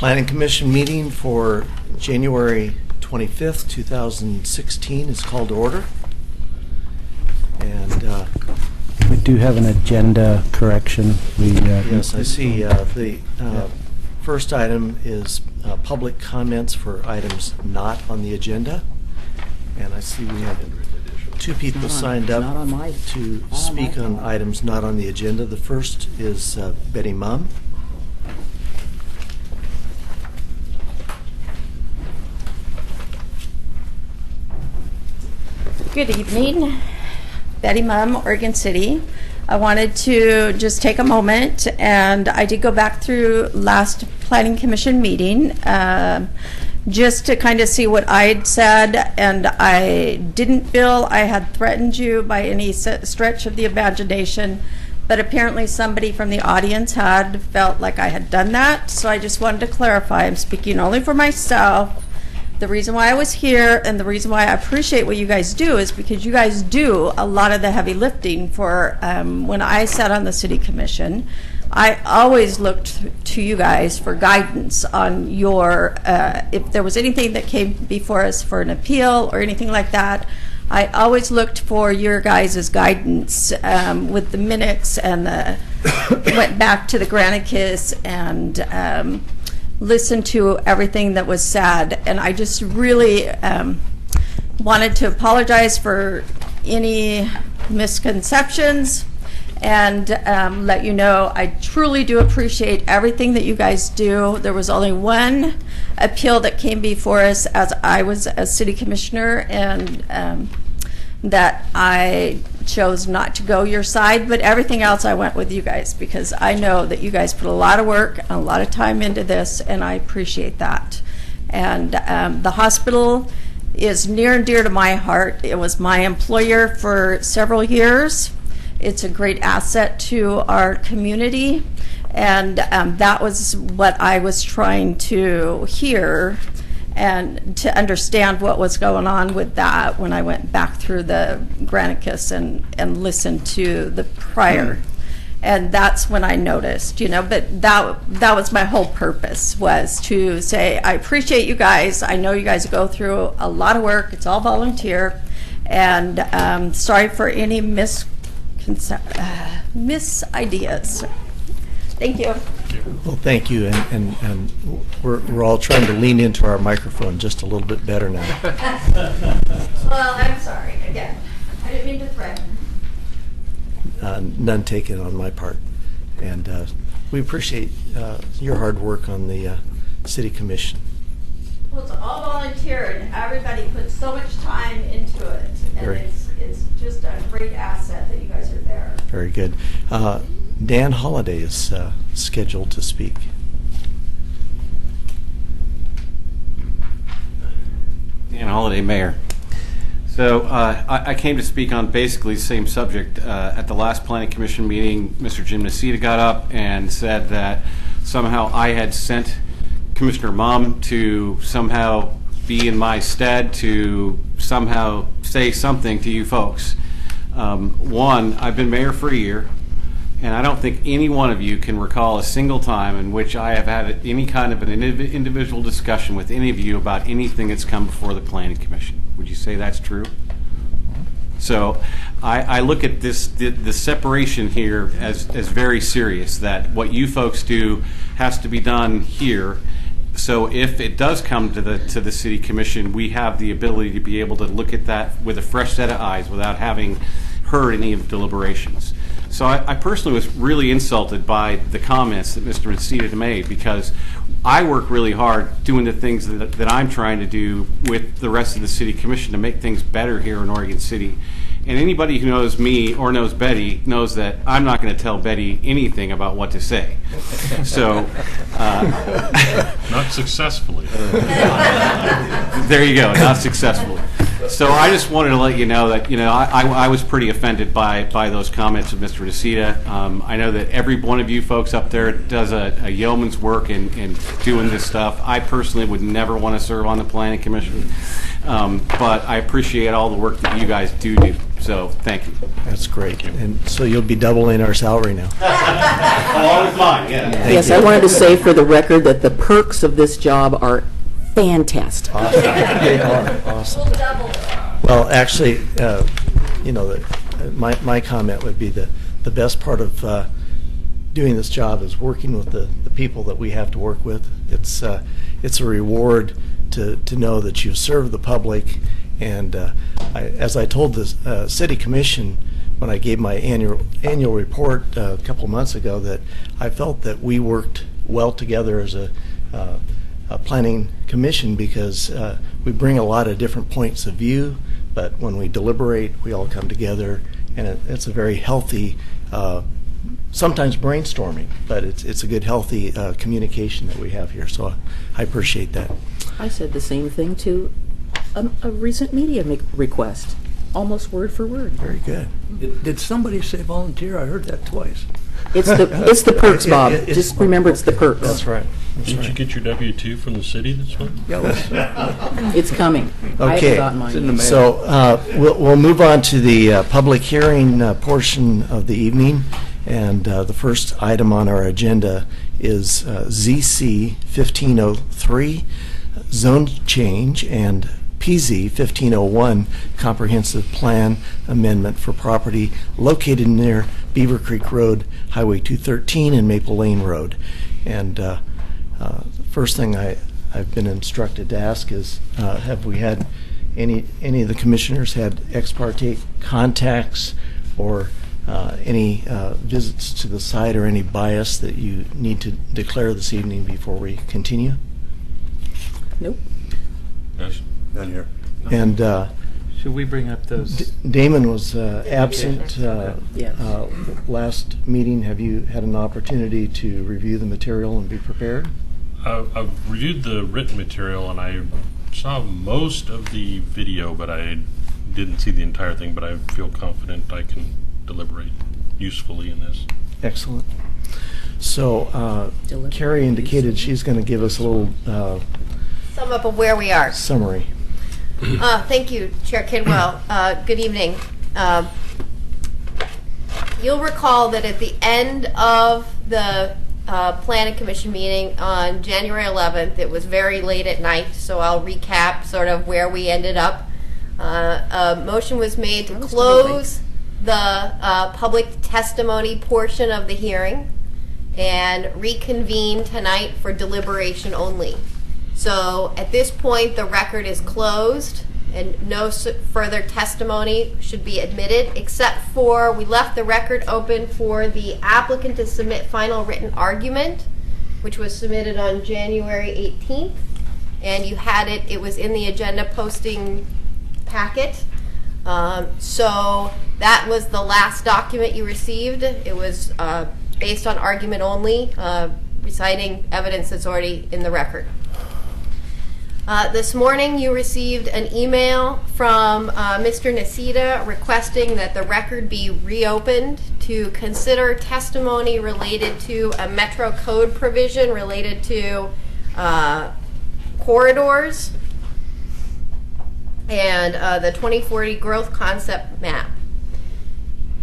Planning Commission meeting for January 25th, 2016 is called to order. And we do have an agenda correction. yes, I see. The first item is public comments for items not on the agenda. And I see we have two people signed up to speak on items not on the agenda. The first is Betty Mumm. Good evening. Betty Mumm, Oregon City. I wanted to just take a moment, and I did go back through last Planning Commission meeting just to kind of see what I'd said, and I didn't feel I had threatened you by any stretch of the imagination, but apparently somebody from the audience had felt like I had done that, so I just wanted to clarify. I'm speaking only for myself. The reason why I was here and the reason why I appreciate what you guys do is because you guys do a lot of the heavy lifting for when I sat on the city commission. I always looked to you guys for guidance on your, if there was anything that came before us for an appeal or anything like that, I always looked for your guys' guidance with the minutes and went back to the Granicus and listened to everything that was said, and I just really wanted to apologize for any misconceptions and let you know I truly do appreciate everything that you guys do. There was only one appeal that came before us as I was a city commissioner, and that I chose not to go your side, but everything else I went with you guys because I know that you guys put a lot of work and a lot of time into this, and I appreciate that. And the hospital is near and dear to my heart. It was my employer for several years. It's a great asset to our community, and that was what I was trying to hear and to understand what was going on with that when I went back through the Granicus and listened to the prior. And that's when I noticed, you know, but that was my whole purpose, was to say, I appreciate you guys. I know you guys go through a lot of work. It's all volunteer. And sorry for any mis-ideas. Thank you. Well, thank you, and we're all trying to lean into our microphone just a little bit better now. Well, I'm sorry again. I didn't mean to threaten. None taken on my part, and we appreciate your hard work on the city commission. Well, it's all volunteer, and everybody puts so much time into it, and it's just a great asset that you guys are there. Very good. Dan Holliday is scheduled to speak. Dan Holliday, Mayor. So I came to speak on basically the same subject. At the last Planning Commission meeting, Mr. Jim Nacita got up and said that somehow I had sent Commissioner Mumm to somehow be in my stead to somehow say something to you folks. One, I've been mayor for a year, and I don't think any one of you can recall a single time in which I have had any kind of an individual discussion with any of you about anything that's come before the Planning Commission. Would you say that's true? So I look at the separation here as very serious, that what you folks do has to be done here. So if it does come to the City Commission, we have the ability to be able to look at that with a fresh set of eyes without having heard any of the deliberations. So I personally was really insulted by the comments that Mr. Nacita made, because I work really hard doing the things that I'm trying to do with the rest of the City Commission to make things better here in Oregon City. And anybody who knows me or knows Betty knows that I'm not going to tell Betty anything about what to say. So, not successfully. There you go, not successfully. So I just wanted to let you know that, I was pretty offended by those comments of Mr. Nacita. I know that every one of you folks up there does a yeoman's work in doing this stuff. I personally would never want to serve on the Planning Commission, but I appreciate all the work that you guys do So, thank you. That's great. And so you'll be doubling our salary now. Along with mine, yeah. Yes, I wanted to say for the record that the perks of this job are fantastic. They are awesome. Well, actually, my comment would be the best part of doing this job is working with the people that we have to work with. It's a reward to know that you serve the public. And as I told the City Commission when I gave my annual report a couple of months ago, that I felt that we worked well together as a planning commission, because we bring a lot of different points of view, but when we deliberate, we all come together, and it's a very healthy, sometimes brainstorming, but it's a good, healthy communication that we have here. So I appreciate that. I said the same thing to a recent media request, almost word for word. Very good. Did somebody say volunteer? I heard that twice. It's the perks, Bob. It's- Just remember, it's the perks. That's right. Didn't you get your W-2 from the city this month? Yeah, It's coming. I Okay. haven't gotten mine It's in the yet. mail. So we'll move on to the public hearing portion of the evening, and the first item on our agenda is ZC 1503, zone change, and PZ 1501, comprehensive plan amendment for property located near Beaver Creek Road, Highway 213, and Maple Lane Road. And first thing I've been instructed to ask is, have we had any of the commissioners had ex parte contacts or any visits to the site, or any bias that you need to declare this evening before we continue? Nope. Yes. None here. And Should we bring up those? Damon was absent Yes. last meeting. Have you had an opportunity to review the material and be prepared? I've reviewed the written material, and I saw most of the video, but I didn't see the entire thing, but I feel confident I can deliberate usefully in this. Excellent. So Deliberate Carrie indicated she's going to give us a little Sum up of where we are. summary. Thank you, Chair Kidwell. Good evening. You'll recall that at the end of the Planning Commission meeting on January 11th, it was very late at night, so I'll recap sort of where we ended up. A motion was made to close the public testimony portion of the hearing and reconvene tonight for deliberation only. So at this point, the record is closed and no further testimony should be admitted, except for we left the record open for the applicant to submit final written argument, which was submitted on January 18th. And you had it was in the agenda posting packet. So that was the last document you received. It was based on argument only, reciting evidence that's already in the record. This morning you received an email from Mr. Nacita requesting that the record be reopened to consider testimony related to a Metro Code provision related to corridors and the 2040 growth concept map.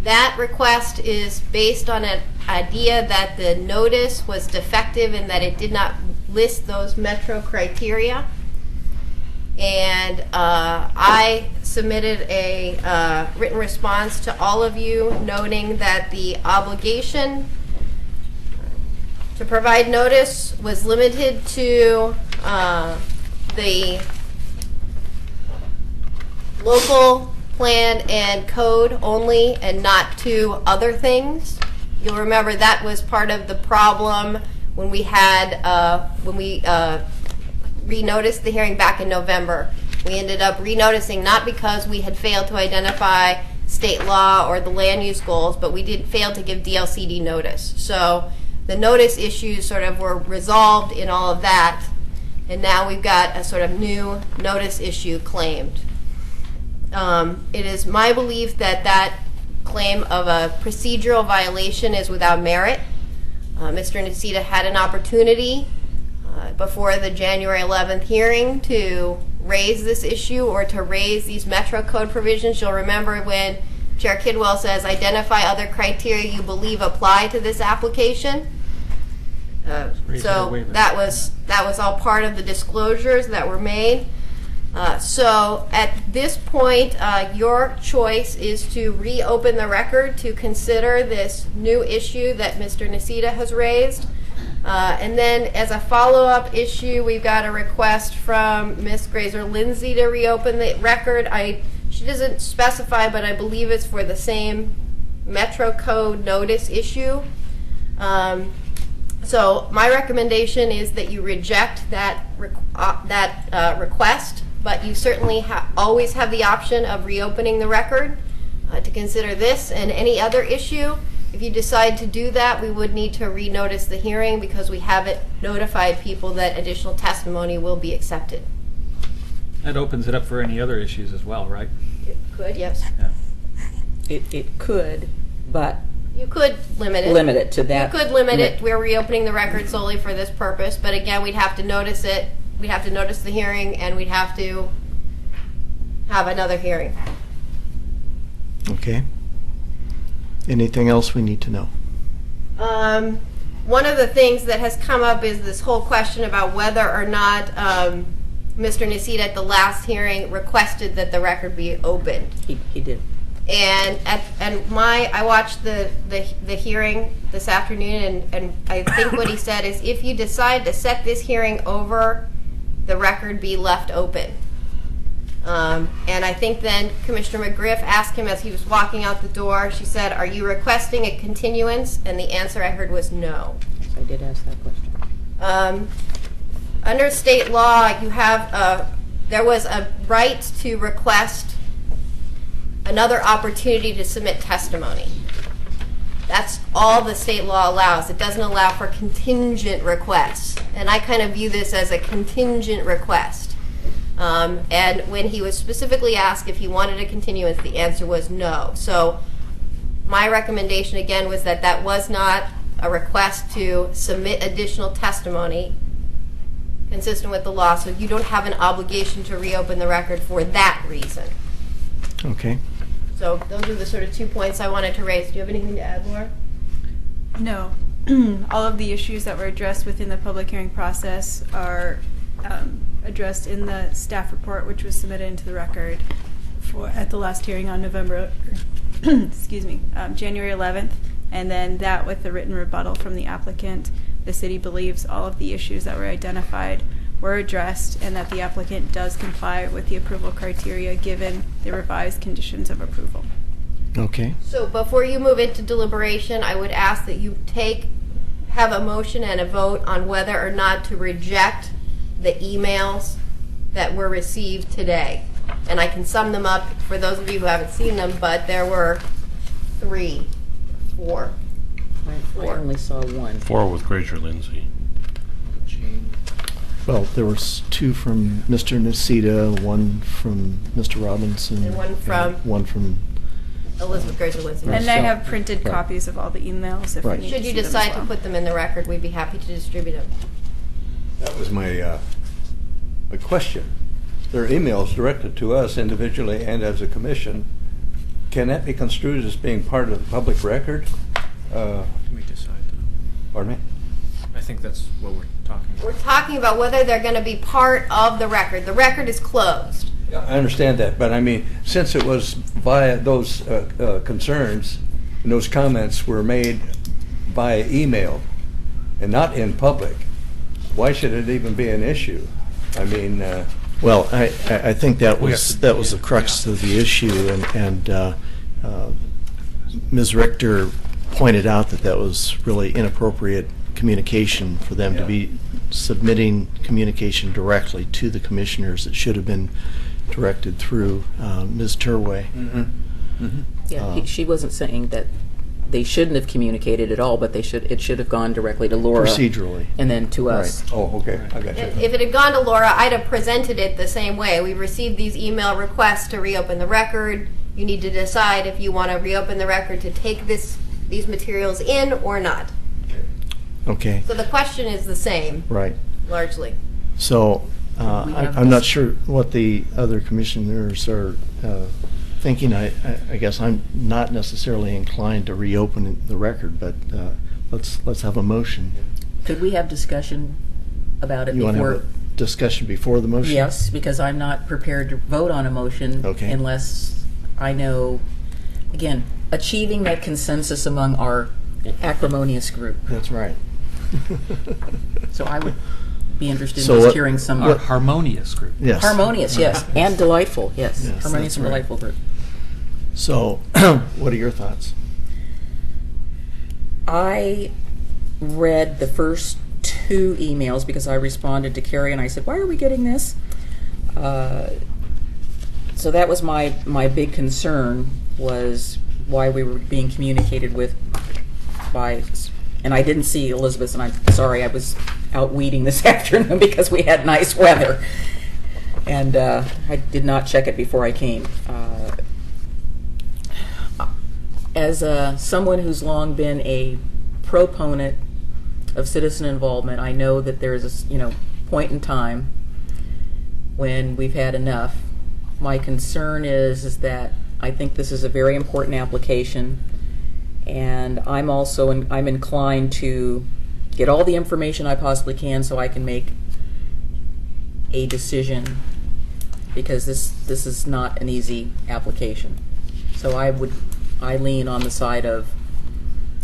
That request is based on an idea that the notice was defective and that it did not list those Metro criteria. And I submitted a written response to all of you noting that the obligation to provide notice was limited to the local plan and code only and not to other things. You'll remember that was part of the problem when we had renoticed the hearing back in November. We ended up renoticing not because we had failed to identify state law or the land use goals, but we did fail to give DLCD notice. So the notice issues sort of were resolved in all of that, and now we've got a sort of new notice issue claimed. It is my belief that that claim of a procedural violation is without merit. Mr. Nacita had an opportunity before the January 11th hearing to raise this issue or to raise these Metro Code provisions. You'll remember when Chair Kidwell says, identify other criteria you believe apply to this application. So that was all part of the disclosures that were made. So at this point, your choice is to reopen the record to consider this new issue that Mr. Nocita has raised. And then as a follow-up issue, we've got a request from Ms. Grazer-Lindsay to reopen the record. She doesn't specify, but I believe it's for the same Metro Code notice issue. So my recommendation is that you reject that request, but you certainly always have the option of reopening the record to consider this and any other issue. If you decide to do that, we would need to renotice the hearing because we haven't notified people that additional testimony will be accepted. That opens it up for any other issues as well, right? It could, yes. Yeah. It could, but You could limit it. limit it to that. You could limit it. We're reopening the record solely for this purpose, but again, we'd have to notice it. We'd have to notice the hearing, and we'd have to have another hearing. Okay. Anything else we need to know? One of the things that has come up is this whole question about whether or not Mr. Nocita at the last hearing requested that the record be opened. He did. And I watched the hearing this afternoon, and I think what he said is, if you decide to set this hearing over, the record be left open. And I think then Commissioner McGriff asked him as he was walking out the door, she said, "Are you requesting a continuance?" And the answer I heard was no. I did ask that question. Under state law, you have there was a right to request another opportunity to submit testimony. That's all the state law allows. It doesn't allow for contingent requests. And I kind of view this as a contingent request. And when he was specifically asked if he wanted a continuance, the answer was no. So my recommendation again was that that was not a request to submit additional testimony consistent with the law. So you don't have an obligation to reopen the record for that reason. Okay. So those are the sort of 2 points I wanted to raise. Do you have anything to add, Laura? No. All of the issues that were addressed within the public hearing process are addressed in the staff report, which was submitted into the record at the last hearing on January 11th, and then that with the written rebuttal from the applicant. The city believes all of the issues that were identified were addressed and that the applicant does comply with the approval criteria given the revised conditions of approval. Okay. So before you move into deliberation, I would ask that you have a motion and a vote on whether or not to reject the emails that were received today. And I can sum them up for those of you who haven't seen them, but there were 4. I only saw one. 4 with Grazer-Lindsay. Well, there was 2 from Mr. Nocita, 1 from Mr. Robinson. And one from- one from Elizabeth Grazer-Lindsay. Right. And I have printed Right. copies of all the emails if Right. we need Should to you see them as decide to well. put them in the record, we'd be happy to distribute them. That was my question. There are emails directed to us individually and as a commission. Can that be construed as being part of the public record? We decide. Pardon me? I think that's what we're talking about. We're talking about whether they're going to be part of the record. The record is closed. Yeah, I understand that, but I mean, since it was via those concerns, and those comments were made via email and not in public, why should it even be an issue? I mean, Well, I think that was the crux of the issue, and Ms. Richter pointed out that was really inappropriate communication for them to be submitting communication directly to the commissioners. It should have been directed through Ms. Turway. Yeah, she wasn't saying that they shouldn't have communicated at all, but it should have gone directly to Laura. Procedurally. And then to us. oh, okay, I got you. If it had gone to Laura, I'd have presented it the same way. We received these email requests to reopen the record. You need to decide if you want to reopen the record to take these materials in or not. Okay, So the question is the same, right. largely. So We have I'm not this- sure what the other commissioners are thinking, I guess I'm not necessarily inclined to reopen the record, but let's have a motion. Could we have discussion about it You want to before? have a discussion before the motion? Yes, because I'm not prepared to vote on a motion Okay. unless I know, again, achieving that consensus among our acrimonious group. That's right. So I would be interested So in what- just hearing some Our harmonious group. Yes. harmonious, yes, and delightful, yes, Yes, harmonious that's and right. delightful group. So, what are your thoughts? I read the first 2 emails because I responded to Carrie and I said, "Why are we getting this?" So that was my big concern, was why we were being communicated with by, and I didn't see Elizabeth, and I'm sorry, I was out weeding this afternoon because we had nice weather, and I did not check it before I came. As someone who's long been a proponent of citizen involvement, I know that there is a point in time when we've had enough. My concern is that I think this is a very important application, and I'm inclined to get all the information I possibly can so I can make a decision, because this is not an easy application. So I lean on the side of,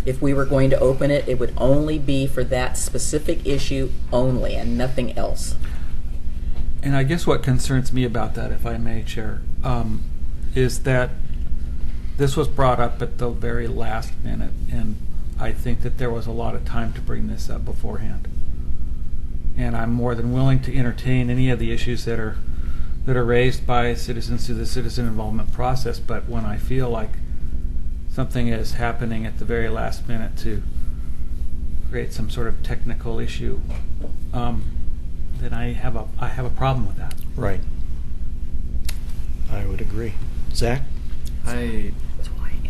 if we were going to open it, it would only be for that specific issue only and nothing else. And I guess what concerns me about that, if I may, Chair, is that this was brought up at the very last minute, and I think that there was a lot of time to bring this up beforehand. And I'm more than willing to entertain any of the issues that are raised by citizens through the citizen involvement process, but when I feel like something is happening at the very last minute to create some sort of technical issue, then I have a problem with that. Right. I would agree. Zach? I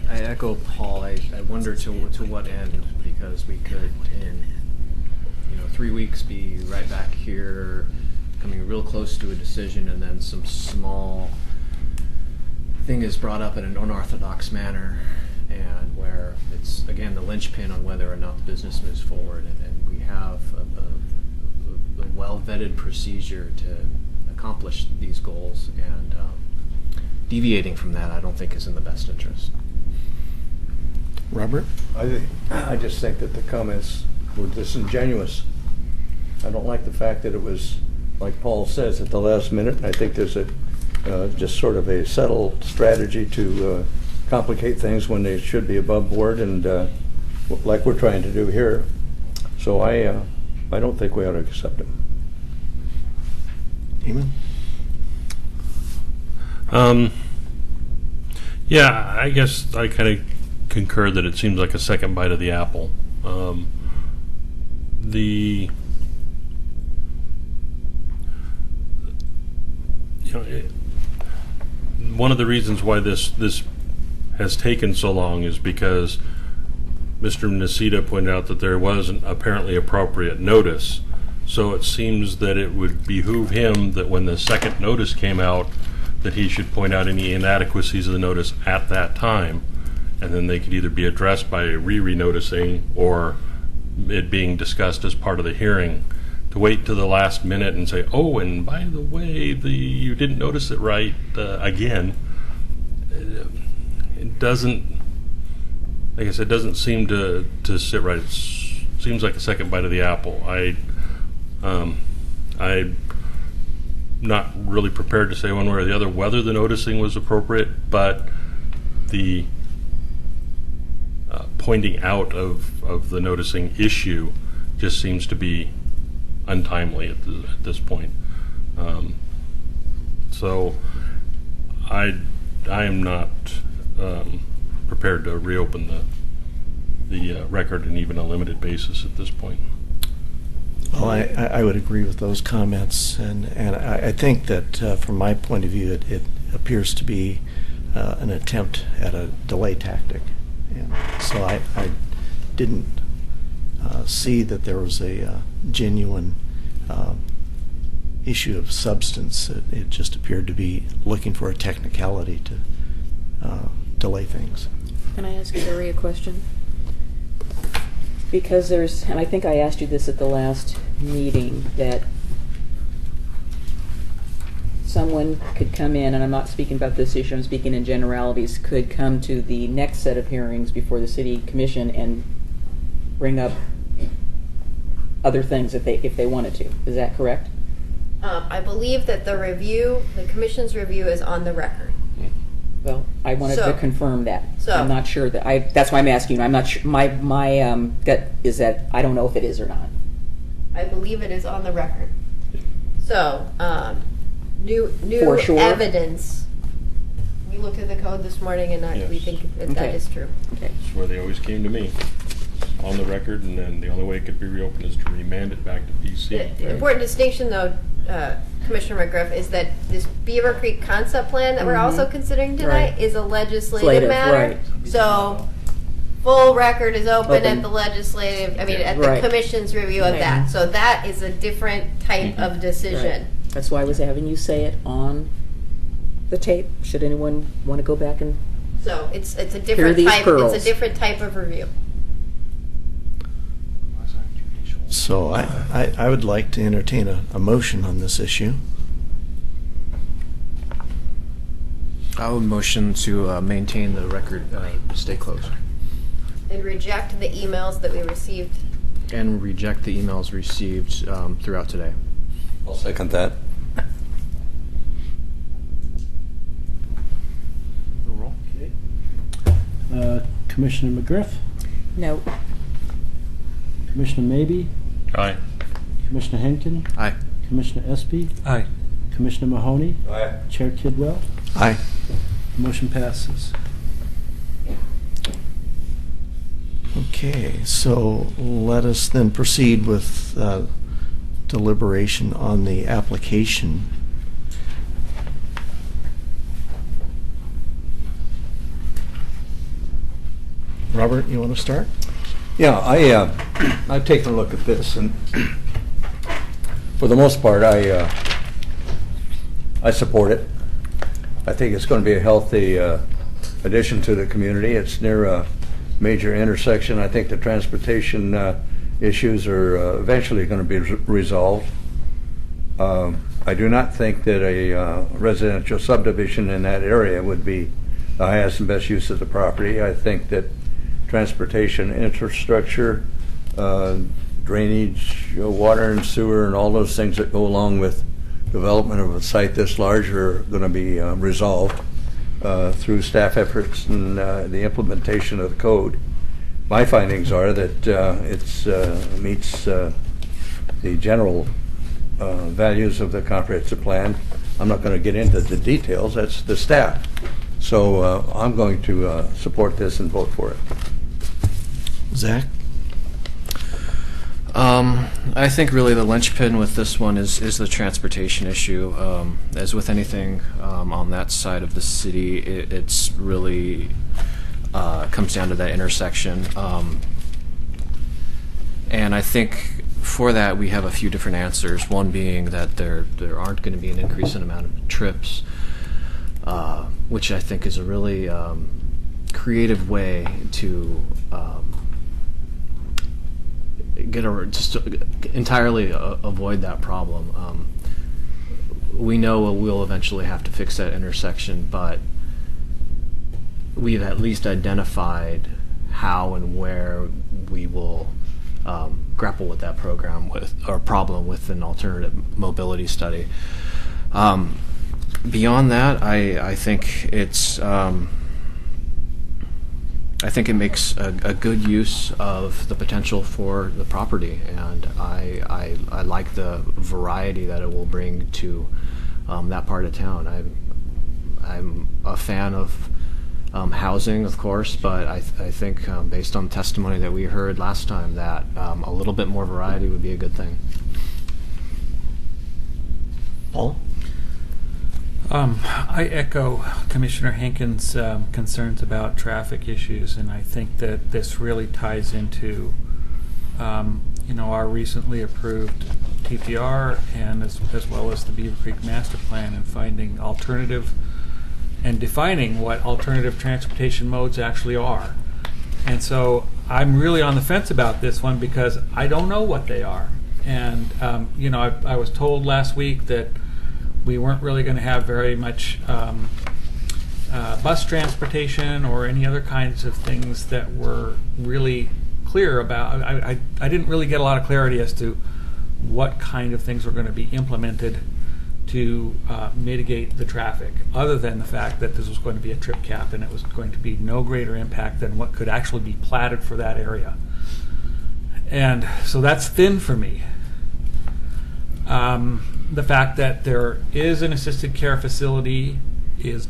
echo Paul. I wonder to what end, because we could in 3 weeks be right back here, coming real close to a decision, and then some small thing is brought up in an unorthodox manner, and where it's again the linchpin on whether or not the business moves forward, and we have a well-vetted procedure to accomplish these goals, and deviating from that I don't think is in the best interest. Robert? I just think that the comments were disingenuous. I don't like the fact that it was, like Paul says, at the last minute. I think there's a just sort of a subtle strategy to complicate things when they should be above board, and like we're trying to do here. So I don't think we ought to accept them. Eamon? Yeah, I guess I kind of concur that it seems like a second bite of the apple. One of the reasons why this has taken so long is because Mr. Nacita pointed out that there was an apparently appropriate notice. So it seems that it would behoove him that when the second notice came out, that he should point out any inadequacies of the notice at that time, and then they could either be addressed by re-noticing or it being discussed as part of the hearing. To wait to the last minute and say, oh, and by the way, you didn't notice it right again, it doesn't, like I said, doesn't seem to sit right. It seems like a second bite of the apple. I'm not really prepared to say one way or the other whether the noticing was appropriate, but the pointing out of the noticing issue just seems to be untimely at this point. So I am not prepared to reopen the record in even a limited basis at this point. Well, I would agree with those comments, and I think that from my point of view, it appears to be an attempt at a delay tactic. And so I didn't see that there was a genuine issue of substance. It just appeared to be looking for a technicality delay things. Can I ask Terry a question? Because there's, and I think I asked you this at the last meeting, that someone could come in, and I'm not speaking about this issue, I'm speaking in generalities, could come to the next set of hearings before the city commission and bring up other things if they wanted to. Is that correct? I believe that the commission's review is on the record. Well, I wanted So- to confirm that. So- I'm not sure that that's why I'm asking you. I'm not sure. My gut is that I don't know if it is or not. I believe it is on the record. So, new For sure? evidence. We looked at the code this morning, and we Yes. think that Okay. is true. Okay. That's where they always came to me, on the record, and then the only way it could be reopened is to remand it back to PC. The important distinction, though, Commissioner McGriff, is that this Beaver Creek concept plan that we're also considering tonight Right. is a legislative Legislative, matter. right. So, full record is open Open. at the legislative, I mean, at Right. the commission's review of Right. that. So that is a different type of decision. Right. That's why I was having you say it on the tape. Should anyone want to go back and? So it's a different these type. pearls. It's a different type of review. So I would like to entertain a motion on this issue. I would motion to maintain the record, stay closed, And reject the emails that we received. and reject the emails received throughout today. I'll second that. Commissioner McGriff, No. Commissioner Maybe, Aye. Commissioner Henkin, Aye. Commissioner Espy, Aye. Commissioner Mahoney, Aye. Chair Kidwell. Aye. Motion passes. Okay, so let us then proceed with deliberation on the application. Robert, you want to start? Yeah, I've taken a look at this, and for the most part, I support it. I think it's going to be a healthy addition to the community. It's near a major intersection. I think the transportation issues are eventually going to be resolved. I do not think that a residential subdivision in that area would be the highest and best use of the property. I think that transportation infrastructure, drainage, water and sewer, and all those things that go along with development of a site this large are going to be resolved through staff efforts and the implementation of the code. My findings are that it meets the general values of the comprehensive plan. I'm not going to get into the details. That's the staff. So I'm going to support this and vote for it. Zach? I think really the linchpin with this one is the transportation issue. As with anything on that side of the city, it's really comes down to that intersection. And I think for that we have a few different answers. One being that there aren't going to be an increase in amount of trips, which I think is a really creative way to just entirely avoid that problem. We know we'll eventually have to fix that intersection, but we've at least identified how and where we will grapple with that problem with an alternative mobility study. Beyond that, I think it's I think it makes a good use of the potential for the property, and I like the variety that it will bring to that part of town. I'm a fan of housing, of course, but I think based on testimony that we heard last time, that a little bit more variety would be a good thing. Paul? I echo Commissioner Hankins' concerns about traffic issues, and I think that this really ties into, our recently approved TPR and as well as the Beaver Creek Master Plan, and finding alternative and defining what alternative transportation modes actually are. And so I'm really on the fence about this one because I don't know what they are. And, I was told last week that we weren't really going to have very much bus transportation or any other kinds of things that were really clear about. I didn't really get a lot of clarity as to what kind of things were going to be implemented to mitigate the traffic, other than the fact that this was going to be a trip cap and it was going to be no greater impact than what could actually be platted for that area. And so that's thin for me. The fact that there is an assisted care facility is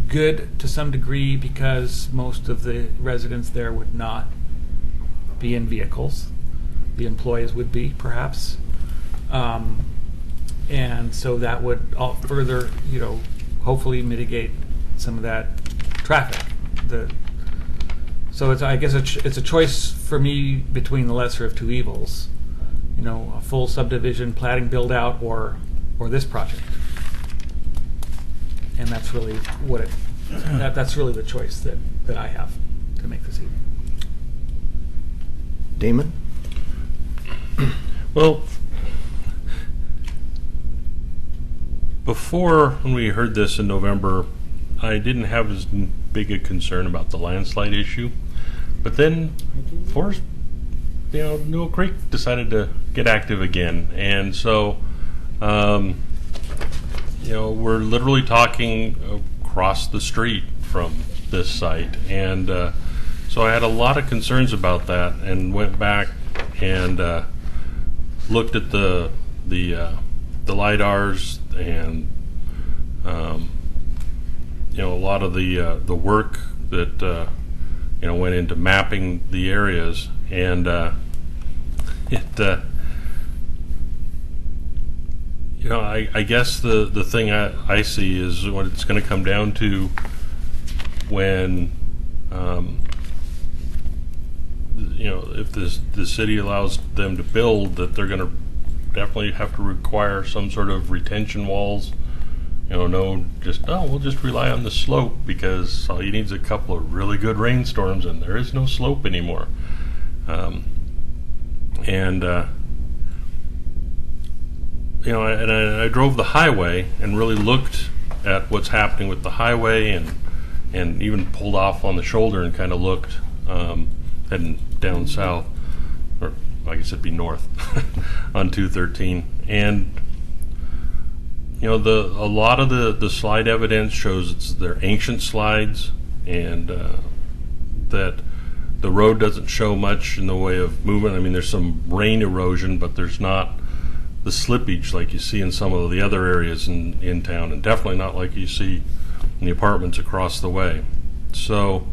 good to some degree because most of the residents there would not be in vehicles. The employees would be, perhaps. And so that would further, hopefully mitigate some of that traffic. So I guess it's a choice for me between the lesser of two evils. A full subdivision platting build out or this project. And that's really that's really the choice that I have to make this evening. Damon? Well, before, when we heard this in November, I didn't have as big a concern about the landslide issue. But then, Newell Creek decided to get active again. And so, we're literally talking across the street from this site. And so I had a lot of concerns about that and went back and looked at the LiDARs and a lot of the work that went into mapping the areas, and I guess the thing I see is what it's going to come down to when if the city allows them to build, that they're going to definitely have to require some sort of retention walls. We'll just rely on the slope because all you need is a couple of really good rainstorms and there is no slope anymore. I drove the highway and really looked at what's happening with the highway and even pulled off on the shoulder and kind of looked heading down south, or I guess it'd be north on 213. And a lot of the slide evidence shows they're ancient slides, and that the road doesn't show much in the way of movement. I mean, there's some rain erosion, but there's not the slippage like you see in some of the other areas in town, and definitely not like you see in the apartments across the way. So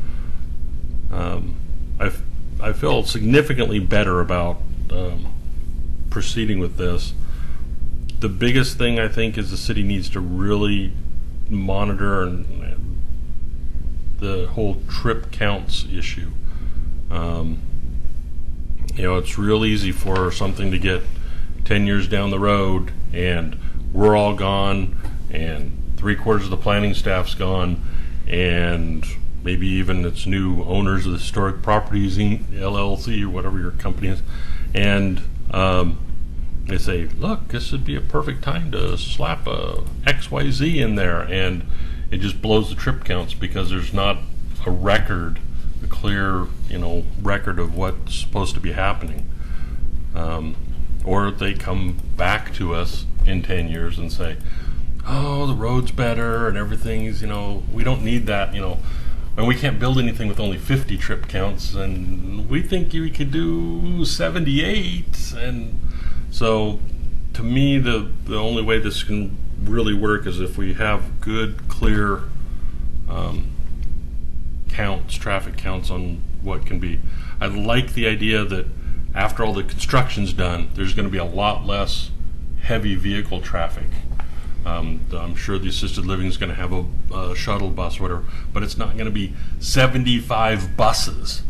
I feel significantly better about proceeding with this. The biggest thing I think is the city needs to really monitor the whole trip counts issue. It's real easy for something to get 10 years down the road and we're all gone and 3/4 of the planning staff's gone, and maybe even it's new owners of the Historic Properties LLC or whatever your company is, and they say, look, this would be a perfect time to slap a XYZ in there, and it just blows the trip counts because there's not a clear record of what's supposed to be happening. Or they come back to us in 10 years and say, oh, the road's better and everything's, we don't need that, and we can't build anything with only 50 trip counts, and we think we could do 78. And so, to me, the only way this can really work is if we have good, clear traffic counts on what can be. I like the idea that after all the construction's done, there's going to be a lot less heavy vehicle traffic. I'm sure the assisted living is going to have a shuttle bus or whatever, but it's not going to be 75 buses,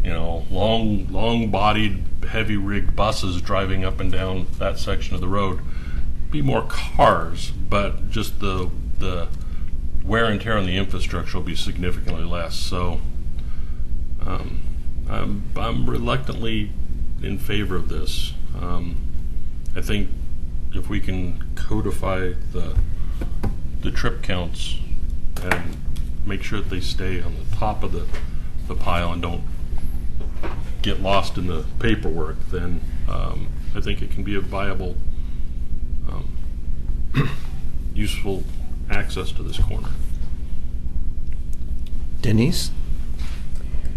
long-bodied, heavy-rigged buses driving up and down that section of the road. Be more cars, but just the wear and tear on the infrastructure will be significantly less. So I'm reluctantly in favor of this. I think if we can codify the trip counts and make sure that they stay on the top of the pile and don't get lost in the paperwork, then I think it can be a viable, useful access to this corner. Denise?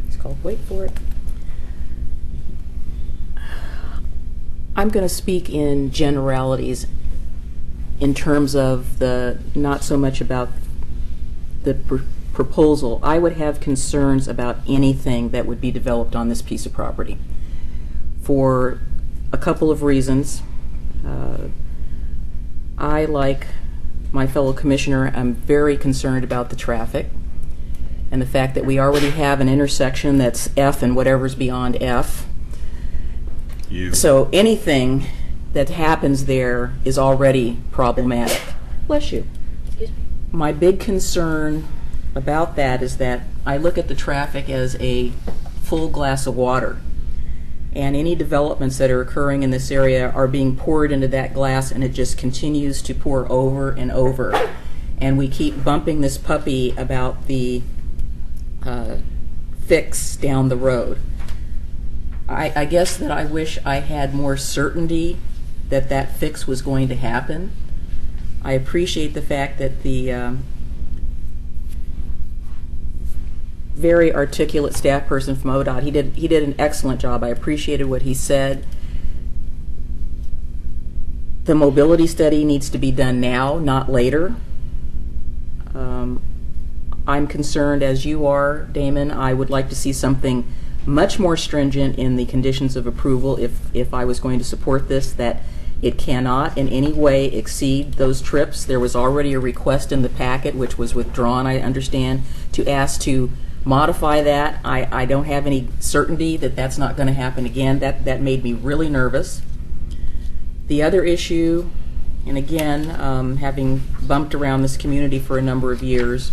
It's called wait for it. I'm going to speak in generalities in terms of not so much about the proposal. I would have concerns about anything that would be developed on this piece of property for a couple of reasons. I, like my fellow commissioner, am very concerned about the traffic and the fact that we already have an intersection that's F and whatever's beyond F. So anything that happens there is already problematic. Bless you. My big concern about that is that I look at the traffic as a full glass of water, and any developments that are occurring in this area are being poured into that glass, and it just continues to pour over and over. And we keep bumping this puppy about the fix down the road. I guess that I wish I had more certainty that that fix was going to happen. I appreciate the fact that the very articulate staff person from ODOT, he did an excellent job. I appreciated what he said. The mobility study needs to be done now, not later. I'm concerned, as you are, Damon. I would like to see something much more stringent in the conditions of approval if I was going to support this, that it cannot in any way exceed those trips. There was already a request in the packet, which was withdrawn, I understand, to ask to modify that. I don't have any certainty that that's not going to happen again. That made me really nervous. The other issue, and again, having bumped around this community for a number of years,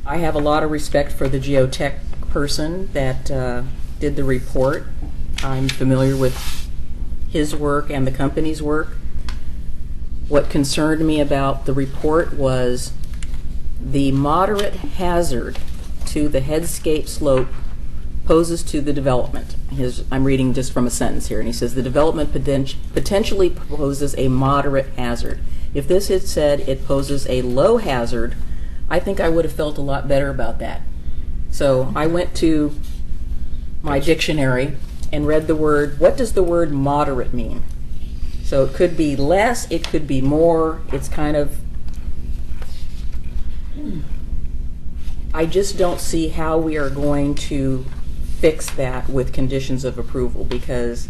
I have a lot of respect for the geotech person that did the report. I'm familiar with his work and the company's work. What concerned me about the report was the moderate hazard to the headscape slope poses to the development. I'm reading just from a sentence here, and he says the development potentially poses a moderate hazard. If this had said it poses a low hazard, I think I would have felt a lot better about that. So I went to my dictionary and read the word, what does the word moderate mean? So it could be less, it could be more, it's kind of, I just don't see how we are going to fix that with conditions of approval, because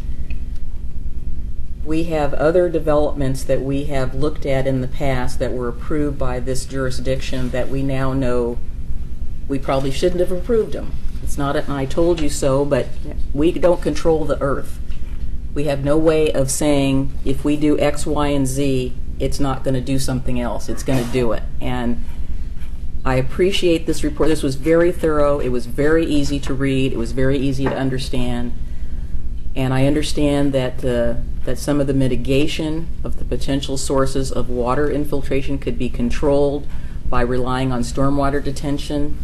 we have other developments that we have looked at in the past that were approved by this jurisdiction that we now know we probably shouldn't have approved them. It's not an I told you so, but we don't control the earth. We have no way of saying if we do X, Y, and Z, it's not going to do something else. It's going to do it. And I appreciate this report. This was very thorough. It was very easy to read. It was very easy to understand. And I understand that that some of the mitigation of the potential sources of water infiltration could be controlled by relying on stormwater detention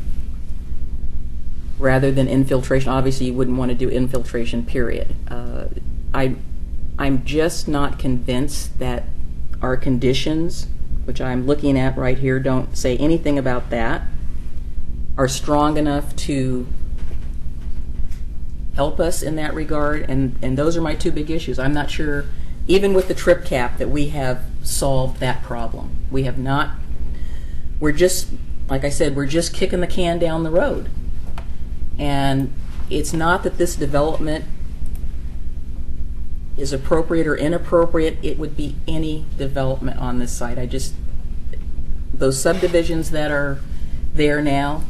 rather than infiltration. Obviously, you wouldn't want to do infiltration, period. I'm just not convinced that our conditions, which I'm looking at right here, don't say anything about that, are strong enough to help us in that regard, and those are my two big issues. I'm not sure, even with the trip cap, that we have solved that problem. We have not. We're just, like I said, we're just kicking the can down the road. And it's not that this development is appropriate or inappropriate. It would be any development on this site. Those subdivisions that are there now,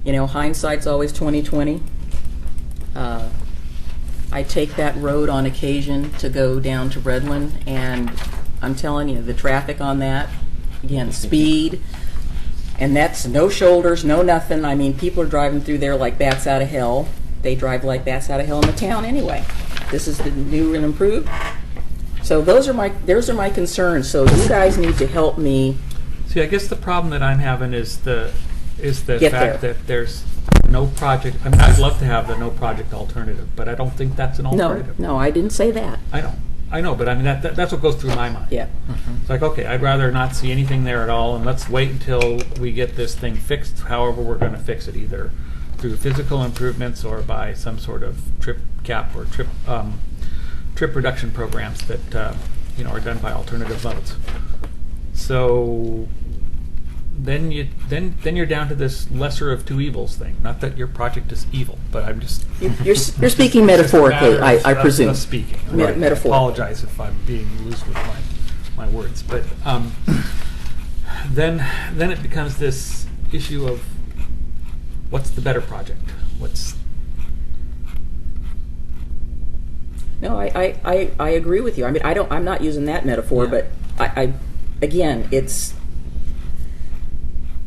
hindsight's always 20/20. I take that road on occasion to go down to Redland, and I'm telling you, the traffic on that again, speed, and that's no shoulders, no nothing. I mean, people are driving through there like bats out of hell. They drive like bats out of hell in the town anyway. This is the new and improved. So those are my concerns. So you guys need to help me. See, I guess the problem that I'm having is the Get fact there. that there's no project. I mean, I'd love to have the no project alternative, but I don't think that's an alternative. No, I didn't say that. I know, but I mean that's what goes through my mind. Yeah. It's like, okay, I'd rather not see anything there at all, and let's wait until we get this thing fixed. However, we're going to fix it, either through physical improvements or by some sort of trip cap or trip reduction programs that are done by alternative modes. So then you're down to this lesser of two evils thing. Not that your project is evil, but I'm just You're speaking metaphorically, I presume. Speaking. Metaphor. I apologize if I'm being loose with my words, but then it becomes this issue of what's the better project? No, I agree with you. I mean, I'm not using that metaphor, Yeah. but I again, it's,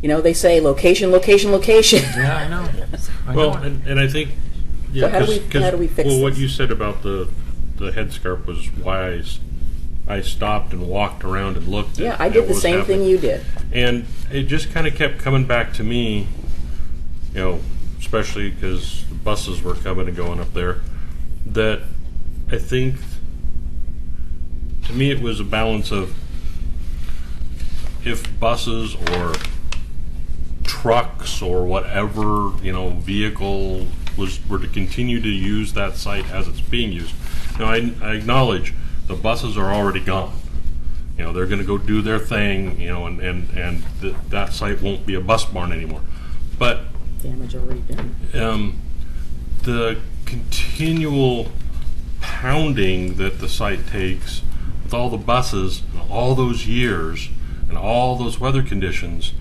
they say location, location, location. Yeah, I know. Well, and I think, yeah, So how do we fix well, what this? you said about the headscarf was why I stopped and walked around and looked. Yeah, at I did what the was same happening. thing you did. And it just kind of kept coming back to me, especially because the buses were coming and going up there, that I think, to me, it was a balance of if buses or trucks or whatever, vehicle were to continue to use that site as it's being used. Now, I acknowledge the buses are already gone. They're going to go do their thing, and that site won't be a bus barn anymore. But Damage already done. the continual pounding that the site takes with all the buses and all those years and all those weather conditions,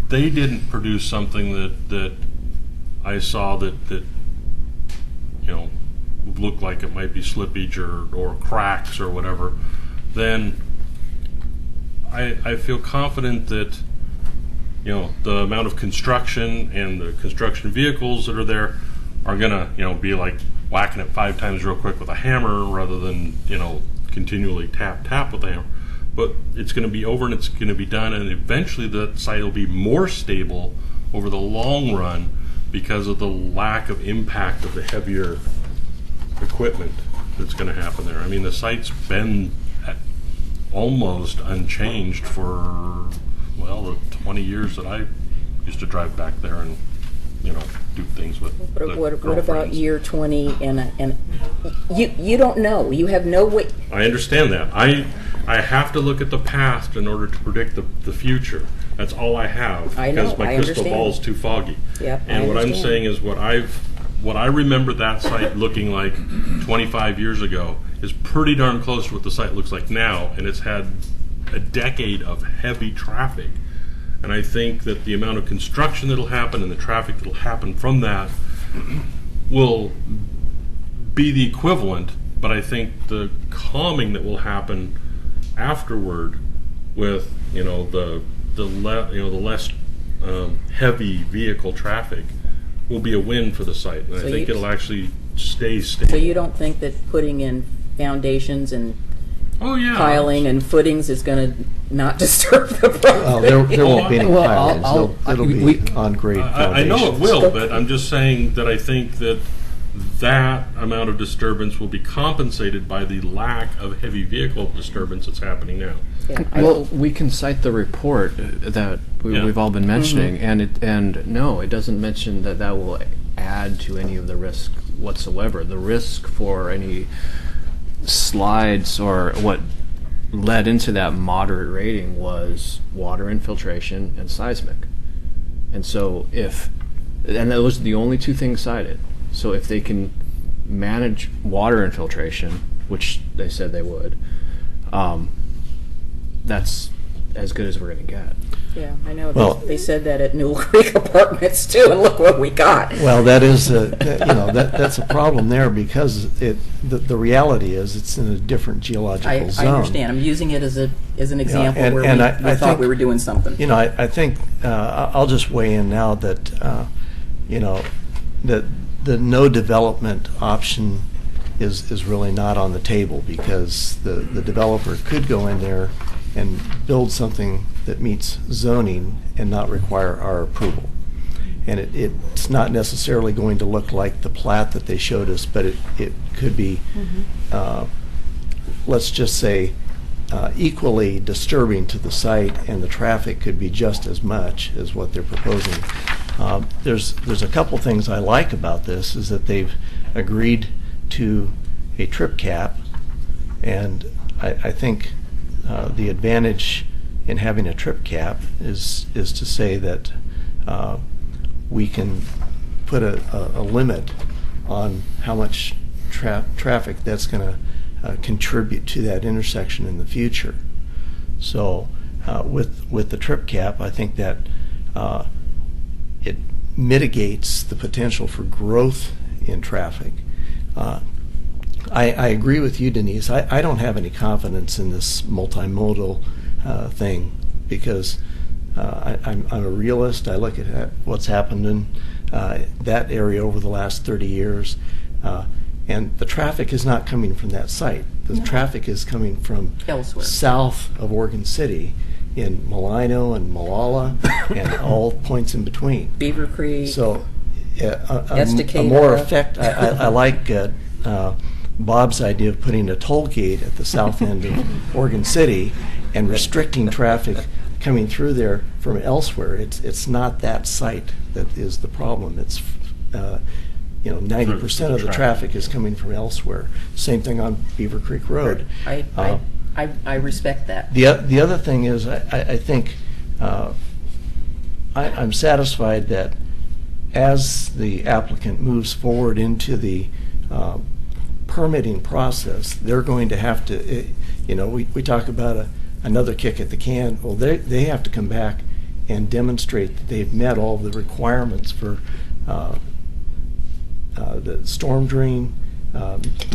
they didn't produce something that I saw that looked like it might be slippage or cracks or whatever. Then I feel confident that the amount of construction and the construction vehicles that are there are gonna be like whacking it 5 times real quick with a hammer rather than continually tap with a hammer. But it's going to be over and it's going to be done, and eventually the site will be more stable over the long run because of the lack of impact of the heavier equipment that's going to happen there. I mean, the site's been almost unchanged for, the 20 years that I used to drive back there and, do things with the What about girlfriends. year 20 and you don't know. You have no way. I understand that. I have to look at the past in order to predict the future. That's all I have. I know, because my I crystal understand. ball is too foggy. Yep, I And what I'm understand. saying is what I remember that site looking like 25 years ago is pretty darn close to what the site looks like now, and it's had a decade of heavy traffic. And I think that the amount of construction that'll happen and the traffic that'll happen from that will be the equivalent, but I think the calming that will happen afterward with the less heavy vehicle traffic will be a win for the site, and So I think you- it'll actually stay stable. So you don't think that putting in foundations and Oh yeah, piling and footings is going to not disturb the property? Well, there won't be any Well, pilings. I'll- It'll be we- on grade I know it foundations. will, but I'm just saying that I think that that amount of disturbance will be compensated by the lack of heavy vehicle disturbance that's happening now. Yeah, Well, we can cite the report that Yeah. we've all been mentioning, and no, it doesn't mention that will add to any of the risk whatsoever. The risk for any slides or what led into that moderate rating was water infiltration and seismic. And so and those are the only two things cited. So if they can manage water infiltration, which they said they would, that's as good as we're going to get. Yeah, I know. Well- They said that at Newell Creek Apartments too, and look what we got. Well, that is, that's a problem there because the reality is it's in a different geological I zone. understand. I'm using it as an example and- where and we I thought think- we were doing something. I think, I'll just weigh in now that, that the no development option is really not on the table because the developer could go in there and build something that meets zoning and not require our approval. And it's not necessarily going to look like the plat that they showed us, but it could be, let's just say, equally disturbing to the site, and the traffic could be just as much as what they're proposing. There's a couple things I like about this, is that they've agreed to a trip cap, and I think the advantage in having a trip cap is to say that we can put a limit on how much traffic that's going to contribute to that intersection in the future. So with the trip cap, I think that it mitigates the potential for growth in traffic. I agree with you, Denise. I don't have any confidence in this multimodal thing because I'm a realist. I look at what's happened in that area over the last 30 years, and the traffic is not coming from that site. The traffic is coming from Elsewhere. south of Oregon City, in Malino and Malala, and all points in between. Beaver Creek. So, a Estacada. more effect. I like Bob's idea of putting a toll gate at the south end of Oregon City and restricting traffic coming through there from elsewhere. It's not that site that is the problem. It's 90% of the traffic is coming from elsewhere. Same thing on Beaver Creek Road. I respect that. The other thing is, I think I'm satisfied that as the applicant moves forward into the permitting process, they're going to have to, we talk about another kick at the can. Well, they have to come back and demonstrate that they've met all the requirements for the storm drain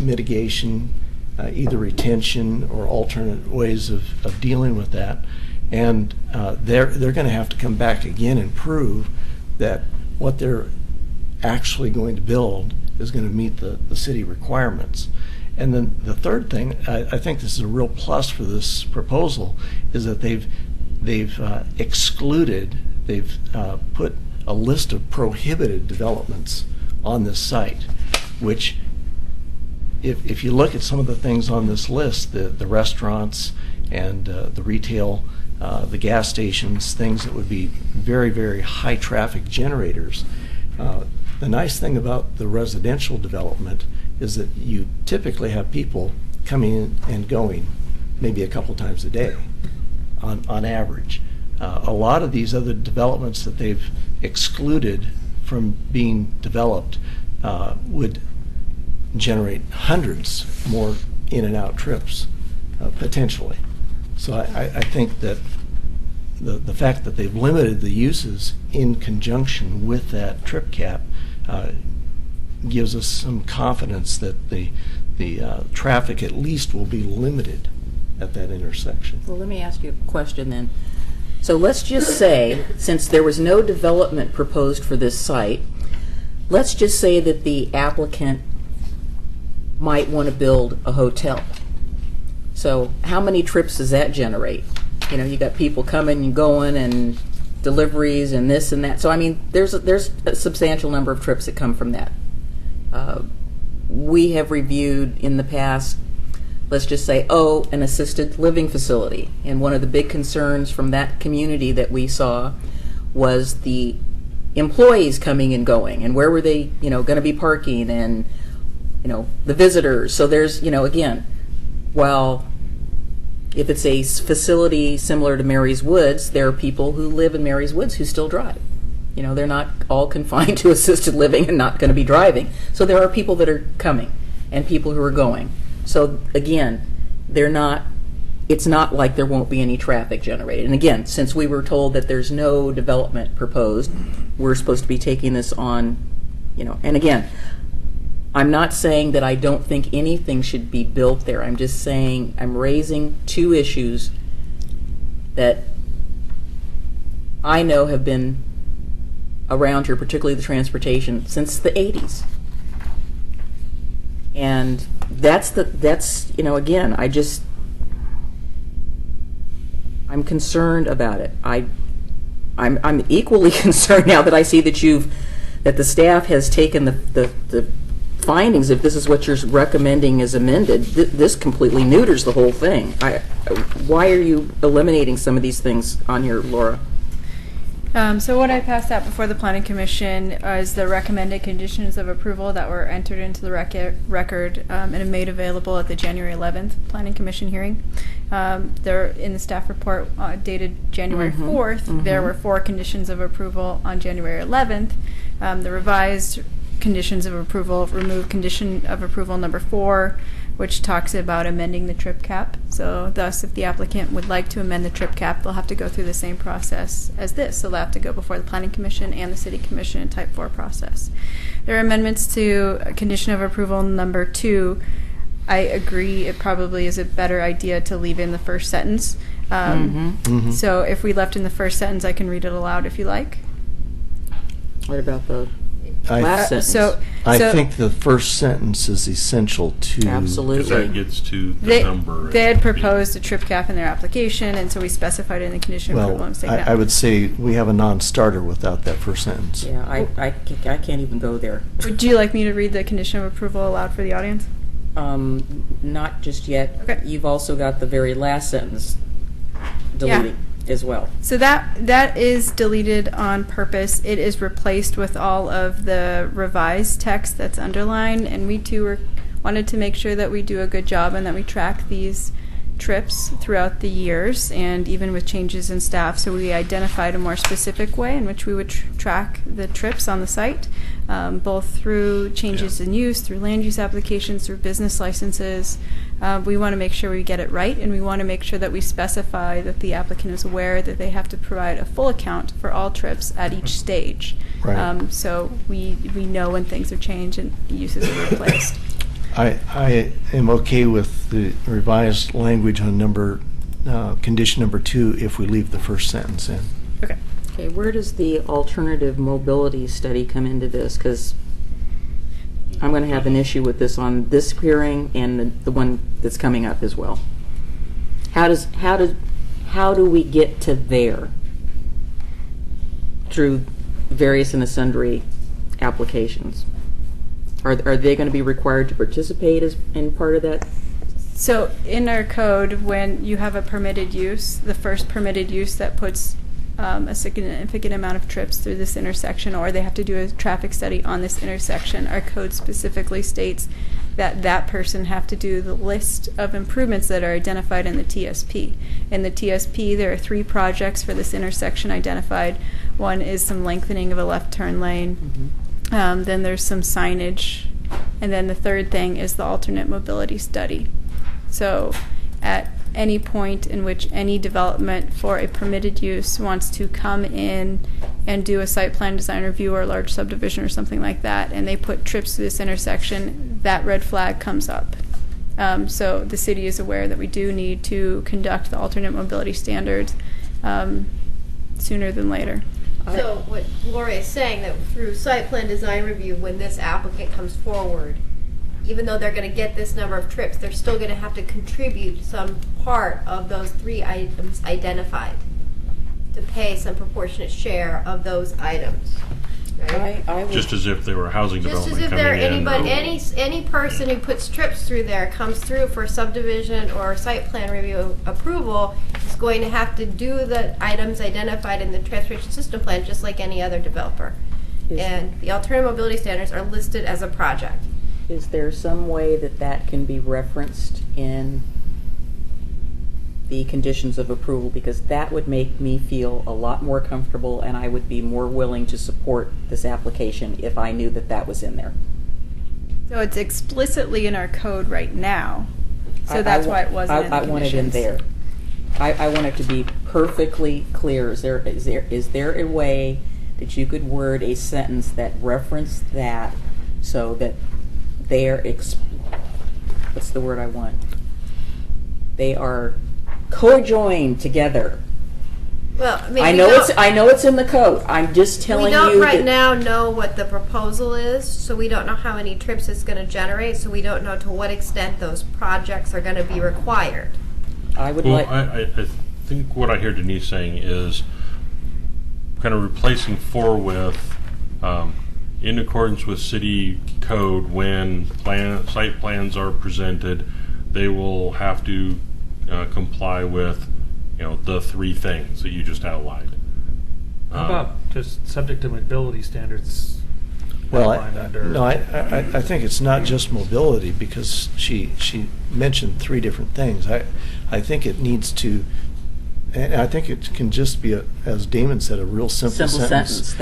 mitigation, either retention or alternate ways of dealing with that. And they're going to have to come back again and prove that what they're actually going to build is going to meet the city requirements. And then the third thing, I think this is a real plus for this proposal, is that they've excluded, they've put a list of prohibited developments on this site, which if you look at some of the things on this list, the restaurants and the retail, the gas stations, things that would be very, very high traffic generators, the nice thing about the residential development is that you typically have people coming in and going maybe a couple times a day on average. A lot of these other developments that they've excluded from being developed would generate hundreds more in and out trips potentially. So I think that the fact that they've limited the uses in conjunction with that trip cap gives us some confidence that the traffic at least will be limited at that intersection. Well, let me ask you a question then. So let's just say, since there was no development proposed for this site, let's just say that the applicant might want to build a hotel. So how many trips does that generate? You got people coming and going and deliveries and this and that. So I mean, there's a substantial number of trips that come from that. We have reviewed in the past, let's just say, an assisted living facility. And one of the big concerns from that community that we saw was the employees coming and going, and where were they, going to be parking, and, the visitors. So there's, again, while if it's a facility similar to Mary's Woods, there are people who live in Mary's Woods who still drive. They're not all confined to assisted living and not going to be driving. So there are people that are coming and people who are going. So again, they're not it's not like there won't be any traffic generated. And again, since we were told that there's no development proposed, we're supposed to be taking this on, and again, I'm not saying that I don't think anything should be built there. I'm just saying I'm raising two issues that I know have been around here, particularly the transportation, since the 80s. And that's again, I'm concerned about it. I'm equally concerned now that I see that the staff has taken the findings, if this is what you're recommending is amended, this completely neuters the whole thing. Why are you eliminating some of these things on here, Laura? So what I passed out before the Planning Commission is the recommended conditions of approval that were entered into the record and made available at the January 11th Planning Commission hearing. They're in the staff report dated January 4th. There were 4 conditions of approval on January 11th. The revised conditions of approval remove condition of approval number 4, which talks about amending the trip cap. So thus, if the applicant would like to amend the trip cap, they'll have to go through the same process as this. So they'll have to go before the Planning Commission and the City Commission in type 4 process. There are amendments to condition of approval number 2. I agree it probably is a better idea to leave in the first sentence. So if we left in the first sentence, I can read it aloud if you like. What about the I last sentence? I think the first sentence is essential to... Absolutely. Because that gets to the number. They had proposed a trip cap in their application, and so we specified it in the condition of approval. Well, I would say we have a non-starter without that first sentence. Yeah, I can't even go there. Would you like me to read the condition of approval aloud for the audience? Not just yet. Okay. You've also got the very last sentence deleted as well. So that is deleted on purpose. It is replaced with all of the revised text that's underlined, and we too wanted to make sure that we do a good job and that we track these trips throughout the years, and even with changes in staff. So we identified a more specific way in which we would track the trips on the site, both through changes in use, through land use applications, through business licenses. We want to make sure we get it right, and we want to make sure that we specify that the applicant is aware that they have to provide a full account for all trips at each stage. Right. So we know when things are changed and uses are replaced. I am okay with the revised language on condition number 2 if we leave the first sentence in. Okay. Okay, where does the alternative mobility study come into this? Because I'm going to have an issue with this on this hearing and the one that's coming up as well. How do we get to there through various and sundry applications? Are they going to be required to participate in part of that? So in our code, when you have a permitted use, the first permitted use that puts a significant amount of trips through this intersection, or they have to do a traffic study on this intersection, our code specifically states that that person have to do the list of improvements that are identified in the TSP. In the TSP, there are 3 projects for this intersection identified. One is some lengthening of a left turn lane. Then there's some signage, and then the third thing is the alternate mobility study. So at any point in which any development for a permitted use wants to come in and do a site plan design review or a large subdivision or something like that, and they put trips to this intersection, that red flag comes up. So the city is aware that we do need to conduct the alternate mobility standards sooner than later. So what Lori is saying, that through site plan design review, when this applicant comes forward, even though they're going to get this number of trips, they're still going to have to contribute some part of those 3 items identified to pay some proportionate share of those items. Right? I would, Just as if they were a housing Just development as if coming there in. any person who puts trips through there comes through for subdivision or site plan review approval is going to have to do the items identified in the transportation system plan just like any other developer. And the alternative mobility standards are listed as a project. is there some way that can be referenced in the conditions of approval? Because that would make me feel a lot more comfortable, and I would be more willing to support this application if I knew that was in there. So it's explicitly in our code right now. So that's why it wasn't in the I want it in conditions. there. I want it to be perfectly clear. Is there a way that you could word a sentence that referenced that so that they're what's the word I want? They are co-joined together. Well, I mean, I know it's in the code. I'm just telling we you. don't right that- now know what the proposal is, so we don't know how many trips it's going to generate, so we don't know to what extent those projects are going to be required. I would Well, like. I think what I hear Denise saying is kind of replacing for with, in accordance with city code, when site plans are presented, they will have to comply with, the three things that you just outlined. How about just subject to mobility standards? Well, outlined under- no, I think it's not just mobility, because she mentioned three different things. I think it needs to, and I think it can just be, as Damon said, a real simple sentence.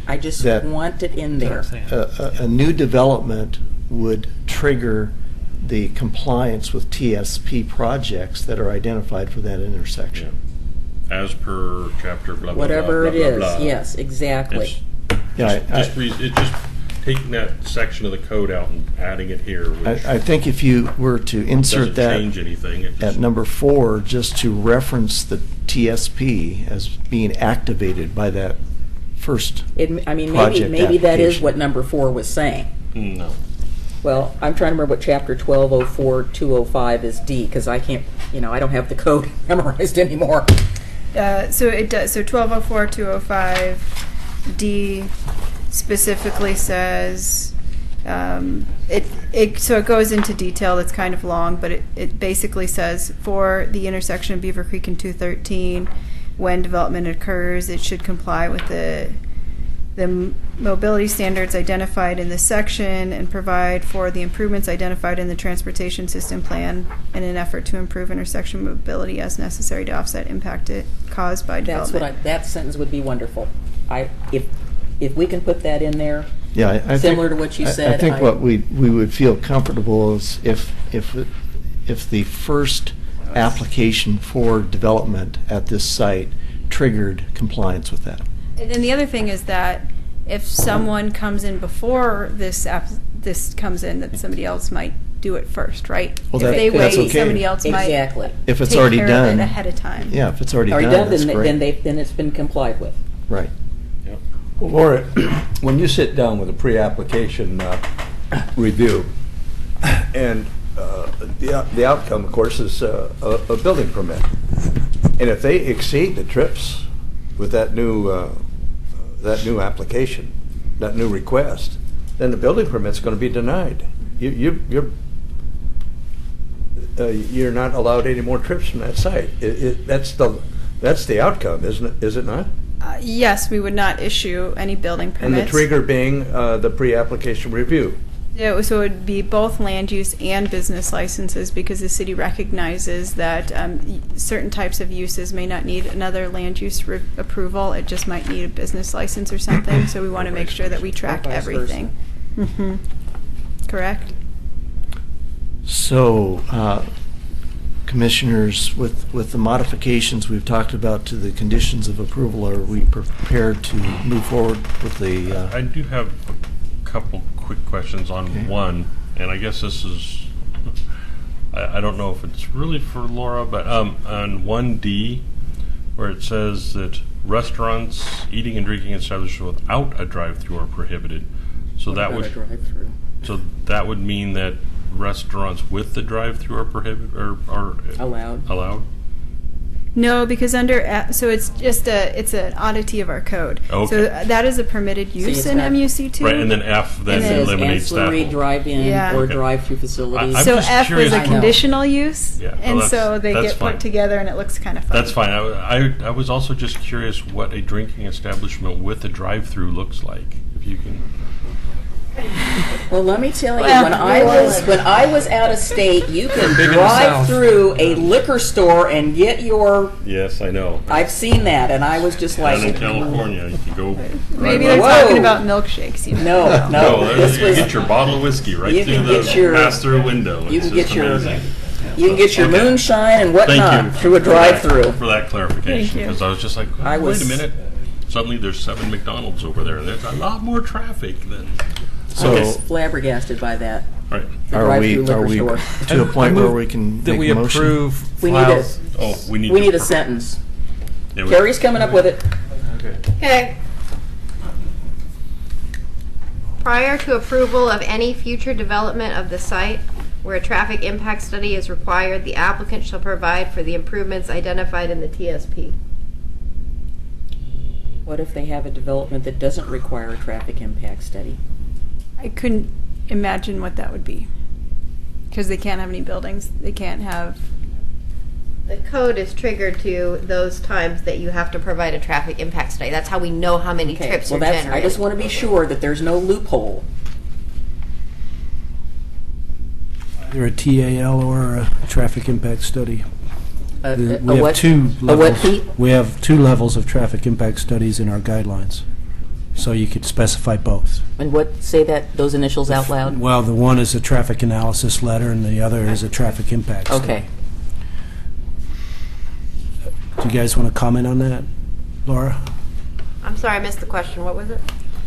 I just that- want it in there. That's what I'm saying. A new development would trigger the compliance with TSP projects that are identified for that intersection. As per chapter blah, blah, Whatever blah, it blah, is. blah, blah. Yes, exactly. Yeah, It's just taking that section of the code out and adding it here, which I think if you were to insert doesn't that change anything. It at just, number 4, just to reference the TSP as being activated by that first. Project Maybe that is application. what number 4 was saying. no. Well, I'm trying to remember what chapter 1204-205 is D, because I can't, I don't have the code memorized anymore. So it does. So 1204-205D specifically says so it goes into detail. It's kind of long, but it basically says for the intersection of Beaver Creek and 213, when development occurs, it should comply with the mobility standards identified in this section and provide for the improvements identified in the transportation system plan in an effort to improve intersection mobility as necessary to offset impact caused by development. That sentence would be wonderful. If we can put that in there, Yeah, I think, similar to what you said. I think what we would feel comfortable is if the first application for development at this site triggered compliance with that. And then the other thing is that if someone comes in before this comes in, that somebody else might do it first, right? Well, if they that's wait, okay. somebody else Exactly. might If it's take already care done of it ahead of time. Yeah, if it's already Are you done, done? that's great. Then it's been complied with. Right. Yep. Laura, when you sit down with a pre-application review, and the outcome, of course, is a building permit. And if they exceed the trips with that new application, that new request, then the building permit's going to be denied. You're not allowed any more trips from that site. That's the outcome, isn't it? Is it not? Yes, we would not issue any building And permits. the trigger being the pre-application review. Yeah, so it would be both land use and business licenses, because the city recognizes that certain types of uses may not need another land use approval. It just might need a business license or something. So we want to make sure that we track Or vice versa. everything. Mm-hmm. Correct. So, commissioners, with the modifications we've talked about to the conditions of approval, are we prepared to move forward with the? I do have a couple quick questions on Okay. one, and I guess this is, I don't know if it's really for Laura, but on 1D, where it says that restaurants, eating and drinking establishments without a drive-through are prohibited. So What that about a would, drive-through? so that would mean that restaurants with the drive-through are prohibited, or are Allowed. allowed? No, because so it's just it's an oddity of our code. Okay. So that is a permitted use it's in not- MUC2. Right, and then F then And then- Says eliminates that ancillary whole. drive-in Yeah. or Okay. drive-through facilities. I'm So just F curious- is a I know. conditional use, Yeah, well, and that's- so they that's get fine. put together, and it looks kind of fun. That's fine. I was also just curious what a drinking establishment with a drive-through looks like. If you can. Well, let me tell you, Well, when I was out of state, you can Big in the drive South. through a liquor store and get your. Yes, I know. I've seen that, and I was just like, Down in California, you can go. Maybe right they're by- Whoa. talking about milkshakes. You No, know. no. No, this you was. get your bottle of whiskey right you through can the get your- pass-through window. You It's can just get your amazing. You can get your Okay. moonshine and Thank whatnot you through a for that- drive-through. For that clarification, Thank you. because I was just like, I wait was- a minute. Suddenly there's 7 McDonald's over there. There's a lot more traffic than. I was So flabbergasted by that. Right. The are we, drive-through are liquor we store. to a point I where move we can that make we a motion? approve We need a, files. Oh, we need. we to- need a sentence. Yeah, we- Carrie's coming up with it. Okay. Prior to approval of any future development of the site where a traffic impact study is required, the applicant shall provide for the improvements identified in the TSP. What if they have a development that doesn't require a traffic impact study? I couldn't imagine what that would be. Because they can't have any buildings. They can't have. The code is triggered to those times that you have to provide a traffic impact study. That's how we know how many Okay, trips well, you're that's, I generating. just want to be sure that there's no loophole. Either a TAL or a traffic impact study. A We have what? two A levels. what, Pete? We have 2 levels of traffic impact studies in our guidelines. So you could specify both. And what, say that, those initials out loud? Well, the one is a traffic analysis letter and the other is a traffic impact study. Okay. Do you guys want to comment on that, Laura? I'm sorry, I missed the question. What was it?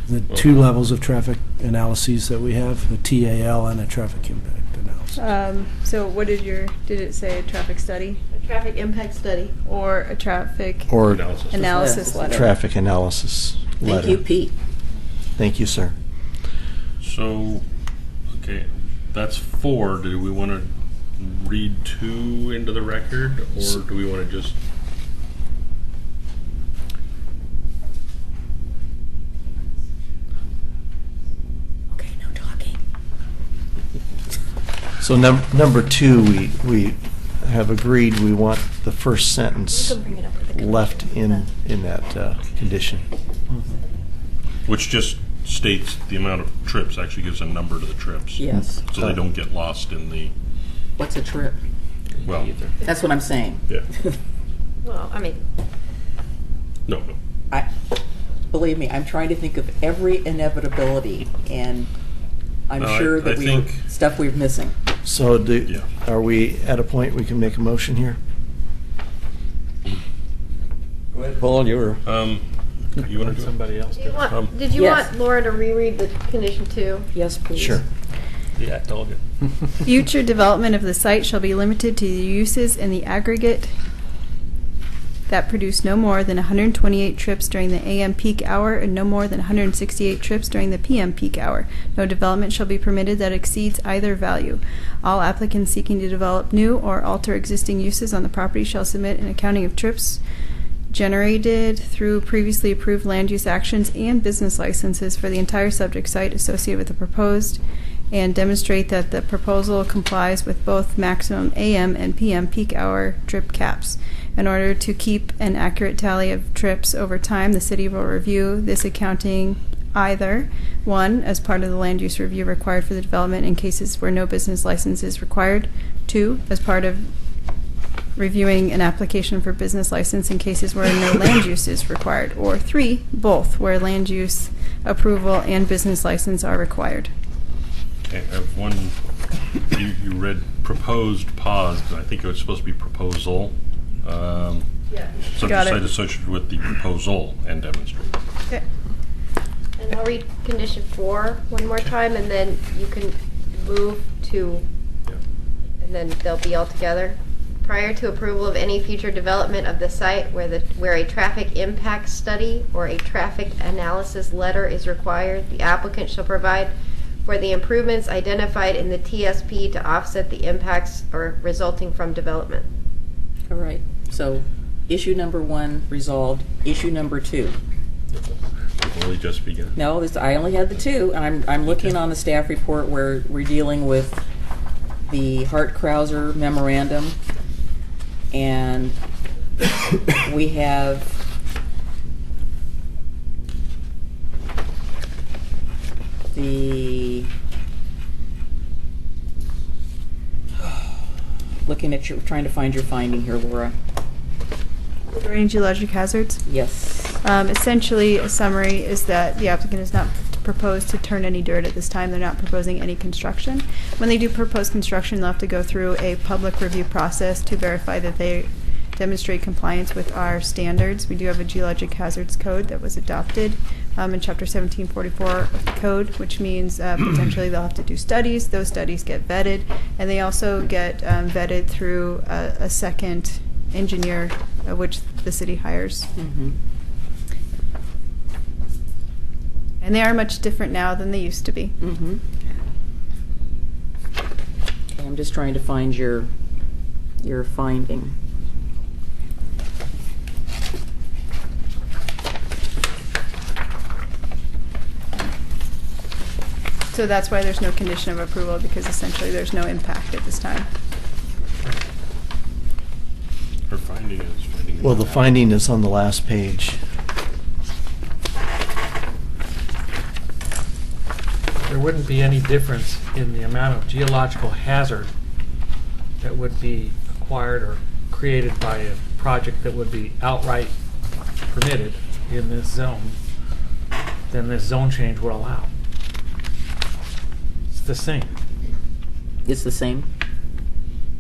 The 2 levels of traffic analyses that we have, a TAL and a traffic impact analysis. So what did it say, a traffic study? A traffic impact study. Or a traffic Or Analysis. analysis letter? traffic analysis letter? Thank you, Pete. Thank you, sir. So, okay, that's 4. Do we want to read 2 into the record, or do we want to just? Okay, no talking. So number 2, we have agreed we want the first sentence bring it up with the left in that condition. Which just states the amount of trips, actually gives a number to the trips. Yes. So they don't get lost in the, What's a trip? well, That's what I'm saying. yeah. Well, I mean, No. Believe me, I'm trying to think of every inevitability, and I'm No, sure I that think- stuff we're missing. So Yeah. are we at a point we can make a motion here? Go ahead, Paul, you were. You want to do it? Somebody else do you did. want, did you Yes. want Laura to reread the condition 2? Yes, please. Sure. Yeah, I told you. Future development of the site shall be limited to the uses in the aggregate that produce no more than 128 trips during the AM peak hour and no more than 168 trips during the PM peak hour. No development shall be permitted that exceeds either value. All applicants seeking to develop new or alter existing uses on the property shall submit an accounting of trips generated through previously approved land use actions and business licenses for the entire subject site associated with the proposed, and demonstrate that the proposal complies with both maximum AM and PM peak hour trip caps. In order to keep an accurate tally of trips over time, the city will review this accounting either, 1, as part of the land use review required for the development in cases where no business license is required, 2, as part of reviewing an application for business license in cases where no land use is required, or 3, both, where land use approval and business license are required. Okay, I have one, you read proposed, paused, but I think it was supposed to be proposal. Yeah. Subject Got it. site associated with the proposal and demonstrate. Okay. And I'll read condition 4 one more time, and then you can move to, Yeah. and then they'll be all together. Prior to approval of any future development of the site where a traffic impact study or a traffic analysis letter is required, the applicant shall provide for the improvements identified in the TSP to offset the impacts or resulting from development. All right, so issue number 1 resolved, issue number 2. We've only just begun. No, I only had the 2, and I'm looking on the staff report where we're dealing with the Hart-Krauser memorandum, and we have the, looking at your, trying to find your finding here, Laura. Regarding geologic hazards, Yes. essentially, a summary is that the applicant is not proposed to turn any dirt at this time. They're not proposing any construction. when they do proposed construction, they'll have to go through a public review process to verify that they demonstrate compliance with our standards. We do have a geologic hazards code that was adopted in Chapter 1744 of the code, which means potentially they'll have to do studies. Those studies get vetted, and they also get vetted through a second engineer, which the city hires. Mhm. And they are much different now than they used to be. Mhm. Okay, I'm just trying to find your finding. So that's why there's no condition of approval, because essentially there's no impact at this time. Her finding is finding. Well, the finding is on the last page. There wouldn't be any difference in the amount of geological hazard that would be acquired or created by a project that would be outright permitted in this zone than this zone change would allow. It's the same. It's the same?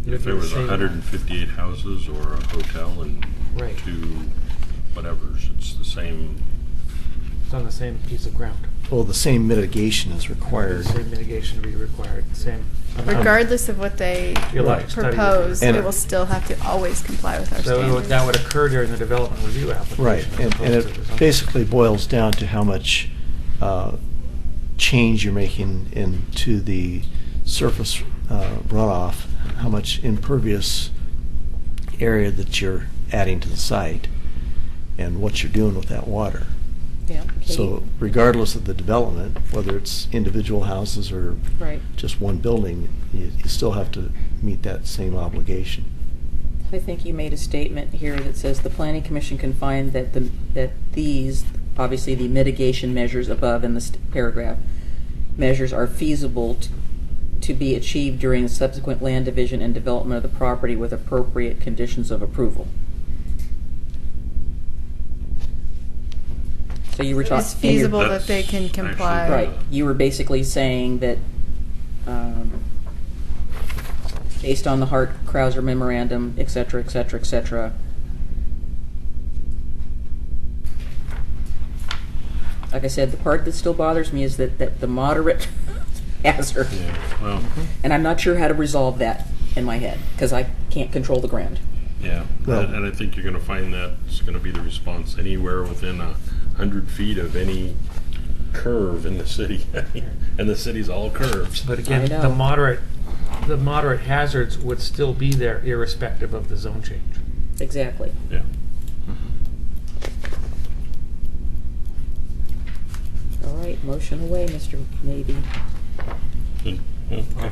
If there was 158 houses or a hotel and Right. 2 whatevers, it's the same. It's on the same piece of ground. Well, the same mitigation is required. Same mitigation to be required, same. Regardless of what they Geologic study. propose, And it will still have to always comply with our So standards. that would occur during the development review application. Right, as and opposed to the it zone. basically boils down to how much change you're making into the surface runoff, how much impervious area that you're adding to the site, and what you're doing with that water. Yeah. So regardless of the development, whether it's individual houses or Right. just one building, you still have to meet that same obligation. I think you made a statement here that says the planning commission can find that these, obviously the mitigation measures above in this paragraph, measures are feasible to be achieved during the subsequent land division and development of the property with appropriate conditions of approval. So you were talking. It's feasible that they can That's comply. actually- Right, you were basically saying that, based on the Hart-Krauser memorandum, et cetera, et cetera, et cetera, like I said, the part that still bothers me is that the moderate hazard, Yeah, well, and I'm not sure how to resolve that in my head, because I can't control the ground. yeah. Well- And I think you're going to find that's going to be the response anywhere within 100 feet of any curve in the city. And the city's all curves. But again, I know. the moderate hazards would still be there irrespective of the zone change. Exactly. Yeah. All right, motion away, Mr. Navy. Good. Yeah, okay.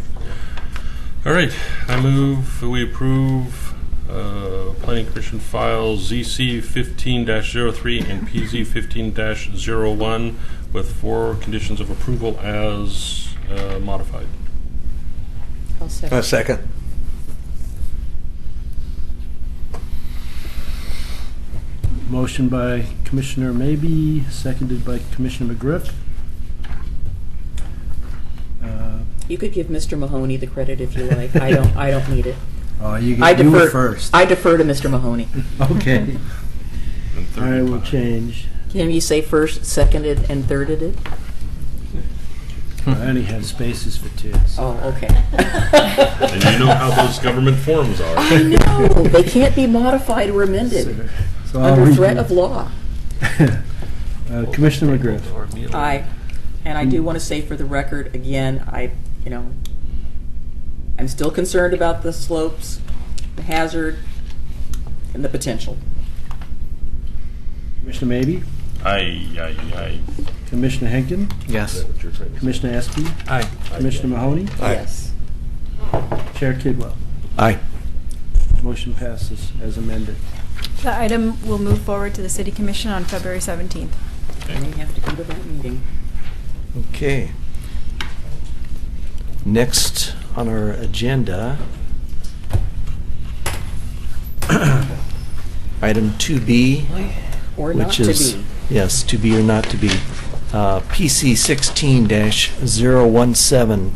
All right, I move that we approve Planning Commission files ZC 15-03 and PZ 15-01 with 4 conditions of approval as modified. I'll second. A second. Motion by Commissioner Maybe, seconded by Commissioner McGriff. You could give Mr. Mahoney the credit if you like. I don't need it. Oh, you I get you defer first. I defer to Mr. Mahoney. Okay. And I will 35. change. Can you say first, seconded, and thirded it? I only have spaces for 2. Oh, okay. And you know how those government forms are. I know. They can't be modified or amended So I'll under read threat you. of law. Commissioner McGriff. Or immediately. Aye. And I do want to say for the record, again, I'm still concerned about the slopes, the hazard, and the potential. Commissioner Maybe, Aye. Commissioner Henkin, Yes. What you're saying. Commissioner Espy, Aye. Commissioner Mahoney, Aye. Yes. Chair Kidwell. Aye. Motion passes as amended. The item will move forward to the City Commission on February 17th. I may have to go to that meeting. Okay. Next on our agenda, item 2B, Or not which to is, be. yes, to be or not to be, PC 16-017,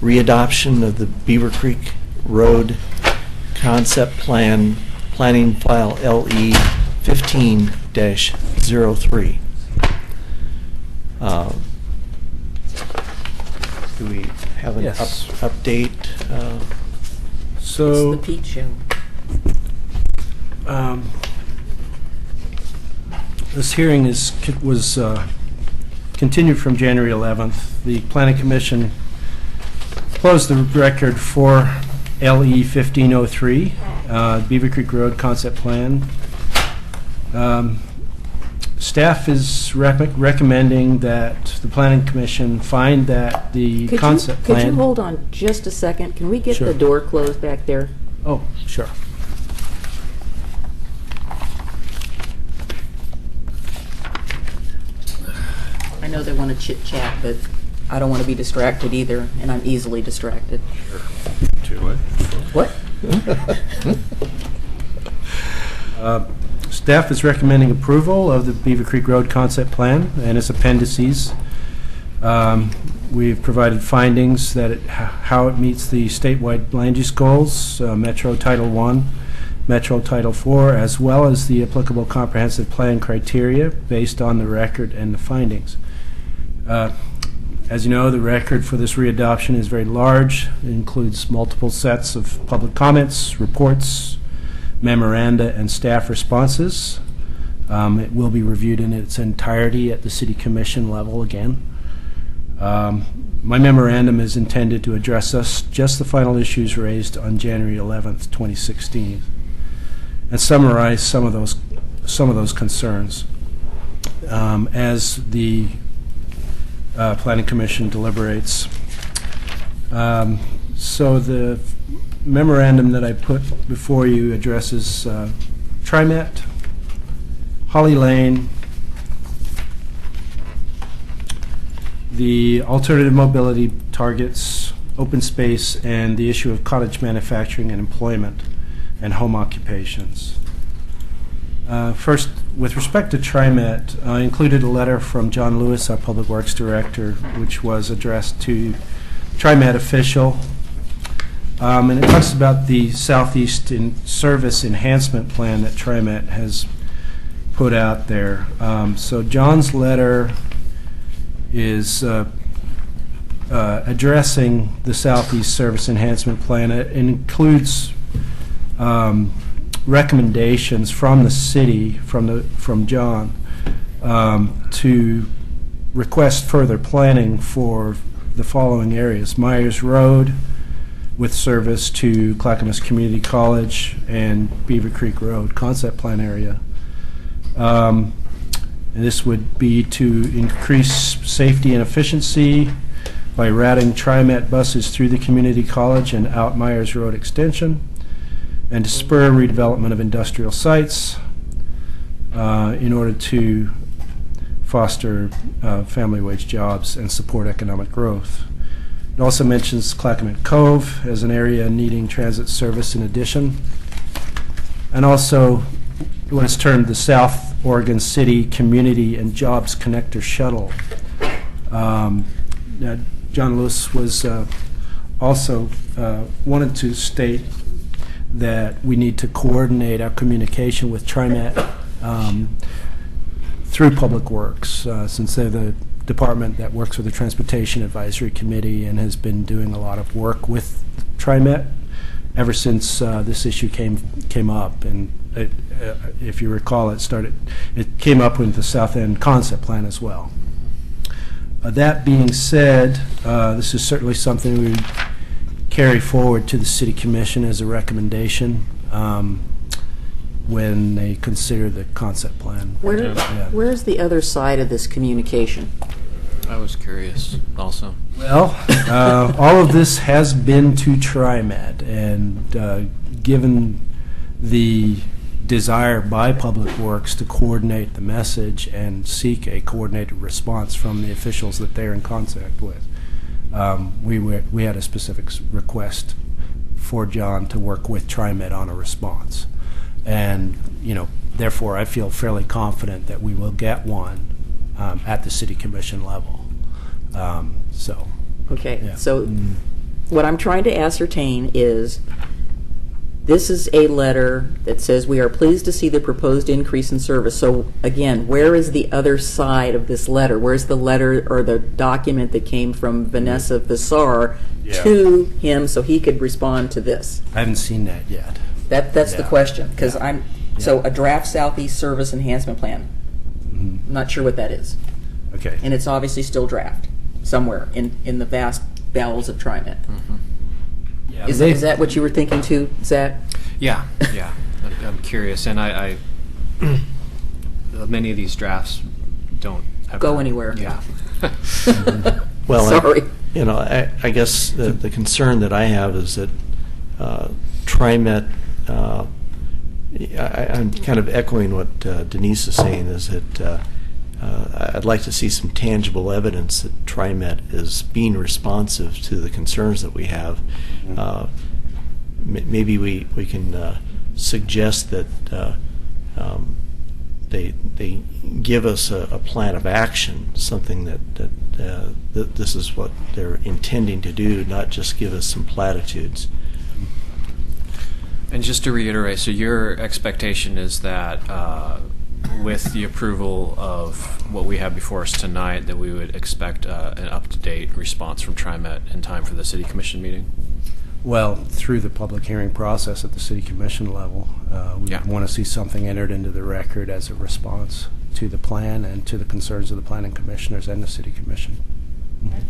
readoption of the Beaver Creek Road Concept Plan, Planning File LE 15-03. Do we have an Yes. update? So. It's the Pete Show. This hearing was continued from January 11th. The Planning Commission closed the record for LE 1503, Beaver Creek Road Concept Plan. Staff is recommending that the Planning Commission find that the concept plan... Could you hold on just a second? Can we get Sure. the door closed back there? Oh, sure. I know they want to chit-chat, but I don't want to be distracted either, and I'm easily distracted. What? Staff is recommending approval of the Beaver Creek Road Concept Plan and its appendices. We've provided findings that how it meets the statewide land use goals, Metro Title I, Metro Title IV, as well as the applicable comprehensive plan criteria based on the record and the findings. As you know, the record for this readoption is very large. It includes multiple sets of public comments, reports, memoranda, and staff responses. It will be reviewed in its entirety at the City Commission level again. My memorandum is intended to address just the final issues raised on January 11th, 2016, and summarize some of those concerns. As the Planning Commission deliberates. So the memorandum that I put before you addresses TriMet, Holly Lane, the alternative mobility targets, open space, and the issue of cottage manufacturing and employment and home occupations. First, with respect to TriMet, I included a letter from John Lewis, our Public Works Director, which was addressed to TriMet official. And it talks about the Southeast Service Enhancement Plan that TriMet has put out there. So John's letter is addressing the Southeast Service Enhancement Plan. It includes recommendations from the city, from John, to request further planning for the following areas: Myers Road, with service to Clackamas Community College, and Beaver Creek Road concept plan area. And this would be to increase safety and efficiency by routing TriMet buses through the community college and out Myers Road extension, and to spur redevelopment of industrial sites in order to foster family wage jobs and support economic growth. It also mentions Clackamas Cove as an area needing transit service in addition, and also what is termed the South Oregon City Community and Jobs Connector Shuttle. John Lewis was also wanted to state that we need to coordinate our communication with TriMet through Public Works, since they're the department that works with the Transportation Advisory Committee and has been doing a lot of work with TriMet ever since this issue came up. And if you recall, it came up with the South End concept plan as well. That being said, this is certainly something we carry forward to the City Commission as a recommendation when they consider the concept plan. Where's the other side of this communication? I was curious also. Well, all of this has been to TriMet, and given the desire by Public Works to coordinate the message and seek a coordinated response from the officials that they're in contact with, we had a specific request for John to work with TriMet on a response. And, therefore, I feel fairly confident that we will get one at the City Commission level. Okay, Yeah. so what I'm trying to ascertain is, this is a letter that says, "We are pleased to see the proposed increase in service." So again, where is the other side of this letter? Where's the letter or the document that came from Vanessa Visar to him so he could respond to this? I haven't seen that yet. That's the Yeah. question, because Yeah. so a draft Southeast Service Enhancement Plan. I'm not sure what that is. Okay. And it's obviously still draft somewhere in the vast bowels of TriMet. Yeah. Is that what you were thinking too, Zach? Yeah. I'm curious, and I many of these drafts don't ever Go anywhere. Yeah. Well, Sorry. I guess the concern that I have is that TriMet, I'm kind of echoing what Denise is saying, is that I'd like to see some tangible evidence that TriMet is being responsive to the concerns that we have. Maybe we can suggest that they give us a plan of action, something that this is what they're intending to do, not just give us some platitudes. And just to reiterate, so your expectation is that with the approval of what we have before us tonight, that we would expect an up-to-date response from TriMet in time for the City Commission meeting? Well, through the public hearing process at the city commission level, we Yeah. want to see something entered into the record as a response to the plan and to the concerns of the planning commissioners and the city commission.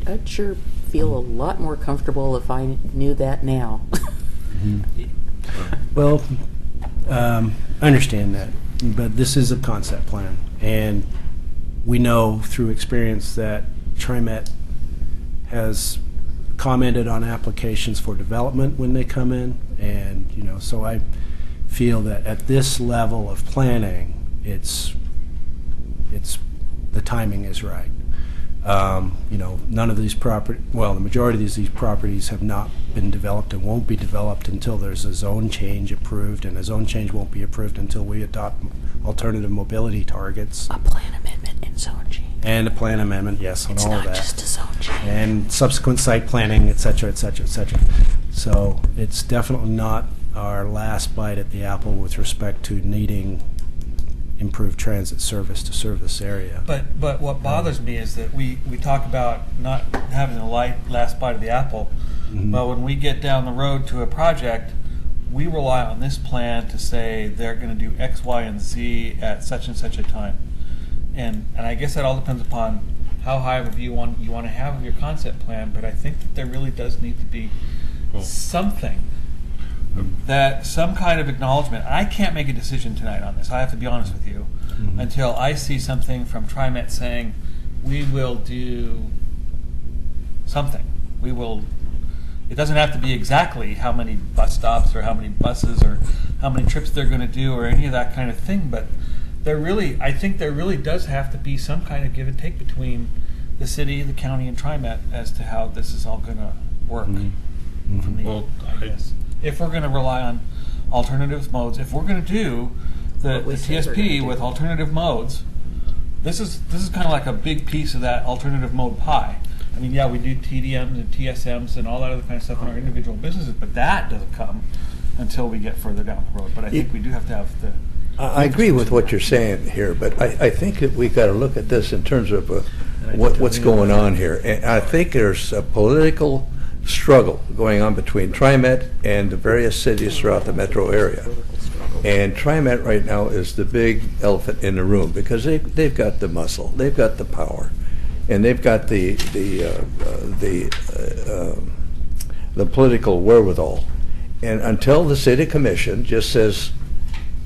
I'd sure feel a lot more comfortable if I knew that now. Well, I understand that, but this is a concept plan, and we know through experience that TriMet has commented on applications for development when they come in, and so I feel that at this level of planning, it's the timing is right. None of these the majority of these properties have not been developed and won't be developed until there's a zone change approved, and a zone change won't be approved until we adopt alternative mobility targets. A plan amendment and zone change. And a plan amendment, yes, and It's all not of that. just a zone change. And subsequent site planning, et cetera, et cetera, et cetera. So it's definitely not our last bite at the apple with respect to needing improved transit service to serve this area. But what bothers me is that we talk about not having the last bite of the apple, but when we get down the road to a project, we rely on this plan to say they're going to do X, Y, and Z at such and such a time. And I guess that all depends upon how high of a view you want to have of your concept plan, but I think that there really does need to be something, that some kind of acknowledgement. I can't make a decision tonight on this, I have to be honest with you, until I see something from TriMet saying, we will do something. It doesn't have to be exactly how many bus stops or how many buses or how many trips they're going to do or any of that kind of thing, but I think there really does have to be some kind of give and take between the city, the county, and TriMet as to how this is all going to work. From the, Well, I guess, if we're going to rely on alternative modes, if we're going to do the What we said we're TSP gonna do. with alternative modes, this is kind of like a big piece of that alternative mode pie. I mean, yeah, we do TDMs and TSMs and all that other kind of stuff in our individual businesses, but that doesn't come until we get further down the road. But I think we do have to have the. I agree with what you're saying here, but I think that we've got to look at this in terms of what's going on here. And I think there's a political struggle going on between TriMet and the various cities throughout the metro area. And TriMet right now is the big elephant in the room because they've got the muscle, they've got the power, and they've got the political wherewithal. And until the city commission just says,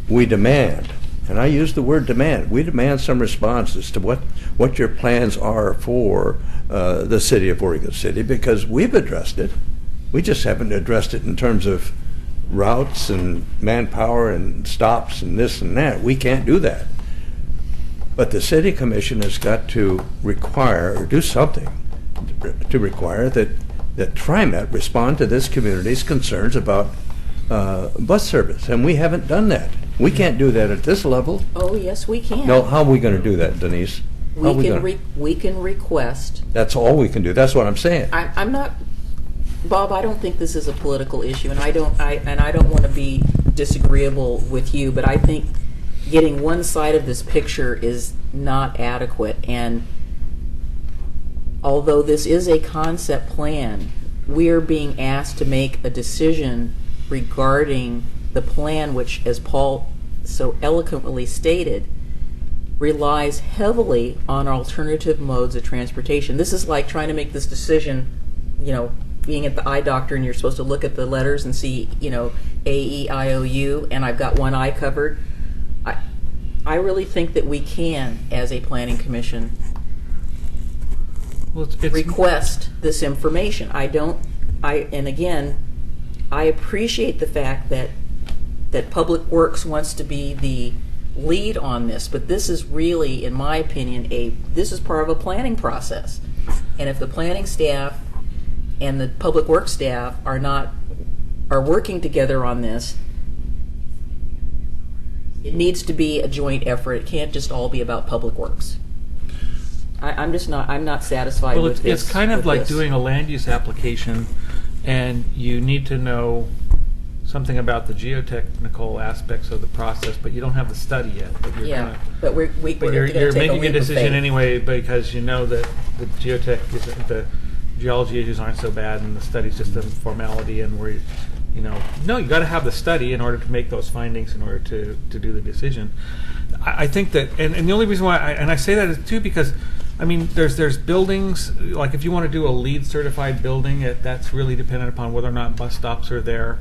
we demand, and I use the word demand, we demand some responses to what your plans are for the city of Oregon City, because we've addressed it. We just haven't addressed it in terms of routes and manpower and stops and this and that. We can't do that. But the city commission has got to require, or do something to require that TriMet respond to this community's concerns about bus service, and we haven't done that. We can't do that at this level. Oh, yes, we can. No, how are we going to do that, Denise? How are We gonna- can request. That's all we can do. That's what I'm saying. I'm not Bob, I don't think this is a political issue, and I don't want to be disagreeable with you, but I think getting one side of this picture is not adequate. And although this is a concept plan, we are being asked to make a decision regarding the plan, which, as Paul so eloquently stated, relies heavily on alternative modes of transportation. This is like trying to make this decision, being at the eye doctor and you're supposed to look at the letters and see, A-E-I-O-U, and I've got one eye covered. I really think that we can, as a planning commission, Well, it's request this information. And again, I appreciate the fact that Public Works wants to be the lead on this, but this is really, in my opinion, this is part of a planning process. And if the planning staff and the Public Works staff are working together on this, it needs to be a joint effort. It can't just all be about Public Works. I'm not satisfied Well, with this. it's kind of with like this. doing a land use application, and you need to know something about the geotechnical aspects of the process, but you don't have the study yet. But you're Yeah, gonna, but we're but you're gonna take making a leap of decision faith. anyway because you know that the the geology issues aren't so bad, and the study's just a formality, and where you got to have the study in order to make those findings in order to do the decision. I think that, and the only reason why, I say that is too because, I mean, there's buildings, like if you want to do a LEED certified building, that's really dependent upon whether or not bus stops are there.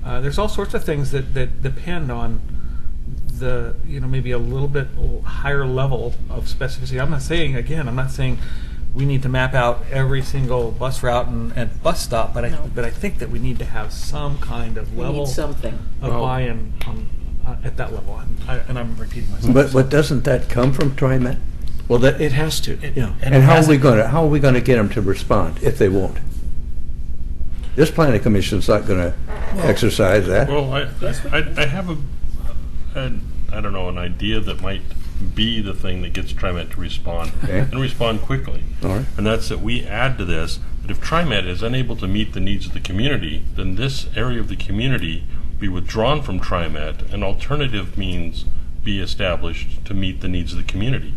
There's all sorts of things that depend on the, maybe a little bit higher level of specificity. I'm not saying we need to map out every single bus route and bus stop, but I think that we need to have some kind of We level need something. of buy-in at that level. And I'm repeating myself. But doesn't that come from TriMet? Well, it has to, yeah. And how are we gonna get them to respond if they won't? This planning commission's not gonna exercise that. Well, I have I don't know, an idea that might be the thing that gets TriMet to respond Okay. and respond quickly. All right. And that's that we add to this that if TriMet is unable to meet the needs of the community, then this area of the community be withdrawn from TriMet and alternative means be established to meet the needs of the community.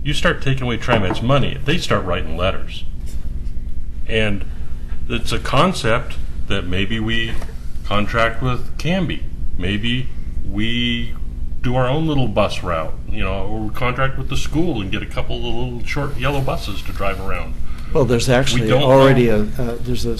You start taking away TriMet's money, they start writing letters. And it's a concept that maybe we contract with Canby. Maybe we do our own little bus route, or we contract with the school and get a couple of little short yellow buses to drive around. Well, there's actually don't already know. there's a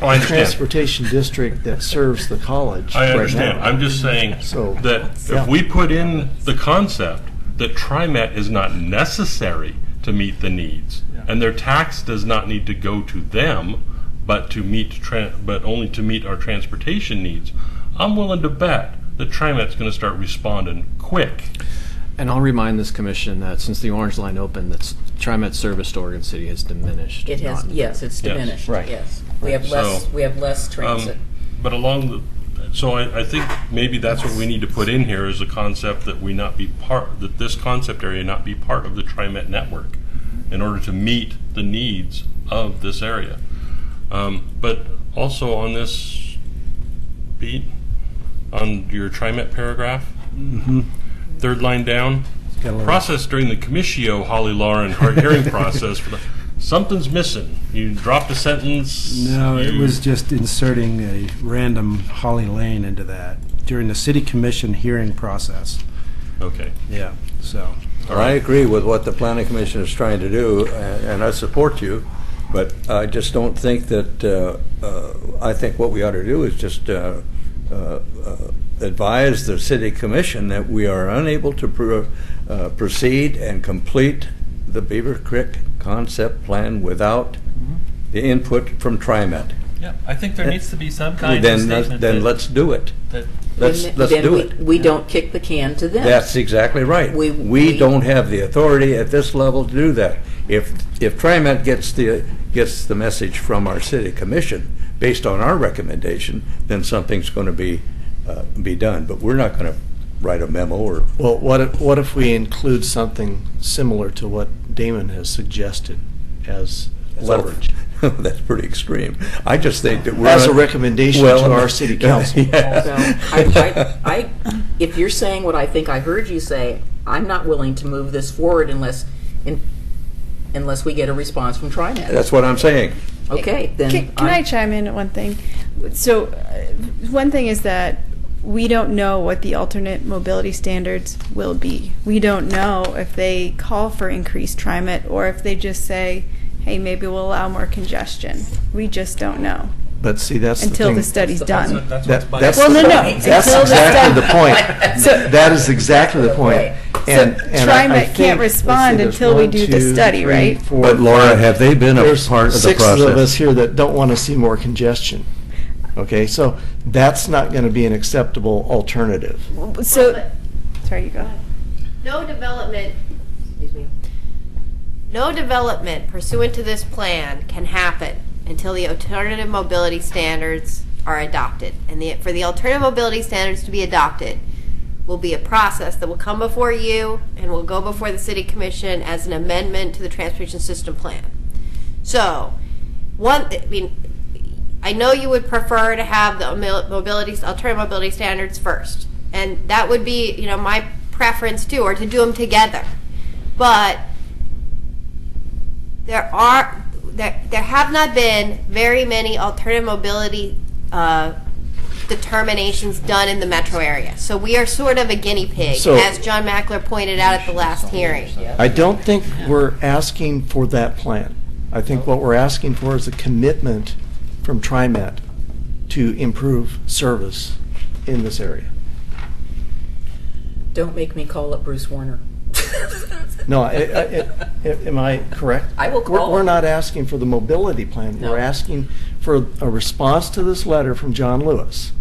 I understand. transportation district that serves the college I right understand. now. I'm just saying So, that yeah. if we put in the concept that TriMet is not necessary to meet the needs, and their tax does not need to go to them, but only to meet our transportation needs, I'm willing to bet that TriMet's going to start responding quick. And I'll remind this commission that since the Orange Line opened, that TriMet's service to Oregon City has diminished. It has, not yes, it's Yes. diminished. Right. Yes, we have less. So, We have less transit. But I think maybe that's what we need to put in here is a concept that that this concept area not be part of the TriMet network in order to meet the needs of this area. But also on this, Pete, on your TriMet paragraph, third line down, Got a little- process during the commitio Holly Lauren hearing process. Something's missing. You dropped a sentence. No, it was just inserting a random Holly Lane into that during the city commission hearing process. Okay. Yeah, so. Well, I agree with what the planning commission is trying to do, and I support you, but I just don't think that, I think what we ought to do is just advise the city commission that we are unable to proceed and complete the Beaver Creek concept plan without the input from TriMet. Yeah, I think there needs to be some kind of Then statement then that- let's do it. that Let's Then do we, it. We don't kick the can to them. That's exactly right. We don't have the authority at this level to do that. If TriMet gets the message from our city commission based on our recommendation, then something's going to be done. But we're not going to write a memo or. Well, what if we include something similar to what Damon has suggested as leverage? That's pretty extreme. I just think that we're... As a recommendation to our city council. Yeah. So, if you're saying what I think I heard you say, I'm not willing to move this forward unless we get a response from TriMet. That's what I'm saying. Okay, then. Can I chime in at one thing? So, one thing is that we don't know what the alternate mobility standards will be. We don't know if they call for increased TriMet or if they just say, hey, maybe we'll allow more congestion. We just don't know But see, that's the until thing. the study's done. That's That- what's that's Well, no, no. That's Until the exactly the study- point. So- That is exactly the point. Right. And I TriMet think- can't let's see, respond there's until we one, do the two, study, three, right? four, But Laura, five. have they been a There's part of the six process? of us here that don't want to see more congestion. Okay, so that's not going to be an acceptable alternative. So, sorry, you go. No development, excuse me, no development pursuant to this plan can happen until the alternative mobility standards are adopted. And for the alternative mobility standards to be adopted will be a process that will come before you and will go before the city commission as an amendment to the transportation system plan. So, I know you would prefer to have the alternative mobility standards first, and that would be, my preference too, or to do them together. But there have not been very many alternative mobility determinations done in the metro area. So we are sort of a guinea pig, So- as John Mackler pointed out at the last hearing. I don't think we're asking for that plan. I think what we're asking for is a commitment from TriMet to improve service in this area. Don't make me call up Bruce Warner. No, am I correct? I will call We're him. not asking for the mobility plan. No. We're asking for a response to this letter from John Lewis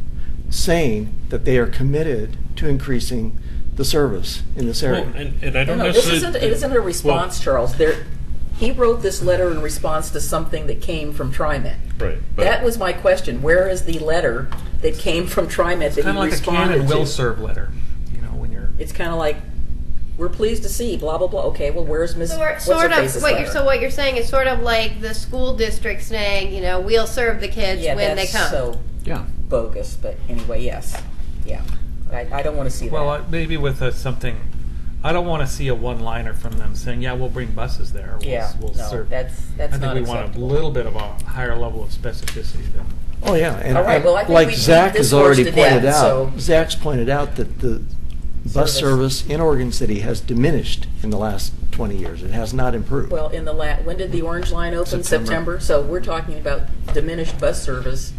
saying that they are committed to increasing the service in this area. Well, and I don't No, this necessarily... isn't a response, Charles. He wrote this letter in response to something that came from TriMet. Right. But That was my question. Where is the letter that came from TriMet that kind of he like a responded Canon will to? serve letter, when you're. It's kind of like, we're pleased to see, blah, blah, blah. Okay, well, where's Ms. What you're saying is sort of like the school district saying, we'll serve the kids when they come. so Yeah. bogus, but anyway, yes. Yeah. I don't want to see Well, that. maybe with something, I don't want to see a one-liner from them saying, yeah, we'll bring buses there. No, serve. that's I think not we want a acceptable. little bit of a higher level of specificity than. Oh, yeah, and All right, well, I think like we beat Zach this has already horse to pointed death, out, so- Zach's pointed out that the bus Service. service in Oregon City has diminished in the last 20 years. It has not improved. Well, when did the Orange Line open? September. So we're talking about diminished bus service.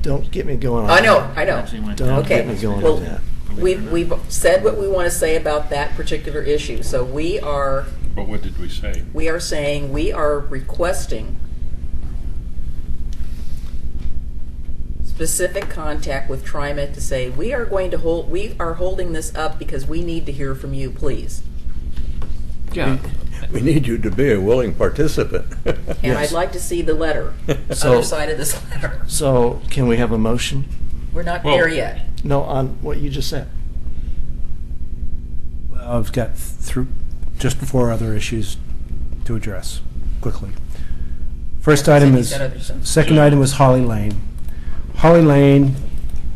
Don't get me going on I know, that. I know. Don't Okay, get me going well, on that. We've said what we want to say about that particular issue. So But what did we say? we are saying, we are requesting specific contact with TriMet to say, we are holding this up because we need to hear from you, please. Yeah. We need you to be a willing participant. And Yes. I'd like to see the letter, So- other side of this letter. So can we have a motion? We're not Well- there yet. No, on what you just said. I've got just 4 other issues to address quickly. First item Cindy's is, got other stuff. second item is Holly Lane. Holly Lane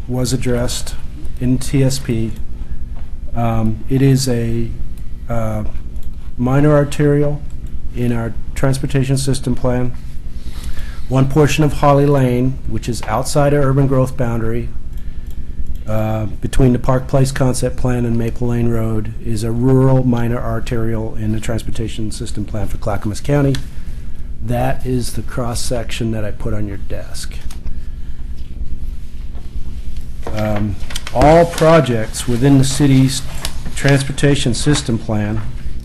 was addressed in TSP. It is a minor arterial in our transportation system plan. One portion of Holly Lane, which is outside our urban growth boundary, between the Park Place concept plan and Maple Lane Road, is a rural minor arterial in the transportation system plan for Clackamas County. That is the cross-section that I put on your desk. All projects within the city's transportation system plan,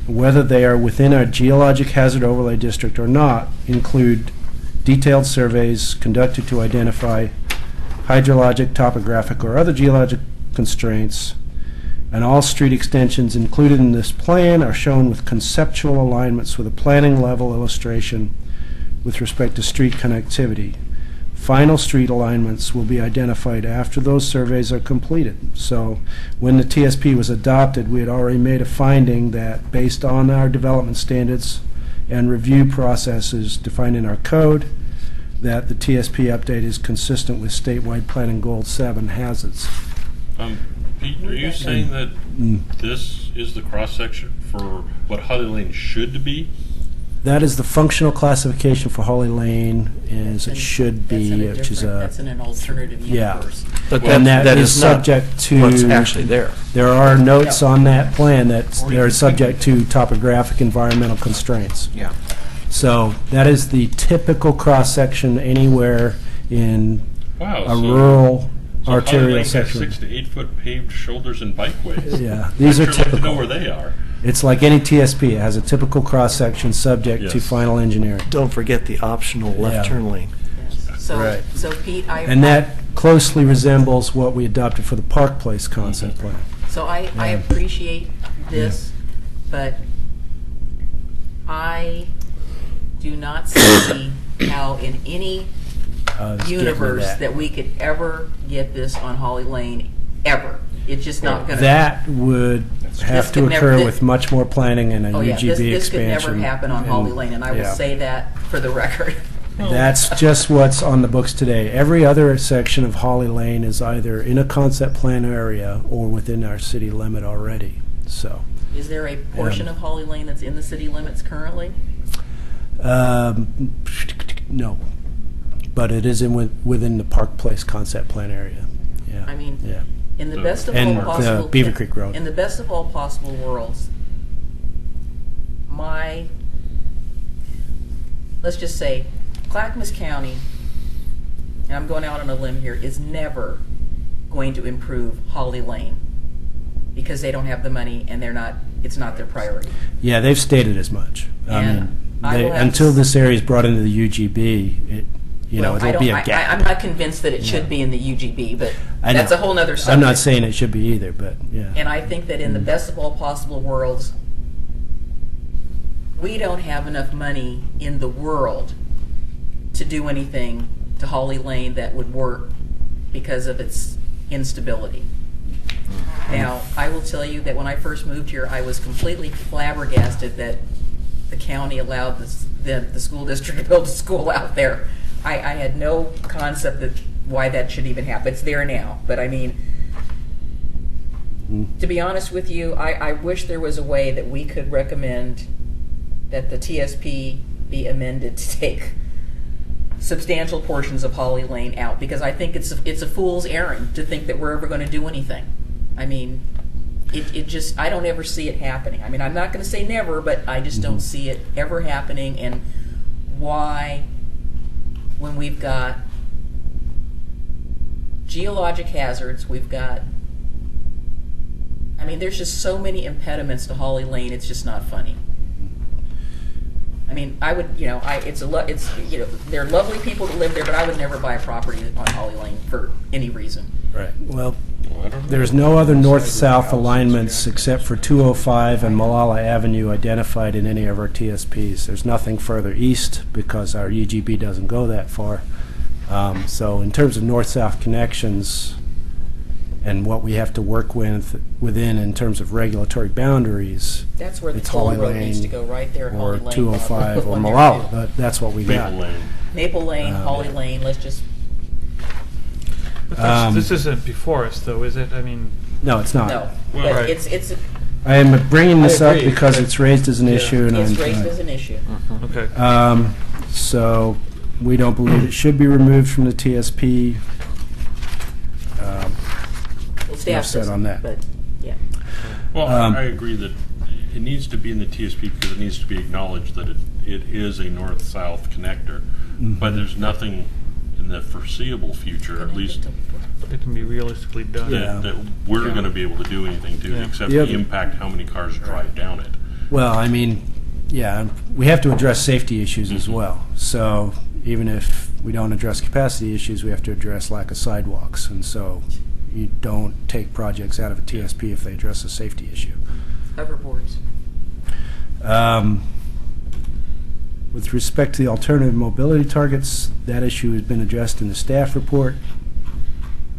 whether they are within our geologic hazard overlay district or not, include detailed surveys conducted to identify hydrologic, topographic, or other geologic constraints, and all street extensions included in this plan are shown with conceptual alignments with a planning level illustration with respect to street connectivity. Final street alignments will be identified after those surveys are completed. So when the TSP was adopted, we had already made a finding that based on our development standards and review processes defined in our code, that the TSP update is consistent with statewide planning goal 7 hazards. Pete, are you saying that this is the cross-section for what Holly Lane should be? That is the functional classification for Holly Lane, as it should be, which is That's in an alternative Yeah. universe. But and that is is not subject to what's actually there. There are notes on that plan that they're subject to topographic environmental constraints. Yeah. So that is the typical cross-section anywhere in Wow. a rural so Holly arterial Lane has section. 6 to 8 foot paved shoulders and bikeways. Yeah, these are I'd sure like to know typical. where they are. It's like any TSP. It has a typical cross-section subject to Yes. final engineering. Don't forget the optional left Yeah. turn lane. Yes. So, Right. so Pete, And that closely resembles what we adopted for the Park Place concept plan. So I Yeah. appreciate this, but I do not see how in any I was getting to universe that. that we could ever get this on Holly Lane, ever. It's just not going to. That would have This to could never- occur thi- with much more planning and a Oh, yeah, UGB this could expansion. never happen on Holly Lane, and I will yeah. say that for the record. That's just what's on the books today. Every other section of Holly Lane is either in a concept plan area or within our city limit already. So, Is there a portion of Holly Lane that's in the city limits currently? no, but it is within the Park Place concept plan area. Yeah. I mean, yeah. in the So- best of And all the possible Beaver Creek Road. In the best of all possible worlds, let's just say, Clackamas County, and I'm going out on a limb here, is never going to improve Holly Lane because they don't have the money and it's not their priority. Yeah, they've stated as much. And I will have until to this area is brought into the UGB, Well, it'll be a gap. I'm not convinced that it should be in the UGB, but I know. that's a whole nother subject. I'm not saying it should be either, but yeah. And I think that in the best of all possible worlds, we don't have enough money in the world to do anything to Holly Lane that would work because of its instability. Now, I will tell you that when I first moved here, I was completely flabbergasted that the county allowed the school district to build a school out there. I had no concept of why that should even happen. It's there now, but I mean, to be honest with you, I wish there was a way that we could recommend that the TSP be amended to take substantial portions of Holly Lane out, because I think it's a fool's errand to think that we're ever going to do anything. I mean, it just, I don't ever see it happening. I mean, I'm not going to say never, but I just don't see it ever happening. And why, when we've got geologic hazards, we've got, I mean, there's just so many impediments to Holly Lane, it's just not funny. I mean, I would, you know, they're lovely people that live there, but I would never buy a property on Holly Lane for any reason. Right. Well, I don't know. there's no other north-south alignments except for 205 and Malala Avenue identified in any of our TSPs. There's nothing further east because our UGB doesn't go that far. So in terms of north-south connections and what we have to work within in terms of regulatory boundaries, That's where the it's toll Holly road needs to Lane go, right there at or Holly Lane. 205 or One there, Malala, too. but that's what we got. Maple Lane. Maple Lane, Holly yeah. Lane, let's just, But this isn't before us, though, is it? I mean, No, it's not. no. Well, But right. it's I am bringing this I up agree, because but- it's raised as an issue. And it's I'm- raised as an issue. okay. So we don't believe it should be removed from the TSP. Well, staff said doesn't, on that. but, yeah. Well, Um, I agree that it needs to be in the TSP because it needs to be acknowledged that it is a north-south connector. But there's nothing in the foreseeable future, at least It can be realistically done. Yeah. that we're going to be able to do anything to, Yeah. except Yep. the impact how many cars drive down it. Well, I mean, yeah, we have to address safety issues as well. So even if we don't address capacity issues, we have to address lack of sidewalks. And so you don't take projects out of a TSP if they address a safety issue. Hoverboards. With respect to the alternative mobility targets, that issue has been addressed in the staff report.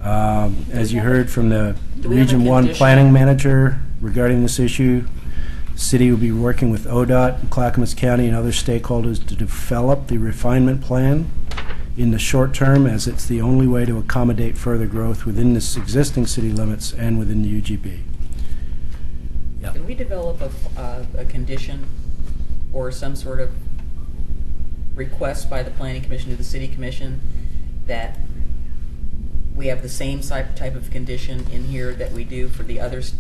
As you heard from the Do we have a Region 1 condition? planning manager regarding this issue, the city will be working with ODOT, Clackamas County, and other stakeholders to develop the refinement plan in the short term, as it's the only way to accommodate further growth within this existing city limits and within the UGB. Yep. Can we develop a condition or some sort of request by the Planning Commission to the City Commission that we have the same type of condition in here that we do for the others,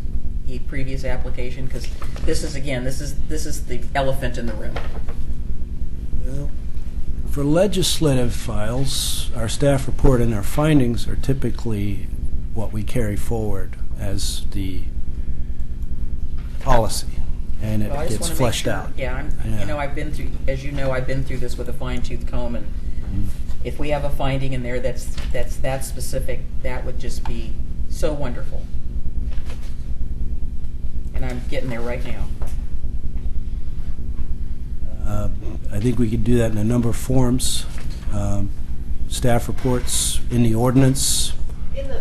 the previous application? Because this is, again, this is the elephant in the room. Well, for legislative files, our staff report and our findings are typically what we carry forward as the policy, and it Well, I just gets wanna make fleshed sure- out. Yeah, Yeah. you know, I've been through, as you know, I've been through this with a fine-tooth comb, and if we have a finding in there that's that specific, that would just be so wonderful. And I'm getting there right now. I think we could do that in a number of forms. Staff reports in the ordinance.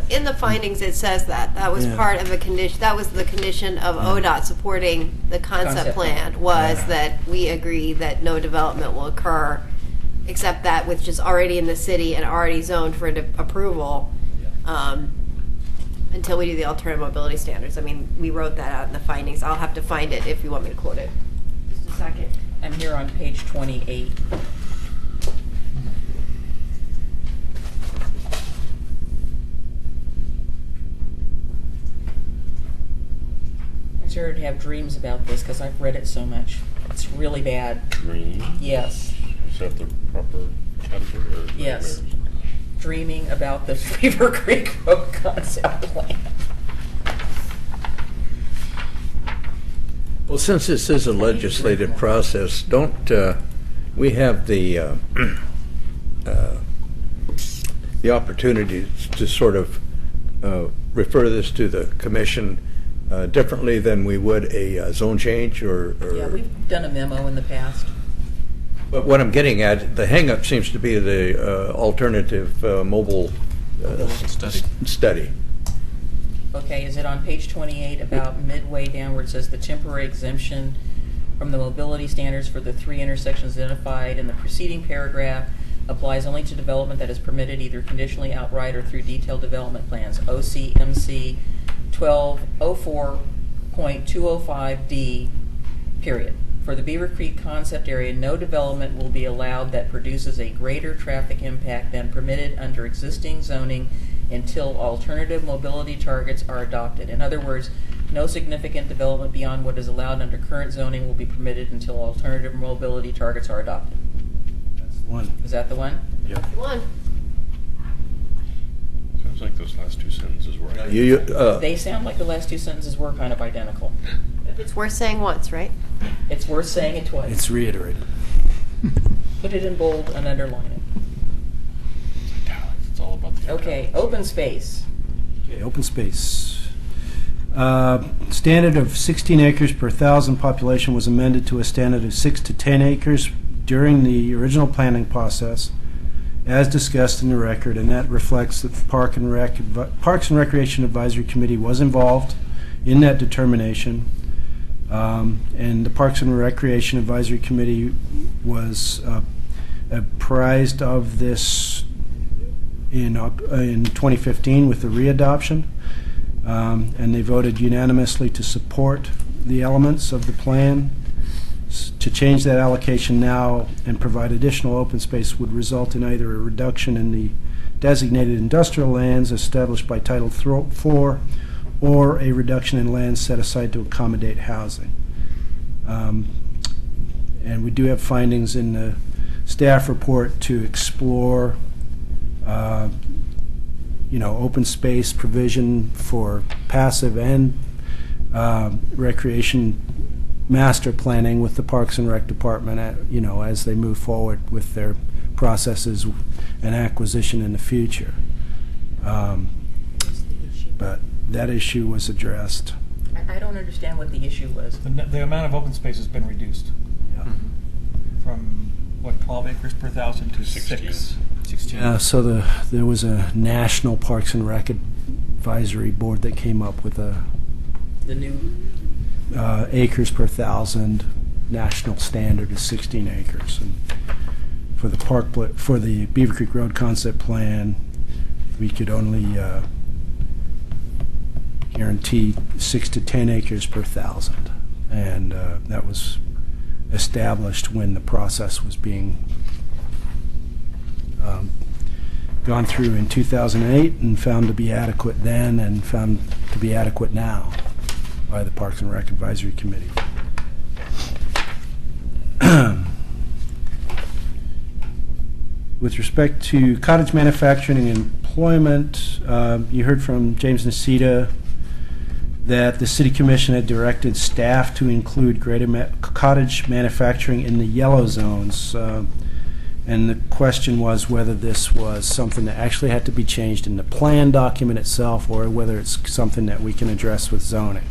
In the findings, it says that was Yeah. part of the condition, that was the condition of ODOT supporting the concept Concept plan, plan. was Yeah. that we agree that no development will occur except that which is already in the city and already zoned for approval, until we do the alternative mobility standards. I mean, we wrote that out in the findings. I'll have to find it if you want me to quote it. Just a second. I'm here on page 28. I started to have dreams about this because I've read it so much. It's really bad. Dream? Yes. Is that the proper category? Or Yes. nightmares? Dreaming about the Beaver Creek Road concept plan. Well, since this is a legislative process, don't we have the opportunity to sort of refer this to the commission differently than we would a zone change or Yeah, we've done a memo in the past. But what I'm getting at, the hangup seems to be the alternative mobile study. Okay, is it on page 28 about midway down where it says the temporary exemption from the mobility standards for the 3 intersections identified in the preceding paragraph applies only to development that is permitted either conditionally outright or through detailed development plans, OCMC 1204.205D, period. For the Beaver Creek concept area, no development will be allowed that produces a greater traffic impact than permitted under existing zoning until alternative mobility targets are adopted. In other words, no significant development beyond what is allowed under current zoning will be permitted until alternative mobility targets are adopted. That's the one. Is that the one? One. Sounds like those last two sentences were. They sound like the last two sentences were kind of identical. It's worth saying once, right? It's worth saying it twice. It's reiterated. Put it in bold and underline it. Italics. It's all about the Okay, italics. open space. Okay, open space. Standard of 16 acres per 1,000 population was amended to a standard of 6 to 10 acres during the original planning process, as discussed in the record, and that reflects that the Parks and Recreation Advisory Committee was involved in that determination, and the Parks and Recreation Advisory Committee was apprised of this in 2015 with the readoption, and they voted unanimously to support the elements of the plan. To change that allocation now and provide additional open space would result in either a reduction in the designated industrial lands established by Title IV or a reduction in lands set aside to accommodate housing. And we do have findings in the staff report to explore open space provision for passive and recreation master planning with the Parks and Rec Department, as they move forward with their processes and acquisition in the future. But that issue was addressed. I don't understand what the issue was. The amount of open space has been reduced from, 12 acres per 1,000 to 16. 16. So there was a National Parks and Rec Advisory Board that came up with a The new, acres per 1,000. National standard is 16 acres. And for the Beaver Creek Road concept plan, we could only guarantee 6 to 10 acres per 1,000. And that was established when the process was being gone through in 2008 and found to be adequate then and found to be adequate now by the Parks and Rec Advisory Committee. With respect to cottage manufacturing and employment, you heard from James Nacita that the City Commission had directed staff to include cottage manufacturing in the yellow zones. And the question was whether this was something that actually had to be changed in the plan document itself or whether it's something that we can address with zoning.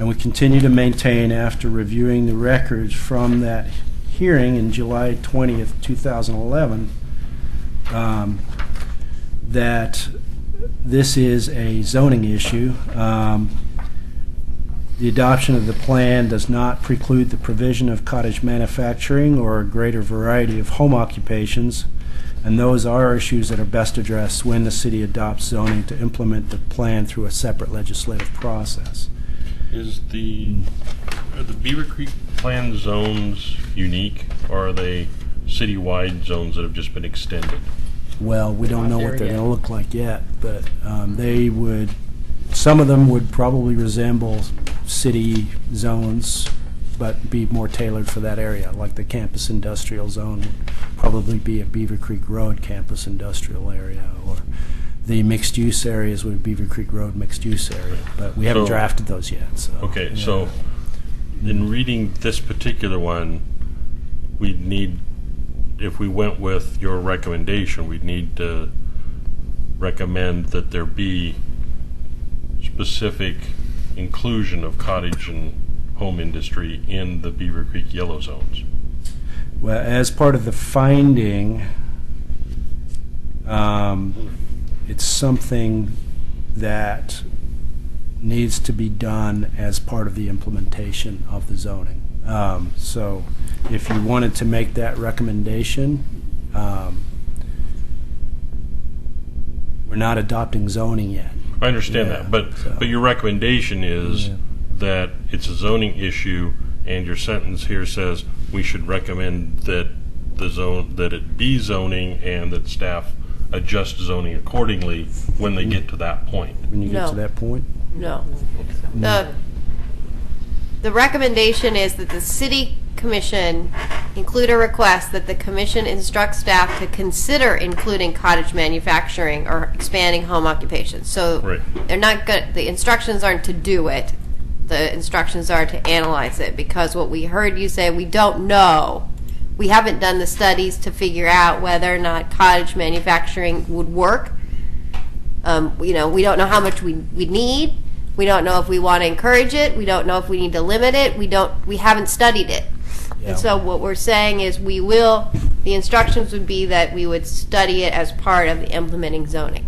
And we continue to maintain, after reviewing the records from that hearing in July 20th, 2011, that this is a zoning issue. The adoption of the plan does not preclude the provision of cottage manufacturing or a greater variety of home occupations, and those are issues that are best addressed when the city adopts zoning to implement the plan through a separate legislative process. Are the Beaver Creek plan zones unique, or are they citywide zones that have just been extended? Well, we don't know Not what there they're going to yet. look like yet, but they would, some of them would probably resemble city zones, but be more tailored for that area, like the campus industrial zone would probably be a Beaver Creek Road campus industrial area, or the mixed use areas would be Beaver Creek Road mixed use area, but we haven't So- drafted those yet. So, Okay, yeah. so in reading this particular one, we'd need, if we went with your recommendation, we'd need to recommend that there be specific inclusion of cottage and home industry in the Beaver Creek yellow zones. Well, as part of the finding, it's something that needs to be done as part of the implementation of the zoning. So if you wanted to make that recommendation, we're not adopting zoning yet. I understand Yeah, that, but so- but your recommendation is Yeah. that it's a zoning issue, and your sentence here says we should recommend that it be zoning and that staff adjust zoning accordingly when they get to that point. When you get to No. that point? No. The recommendation is that the city commission include a request that the commission instruct staff to consider including cottage manufacturing or expanding home occupations. So Right. they're not good, the instructions aren't to do it. The instructions are to analyze it, because what we heard you say, we don't know. We haven't done the studies to figure out whether or not cottage manufacturing would work. We don't know how much we need. We don't know if we want to encourage it. We don't know if we need to limit it. We haven't studied it. Yeah. And so what we're saying is the instructions would be that we would study it as part of the implementing zoning.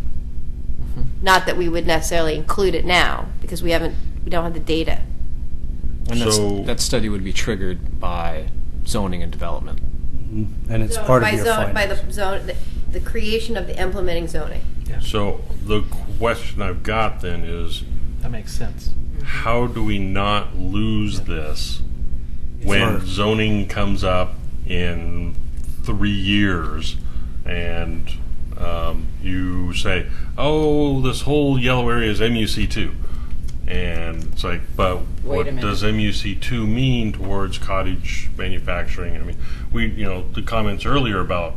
Not that we would necessarily include it now, because we don't have the data. And So- that study would be triggered by zoning and development. And it's part of By your zone, by findings. the zone, the creation of the implementing zoning. So the question I've got then is, That makes sense. how do we not lose this when Sure. zoning comes up in 3 years and you say, oh, this whole yellow area is MUC2? And it's like, but Wait a what minute. does MUC2 mean towards cottage manufacturing? I mean, the comments earlier about,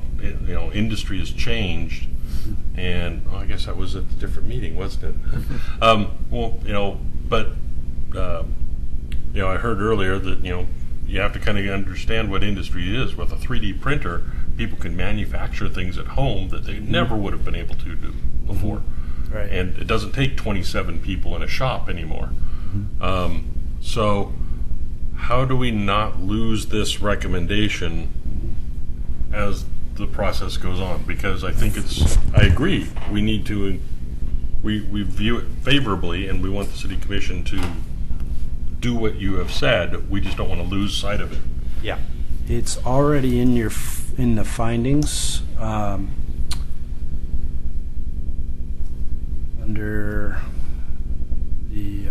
industry has changed. And I guess that was at a different meeting, wasn't it? I heard earlier that, you have to kind of understand what industry is. With a 3D printer, people can manufacture things at home that they never would have been able to do before. Right. And it doesn't take 27 people in a shop anymore. So how do we not lose this recommendation as the process goes on? Because I think I agree, we need to, we view it favorably, and we want the city commission to do what you have said. We just don't want to lose sight of it. Yeah. It's already in your in the findings, under the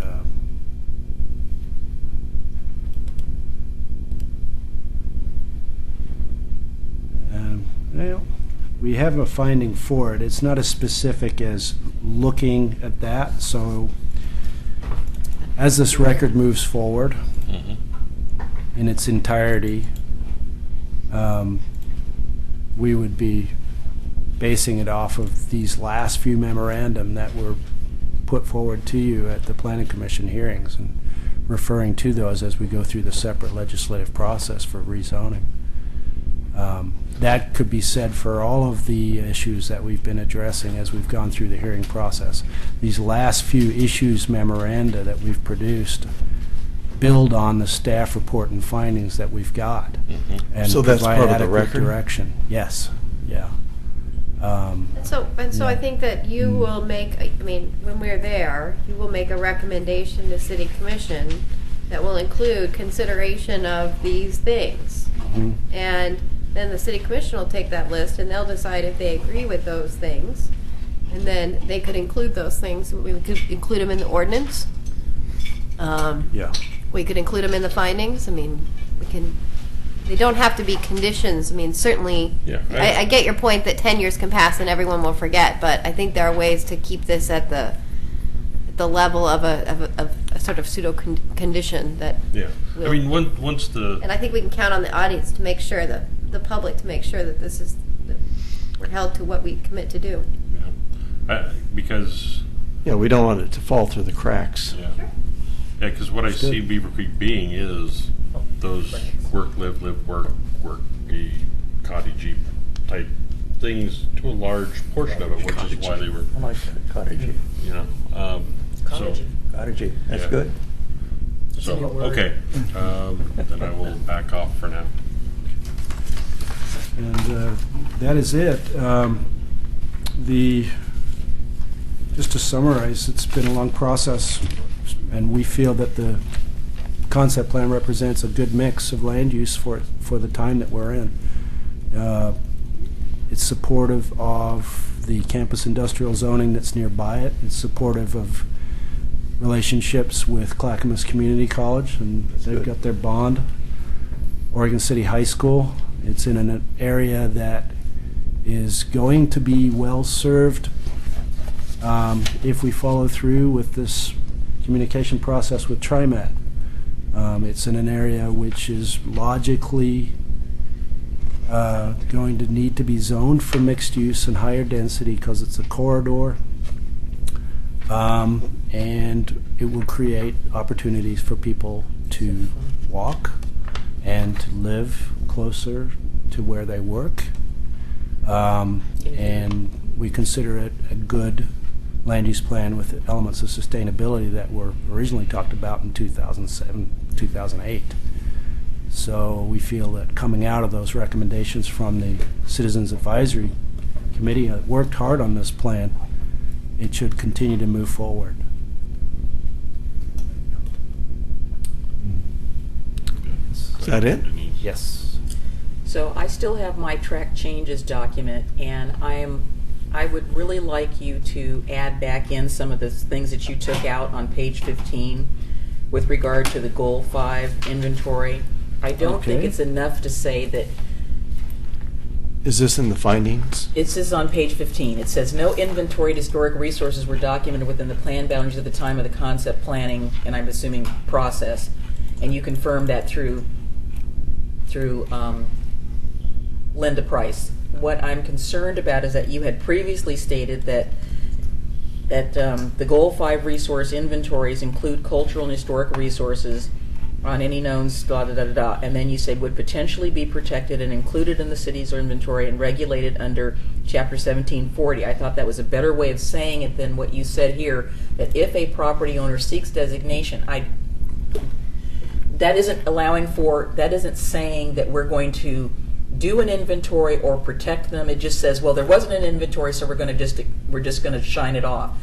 well, we have a finding for it. It's not as specific as looking at that. So as this record moves forward in its entirety, we would be basing it off of these last few memorandum that were put forward to you at the Planning Commission hearings and referring to those as we go through the separate legislative process for rezoning. That could be said for all of the issues that we've been addressing as we've gone through the hearing process. These last few issues memoranda that we've produced build on the staff report and findings that we've got, and So that's provide part of the adequate record? direction. Yes, yeah. So I think that you will make, I mean, when we're there, you will make a recommendation to City Commission that will include consideration of these things. And then the City Commission will take that list and they'll decide if they agree with those things. And then they could include those things. We could include them in the ordinance. Yeah. We could include them in the findings. I mean, we can, they don't have to be conditions. I mean, certainly, Yeah, I get your point that 10 years can pass and everyone will forget, but I think there are ways to keep this at the level of a sort of pseudo condition that. Yeah. will- I mean, once the And I think we can count on the audience to make sure that the public to make sure that this is that we're held to what we commit to do. because Yeah, we don't want it to fall through the cracks. because what I That's good. see Beaver Creek being is those work, live, work, cottagey type things to a large portion of it, which is why they were, I like that, cottagey. you know. So, Cottagey, that's Yeah. good. so okay, then I will back off for now. And that is it. Just to summarize, it's been a long process, and we feel that the concept plan represents a good mix of land use for the time that we're in. It's supportive of the campus industrial zoning that's nearby it. It's supportive of relationships with Clackamas Community College, and they've good. got their bond. Oregon City High School. It's in an area that is going to be well served if we follow through with this communication process with TriMet. It's in an area which is logically going to need to be zoned for mixed use and higher density because it's a corridor. And it will create opportunities for people to walk and to live closer to where they work. And we consider it a good land use plan with elements of sustainability that were originally talked about in 2007, 2008. So we feel that coming out of those recommendations from the Citizens Advisory Committee that worked hard on this plan, it should continue to move forward. Is that it? Yes. So I still have my track changes document, and I would really like you to add back in some of the things that you took out on page 15 with regard to the Goal 5 inventory. I don't think Okay. it's enough to say that. Is this in the findings? It says on page 15, it says, no inventoried historic resources were documented within the plan boundaries at the time of the concept planning, and I'm assuming process. And you confirm that through Linda Price. What I'm concerned about is that you had previously stated that the Goal 5 resource inventories include cultural and historic resources on any known da-da-da-da-da, and then you said would potentially be protected and included in the city's inventory and regulated under Chapter 1740. I thought that was a better way of saying it than what you said here, that if a property owner seeks designation, that isn't saying that we're going to do an inventory or protect them. It just says, well, there wasn't an inventory, so we're just going to shine it off.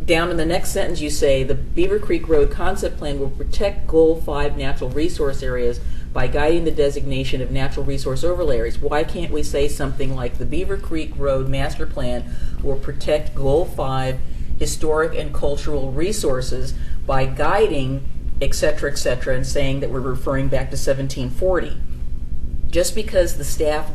Down in the next sentence, you say the Beaver Creek Road concept plan will protect Goal 5 natural resource areas by guiding the designation of natural resource overlay areas. Why can't we say something like the Beaver Creek Road Master Plan will protect Goal 5 historic and cultural resources by guiding, et cetera, and saying that we're referring back to 1740? Just because the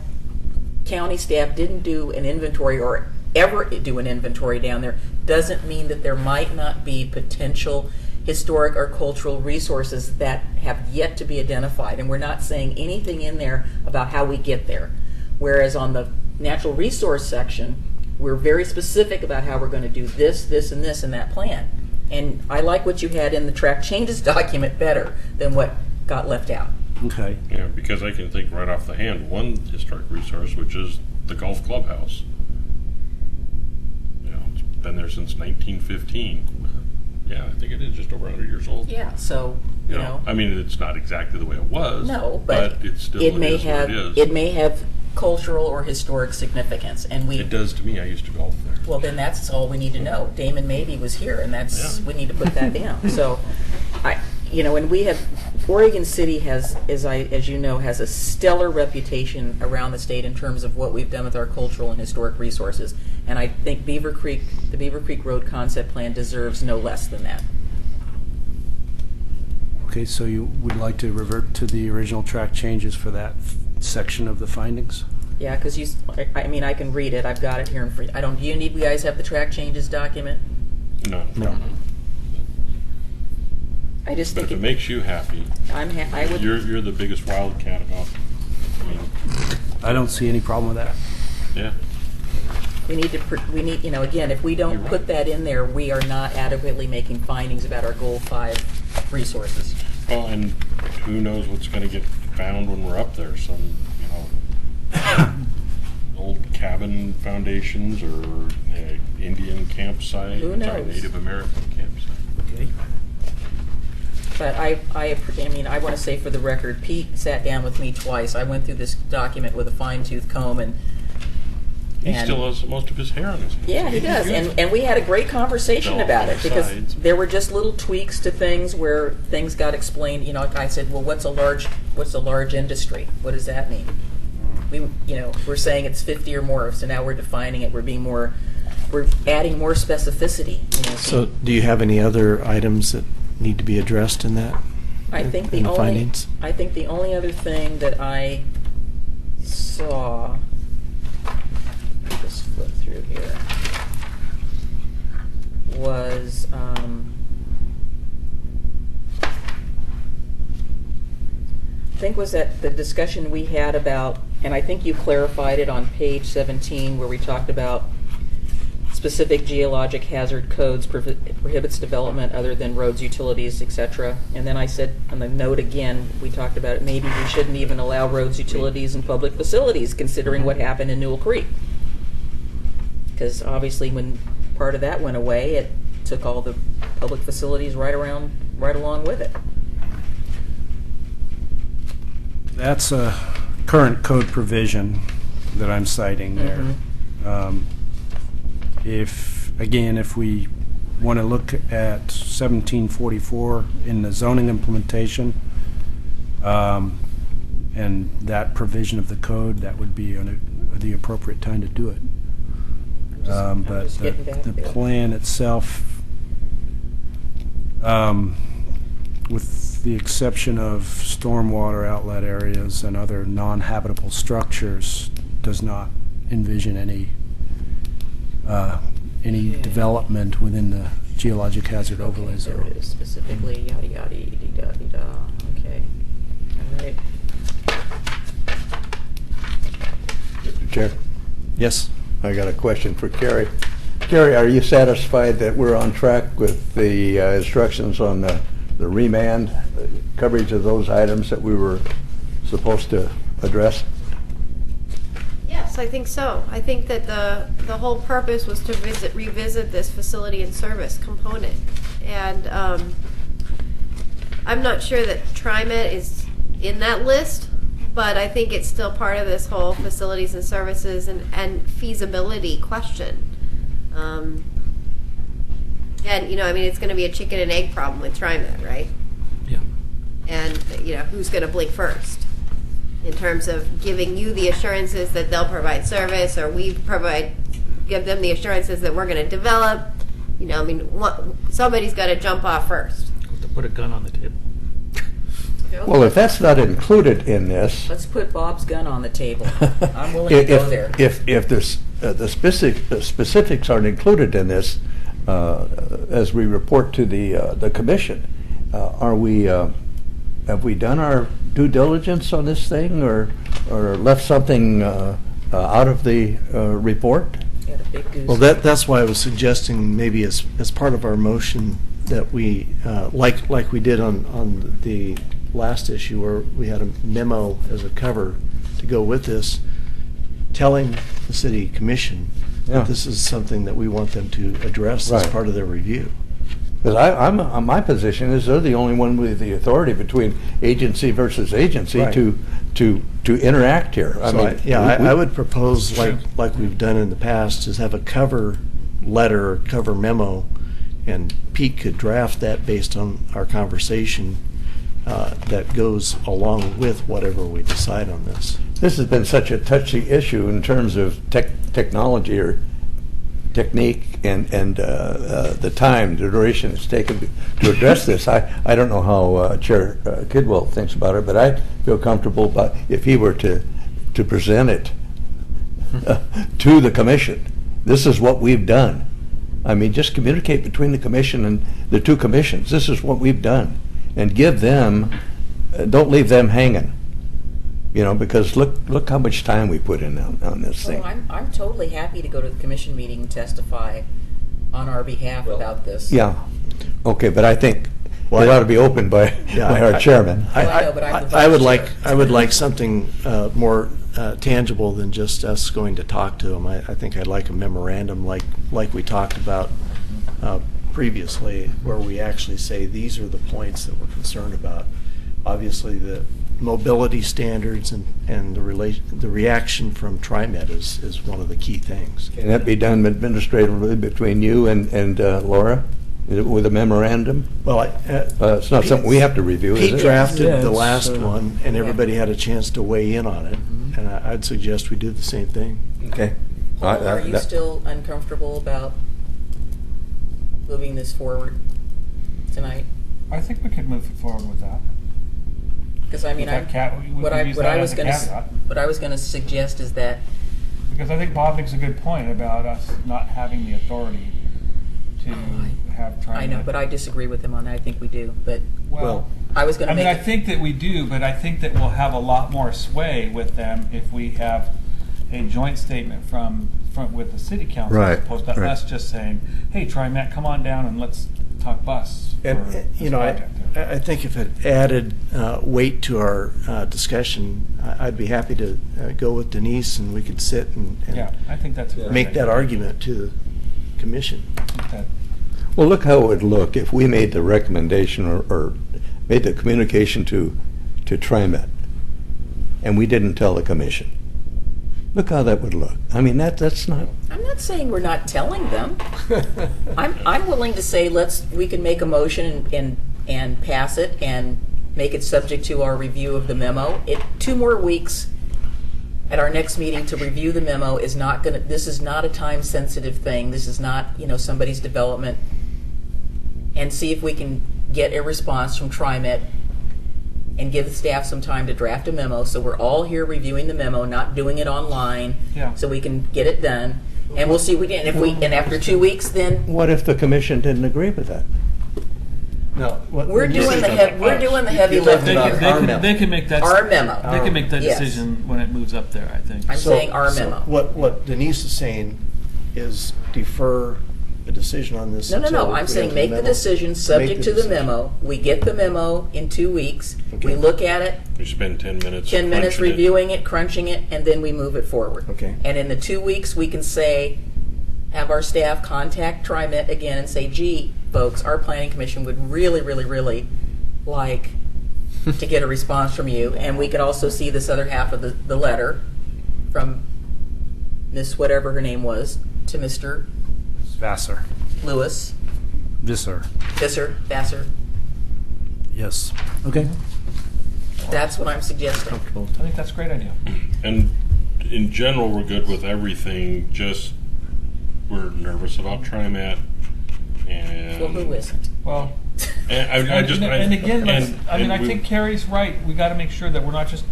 county staff didn't do an inventory or ever do an inventory down there doesn't mean that there might not be potential historic or cultural resources that have yet to be identified. And we're not saying anything in there about how we get there. Whereas on the natural resource section, we're very specific about how we're going to do this, and this in that plan. And I like what you had in the track changes document better than what got left out. Okay. Yeah, because I can think right off the hand one historic resource, which is the golf clubhouse. You know, it's been there since 1915. Yeah, I think it is just over 100 years old. Yeah, so, you know. I mean, it's not exactly the way it was. No, but it still it may is what have it is. it may have cultural or historic significance, and It does to me. I used to golf there. well, then that's all we need to know. Damon Mabey was here, and that's Yeah. we need to put that down. So, and we have Oregon City as you know, has a stellar reputation around the state in terms of what we've done with our cultural and historic resources, and I think the Beaver Creek Road Concept Plan deserves no less than that. Okay, so you would like to revert to the original track changes for that section of the findings? Yeah, because I mean, I can read it. I've got it here in free. Do you guys have the track changes document? No. I just But think if it makes you happy, I would. you're the biggest wildcat about. I mean, I don't see any problem with that. yeah. We need, again, if we don't You're right. put that in there, we are not adequately making findings about our Goal 5 resources. Well, and who knows what's going to get found when we're up there? Some, old cabin foundations or Indian campsite. Who knows? Native American campsite. Okay. But I want to say for the record, Pete sat down with me twice. I went through this document with a fine-tooth comb, and He still has most of his hair on his head. yeah, he does. And we had a great conversation Fell about off it the because sides. there were just little tweaks to things where things got explained. I said, well, what's a large industry? What does that mean? We're saying it's 50 or more, so now we're defining it. We're adding more specificity. So do you have any other items that need to be addressed in that? I think in the findings? I think the only other thing that I saw, just flip through here, was that the discussion we had about, and I think you clarified it on page 17 where we talked about specific geologic hazard codes prohibits development other than roads, utilities, etc. And then I said on the note again, we talked about it, maybe we shouldn't even allow roads, utilities, and public facilities considering what happened in Newell Creek. Because obviously when part of that went away, it took all the public facilities right along with it. That's a current code provision that I'm citing there. If we want to look at 1744 in the zoning implementation, and that provision of the code, that would be the appropriate time to do it. But just getting back the there. plan itself, with the exception of stormwater outlet areas and other non-habitable structures, does not envision any development within the geologic hazard overlay There zone. it is, specifically, yada, yada, yada, yada. Okay. All right. Mr. Chair, Yes? I got a question for Carrie. Carrie, are you satisfied that we're on track with the instructions on the remand, coverage of those items that we were supposed to address? Yes, I think so. I think that the whole purpose was to revisit this facility and service component. And I'm not sure that TriMet is in that list, but I think it's still part of this whole facilities and services and feasibility question. And, it's going to be a chicken and egg problem with TriMet, right? Yeah. and, you know, who's going to blink first in terms of giving you the assurances that they'll provide service, or give them the assurances that we're going to develop. You know, I mean, somebody's got to jump off first. To put a gun on the table. Well, if that's not included in this, Let's put Bob's gun on the table. I'm willing to go there. if there's, the specifics aren't included in this, as we report to the commission, have we done our due diligence on this thing, or left something out of the report? Got a big goose. Well, that's why I was suggesting maybe as part of our motion that we, like we did on the last issue where we had a memo as a cover to go with this, telling the city commission Yeah. that this is something that we want them to address as Right. part of their review. Because my position is they're the only one with the authority between agency versus agency Right. to interact here. So I would propose, like we've done in the past, is have a cover letter or cover memo, and Pete could draft that based on our conversation that goes along with whatever we decide on this. This has been such a touchy issue in terms of technology or technique and the time, the duration it's taken to address this. I don't know how Chair Kidwell thinks about it, but I feel comfortable about if he were to present it to the commission. This is what we've done. I mean, just communicate between the commission and the two commissions. This is what we've done. And give them, don't leave them hanging. You know, because look how much time we put in on this thing. Well, I'm totally happy to go to the commission meeting and testify on our behalf about this. Yeah, okay, but I think Well, it ought to be opened by our chairman. Well, I know, but I'm the I would vice chair. I would like something more tangible than just us going to talk to them. I think I'd like a memorandum like we talked about previously, where we actually say these are the points that we're concerned about. Obviously, the mobility standards and the reaction from TriMet is one of the key things. Can that be done administratively between you and Laura with a memorandum? Well, It's not something we have to review, is Pete it? drafted Yeah, the it's, last one, and everybody had a chance to weigh in on it, and I'd suggest we do the same thing. Okay. Paul, are you still uncomfortable about moving this forward tonight? I think we could move forward with that. Because I mean, With that we what could I use what that I as was a going caveat. what I was going to suggest is that Because I think Bob makes a good point about us not having the authority to have TriMet. I know, but I disagree with him on that. I think we do, but Well, I was going I to mean, make I think that we do, but I think that we'll have a lot more sway with them if we have a joint statement from with the city council, Right, as opposed to right. us just saying, "Hey, TriMet, come on down and let's talk bus." for And, this you know, project." I think if it added weight to our discussion, I'd be happy to go with Denise, and we could sit and Yeah, I think that's a great make that idea. argument to the commission. I think that- Well, look how it would look if we made the recommendation or made the communication to TriMet, and we didn't tell the commission. Look how that would look. I mean, that's not. I'm not saying we're not telling them. I'm willing to say we can make a motion and pass it and make it subject to our review of the memo. 2 more weeks at our next meeting to review the memo is not going to. This is not a time sensitive thing. This is not somebody's development. And see if we can get a response from TriMet and give the staff some time to draft a memo, so we're all here reviewing the memo, not doing it online, Yeah. so we can get it done. And we'll see and after 2 weeks, then What if the commission didn't agree with that? No, we're doing the heavy lifting. They can make that. Our memo. They can make that Yes. decision when it moves up there, I think. I'm saying our memo. What Denise is saying is defer a decision on this No. until we I'm have saying make the memo. decision subject Make to the decision. memo. We get the memo in 2 weeks. Okay. We look at it, We spend 10 minutes. 10 minutes crunching it. reviewing it, crunching it, and then we move it forward. Okay. And in the 2 weeks, we can have our staff contact TriMet again and say, gee, folks, our planning commission would really, really, really like to get a response from you. And we can also see this other half of the letter from Miss whatever her name was to Mr. Vassar. Lewis, Visser. Vassar. Yes. Okay. That's what I'm suggesting. Comfortable. I think that's a great idea. And in general, we're good with everything, just we're nervous about TriMet. And Well, who isn't? Well, And and again, I we- think Carrie's right. We got to make sure that we're not just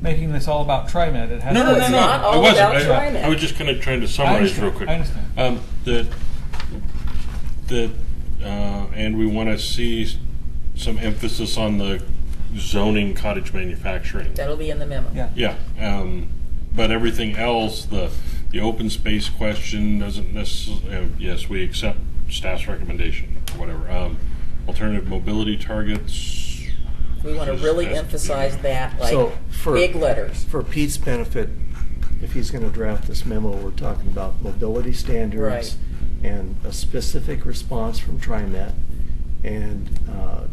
making this all about TriMet. It has No, to no, be- no, it's no. not all I wasn't. about TriMet. I was just kind of trying to summarize real quick. I understand. And we want to see some emphasis on the zoning cottage manufacturing. That'll be in the memo. Yeah. Yeah, but everything else, the open space question doesn't necessarily, yes, we accept staff's recommendation, or whatever. Alternative mobility targets. We want to really Just- emphasize that, like, So for- big letters. For Pete's benefit, if he's going to draft this memo, we're talking about mobility standards Right. and a specific response from TriMet and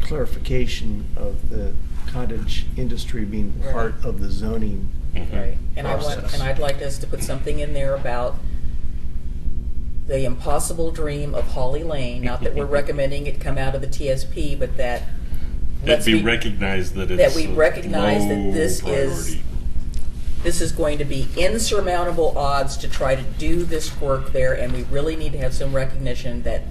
clarification of the cottage industry being Right. part of the zoning. Right, and Process. I'd like us to put something in there about the impossible dream of Holly Lane, not that we're recommending it come out of the TSP, but that It'd be recognized that it's that we recognize that low this priority. is going to be insurmountable odds to try to do this work there, and we really need to have some recognition that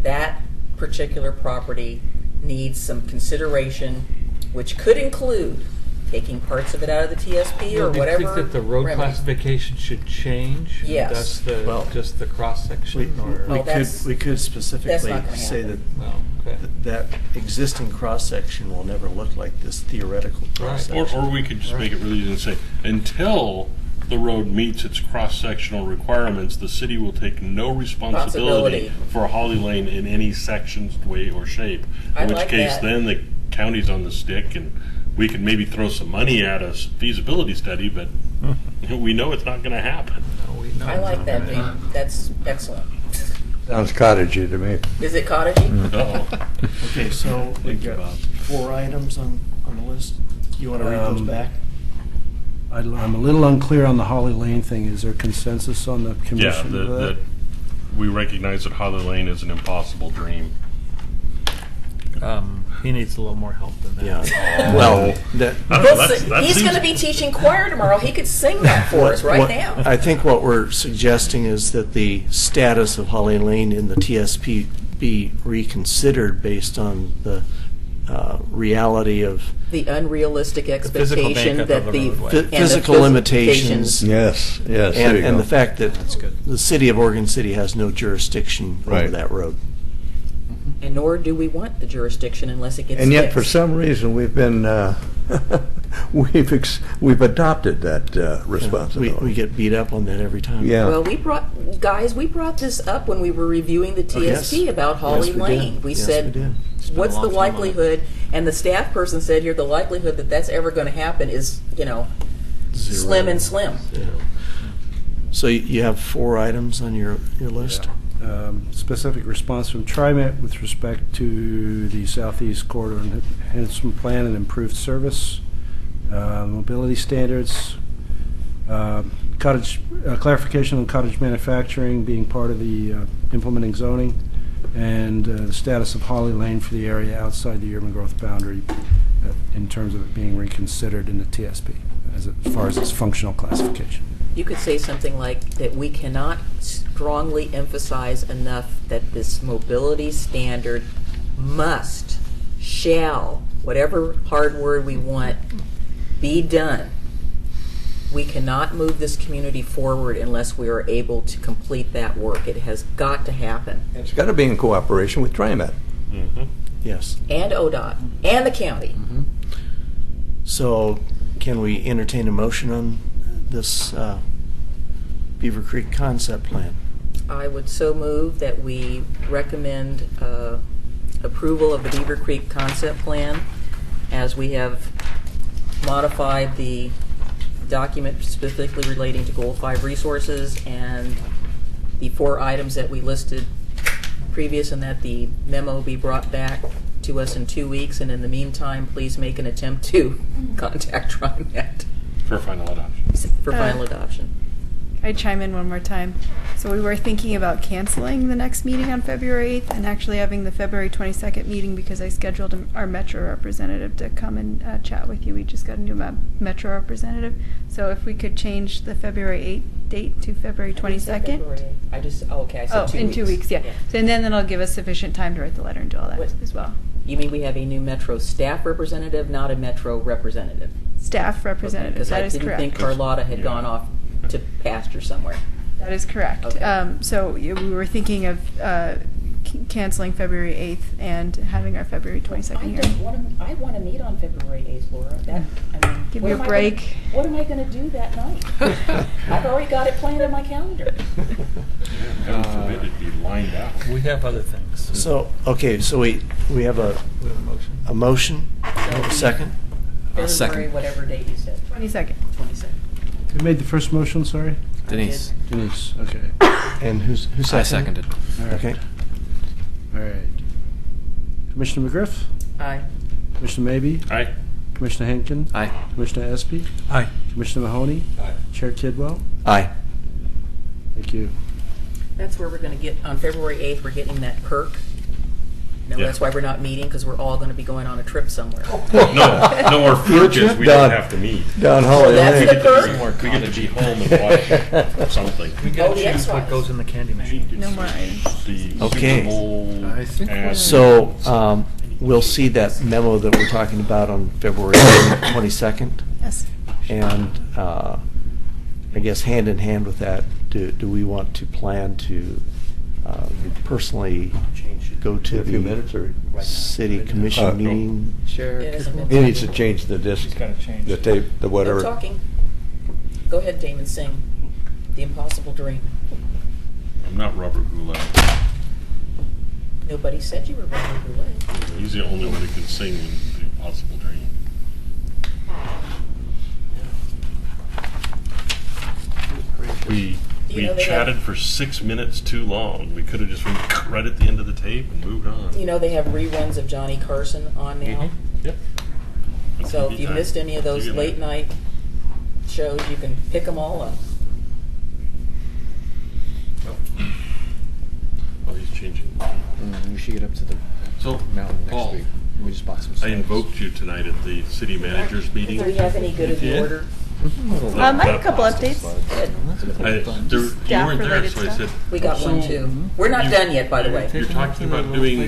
that particular property needs some consideration, which could include taking parts of it out of the TSP or Do you whatever. think that the road remedy. classification should change? Yes. That's the, Well, just the cross-section, or? Oh, We could that's specifically not gonna say that happen. No, okay. that existing cross-section will never look like this theoretical cross-section. Or we could just make it really easy and say, until the road meets its cross-sectional requirements, the city will take no responsibility Responsibility. for Holly Lane in any sections, way, or shape. I In which like case, that. then the county's on the stick, and we can maybe throw some money at a feasibility study, but we know it's not going to happen. No, we know I it's like not that, gonna Jane. happen. That's excellent. Sounds cottagey to me. Is it cottagey? Uh-oh. Okay, so we've got 4 items on the list. You want to read those back? I'm a little unclear on the Holly Lane thing. Is there consensus on the Yeah, commission for that? that we recognize that Holly Lane is an impossible dream. He needs a little more help than that. Yeah. Well, that. I don't know, that He's seems- going to be teaching choir tomorrow. He could sing that for us right What- now. I think what we're suggesting is that the status of Holly Lane in the TSP be reconsidered based on the reality of The unrealistic physical expectation makeup that of the the roadway. and the physical limitations Yes, yes, there you and go. the fact that That's good. the city of Oregon City has no jurisdiction over Right. that road. And nor do we want the jurisdiction unless it gets And yet, fixed. for some reason, we've been, we've adopted that responsibility. We get beat up on that every time. Yeah. Well, we brought this up when we were reviewing the TSP yes. about Holly Yes, we Lane. did. We Yes, said, we did. what's a the long time on it. likelihood? And the staff person said here, the likelihood that that's ever going to happen is, Zero. slim and slim. Yeah. So you have 4 items on your list? Specific response from TriMet with respect to the Southeast Corridor Enhancement Plan and improved service, mobility standards, clarification on cottage manufacturing being part of the implementing zoning, and the status of Holly Lane for the area outside the urban growth boundary in terms of it being reconsidered in the TSP as far as its functional classification. You could say something like that we cannot strongly emphasize enough that this mobility standard must, shall, whatever hard word we want, be done. We cannot move this community forward unless we are able to complete that work. It has got to happen. It's got to be in cooperation with TriMet. Yes. And ODOT, and the county. So can we entertain a motion on this Beaver Creek concept plan? I would so move that we recommend approval of the Beaver Creek concept plan as we have modified the document specifically relating to Goal 5 resources and the 4 items that we listed previous, and that the memo be brought back to us in 2 weeks. And in the meantime, please make an attempt to contact TriMet For final adoption. for final adoption. I'd chime in one more time. So we were thinking about canceling the next meeting on February 8th and actually having the February 22nd meeting because I scheduled our Metro representative to come and chat with you. We just got a new Metro representative. So if we could change the February 8th date to February 22nd. I just, oh, okay, I said 2 in weeks. 2 weeks, yeah. So, and then that'll give us sufficient time to write the letter and do all that What? as well. You mean we have a new Metro staff representative, not a Metro representative? Staff representative, Because that I is didn't correct. think Carlotta had gone off to pasture somewhere. That is correct. Okay. So we were thinking of canceling February 8th and having our February 22nd hearing. I want to meet on February 8th, Laura. Give what you a am I break. What am I going to do that night? I've already got it planned in my calendar. Heaven forbid it be lined out. We have other things. So, okay, so we have a motion, a second? February, whatever date you said. 22nd. 22nd. Who made the first motion, sorry? Denise. Denise, okay. And who seconded? I seconded. Okay. All right. Commissioner McGriff? Aye. Commissioner Maybe? Aye. Commissioner Henkin? Aye. Commissioner Espy? Aye. Commissioner Mahoney? Chair Tidwell? Aye. Thank you. That's where we're going to get, on February 8th, we're getting that perk. No, Yeah. that's why we're not meeting, because we're all going to be going on a trip somewhere. No, our perk is we Done. don't have to meet. Down Holiday that's Lane. the perk? We get to be home and watch something. We Oh, gotta the choose what X-Files. goes in the candy machine. No more items. The Okay. Super Bowl I think we're- ad. So, we'll see that memo that we're talking about on February 22nd. Yes. And I guess hand in hand with that, do we want to plan to personally go to A few minutes or? city commission No. meeting? Sure. It hasn't been- He needs to change the disc, He's gotta change. the tape, the No whatever. talking. Go ahead, Damon, sing. The Impossible Dream. I'm not Robert Goulet. Nobody said you were Robert Goulet. He's the only one who can sing in The Impossible Dream. We You know, they chatted have- for 6 minutes too long. We could have just went right at the end of the tape and moved on. You know, they have reruns of Johnny Carson on now. Mhm. Yep. On So TV if you time. missed any of those You can- late night shows, you can pick them all up. Oh, he's changing. We should get up to the So, mountain next Paul, week. We just bought some I snacks. invoked you tonight at the city managers meeting. Do we have any good of the did? order? I have a couple updates. Good. You weren't there, Staff-related so I stuff. said. We got one so too. We're not you- done yet, by the way. You're talking about doing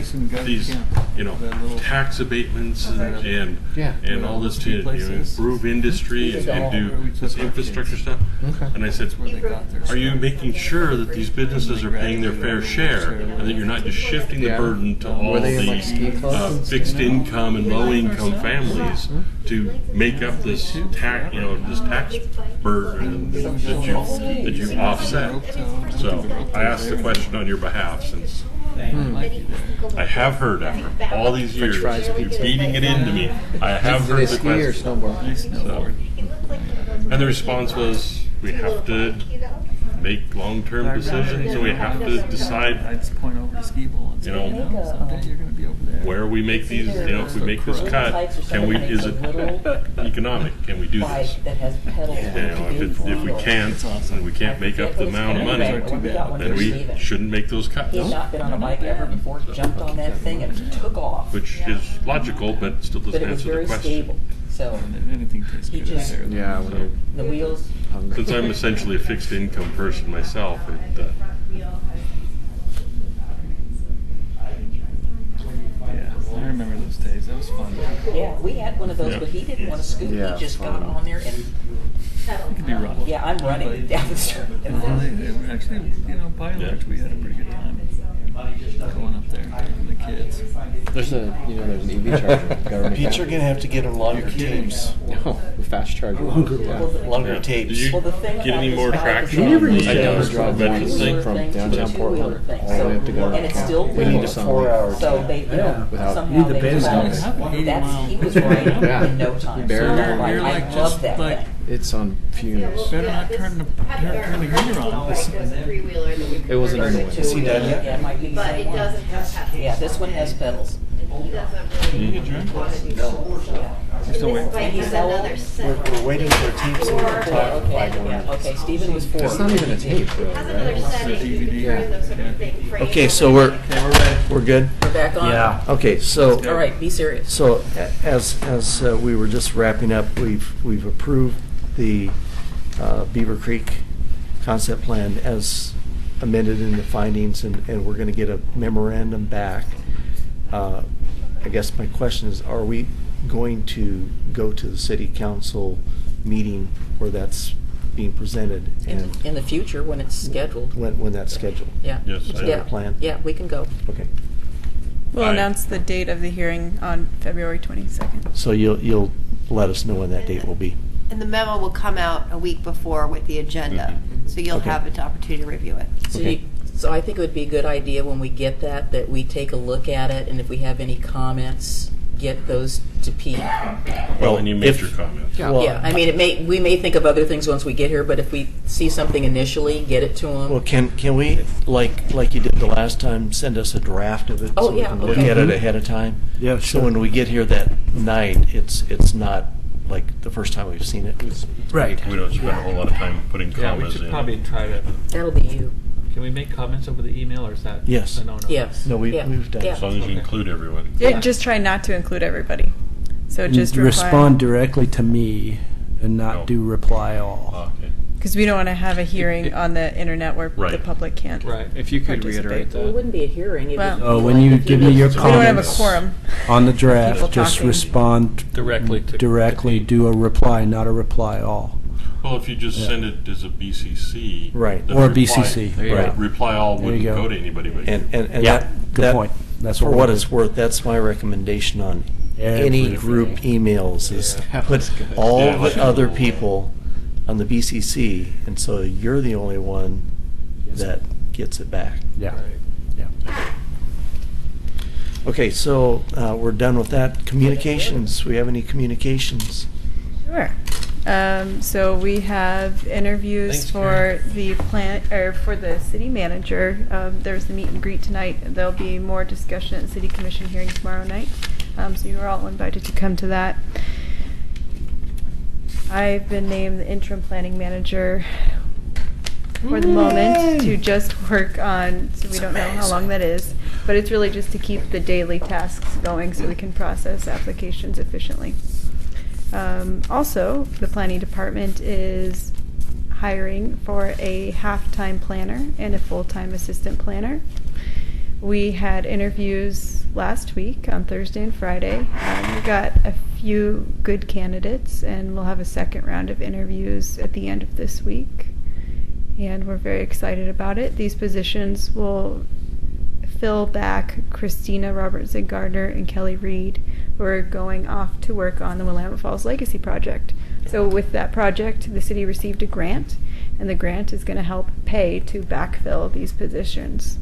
these, tax abatements and Yeah. and all this to improve industry and do this infrastructure stuff. Okay. And I said, are you making sure that these businesses are paying their fair share and that you're not just shifting the Yeah. burden to all Were they in, like, ski the clubs and fixed stuff? income and low income families to make up this tax, this tax burden that you offset? So I asked the question on your behalf since I have heard after all these years, fries, you're pizza. beating it into me. I have Do heard they the ski or question. snowboard? So, and the response was, we have to make long-term decisions, and we have to decide I'd just point over to Ski Bowl and say, You know, someday you're gonna be over there. where we make these, if we make this cut, can we, is it economic? Can we do this? Bike that has pedals. If we can't, and we can't make up the amount of money, then we shouldn't make those cuts, He had not been on a bike ever before, jumped on that thing and took off. which is logical, but still But doesn't it was answer the very question. stable, so Anything tastes He good just- there. Yeah, when you're the wheels, hungry. Since I'm essentially a fixed income person myself, Yeah, I remember those days. That was fun. yeah, we had one of those, Yeah. but he didn't want to scoot, Yeah, he just got fun. on there and, You could be rough. yeah, I'm running down the street. Actually, by and large, we had a pretty good time going up there taking the kids. There's there's an EV charger. Government. Pete, you're gonna have to get them longer tapes. No, the fast charger. Yeah. Longer Did tapes. you Well, the thing get about any this more bike traction is on never the used I to don't have drive veteran one thing? from thing to downtown two-wheeler Portland thing. all the way up to So- Government and it's County. still We need legal. a 4-hour So they, Without- somehow Need the they base decided notes. that's, he was riding Yeah. in no time. So Barely. I'm You're like, like I just love that like- thing. It's on fumes. Better not turn the heater on. Three-wheeler that we It wasn't in the converted wind. to, Is he done yet? Yeah, it might be the But same it one. doesn't have pedals. Yeah, this one has pedals. And he doesn't really You get drunk? want to do No. that. So wait. Like he's how old? We're waiting for a tape so we can talk for 5 more Yeah, minutes. okay, Stephen was 4. It's not even a tape, though, Has another right? setting. Okay, so we're good? We're back on? Yeah. Okay, so. All right, be serious. So as we were just wrapping up, we've approved the Beaver Creek concept plan as amended in the findings, and we're going to get a memorandum back. I guess my question is, are we going to go to the city council meeting where that's being presented? And In the future, when it's scheduled. when that's scheduled? Yeah. Yes, Is that Yeah. our plan? Yeah, we can go. Okay. We'll Aye. announce the date of the hearing on February 22nd. So you'll let us know when that date will be. And the memo will come out a week before with the agenda, so you'll Okay. have an opportunity to review it. So, Okay. so I think it would be a good idea when we get that we take a look at it, and if we have any comments, get those to Pete. Well, and you made if- your comments. Well, Yeah, I mean, we may think of other things once we get here, but if we see something initially, get it to him. Well, can we, like you did the last time, send us a draft of it? Oh, so we yeah, can look okay. at it ahead of time? Yeah, So sure. when we get here that night, it's not like the first time we've seen it. Right. We don't spend a whole lot of time putting Yeah, we commas should in. probably try to, That'll be you. can we make comments over the email, or is that? Yes. a no-no? Yes. No, Yeah. we've done Yeah. As long as you Okay. include everyone. Yeah. Just try not to include everybody. So just Respond directly to me and not No. do reply all. Okay. because we don't want to have a hearing on the internet where the Right. public can't. Right, if you could Participate. reiterate Well, it that. wouldn't be a hearing. It Well- would Oh, be when like you a few give me your minutes. We don't have a comments quorum. on the draft, People just talking. respond Directly to- directly, do a reply, not a reply all. Well, if you just send it as a BCC. Right. then Or a reply- BCC, There you go. right. Reply all There you wouldn't go. go to anybody but And you. that. Good that- point. That's For what what we'll it's do. worth, that's my recommendation on any Everything. group emails is Yeah. put That's good. all Yeah, like the a other little- people on the BCC, and so you're the only one that gets it back. Yeah. Right. Yeah. Okay, so we're done with that. Communications, we have any communications? Sure. So we have interviews Thanks, for the for the city manager. There's the meet and greet tonight. There'll be more discussion at the city commission hearing tomorrow night. So you're all invited to come to that. I've been named the interim planning manager for the moment to just work on, so we don't know how long that is, but it's really just to keep the daily tasks going so we can process applications efficiently. Also, the planning department is hiring for a half-time planner and a full-time assistant planner. We had interviews last week on Thursday and Friday. We got a few good candidates, and we'll have a second round of interviews at the end of this week. And we're very excited about it. These positions will fill back Christina Robertson-Gardner and Kelly Reed, who are going off to work on the Willamette Falls Legacy Project. So with that project, the city received a grant, and the grant is going to help pay to backfill these positions.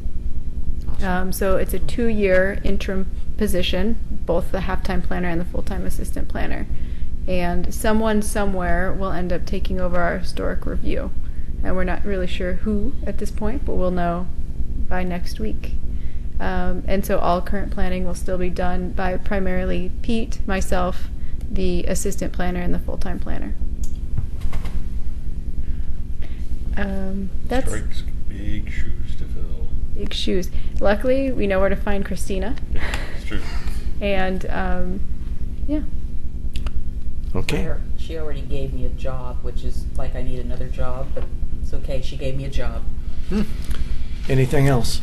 So it's a 2-year interim position, both the half-time planner and the full-time assistant planner. And someone somewhere will end up taking over our historic review. And we're not really sure who at this point, but we'll know by next week. And so all current planning will still be done by primarily Pete, myself, the assistant planner, and the full-time planner. That's Strikes big shoes to fill. big shoes. Luckily, we know where to find Christina. It's true. And yeah. Okay. She already gave me a job, which is like I need another job, but it's okay. She gave me a job. Anything else?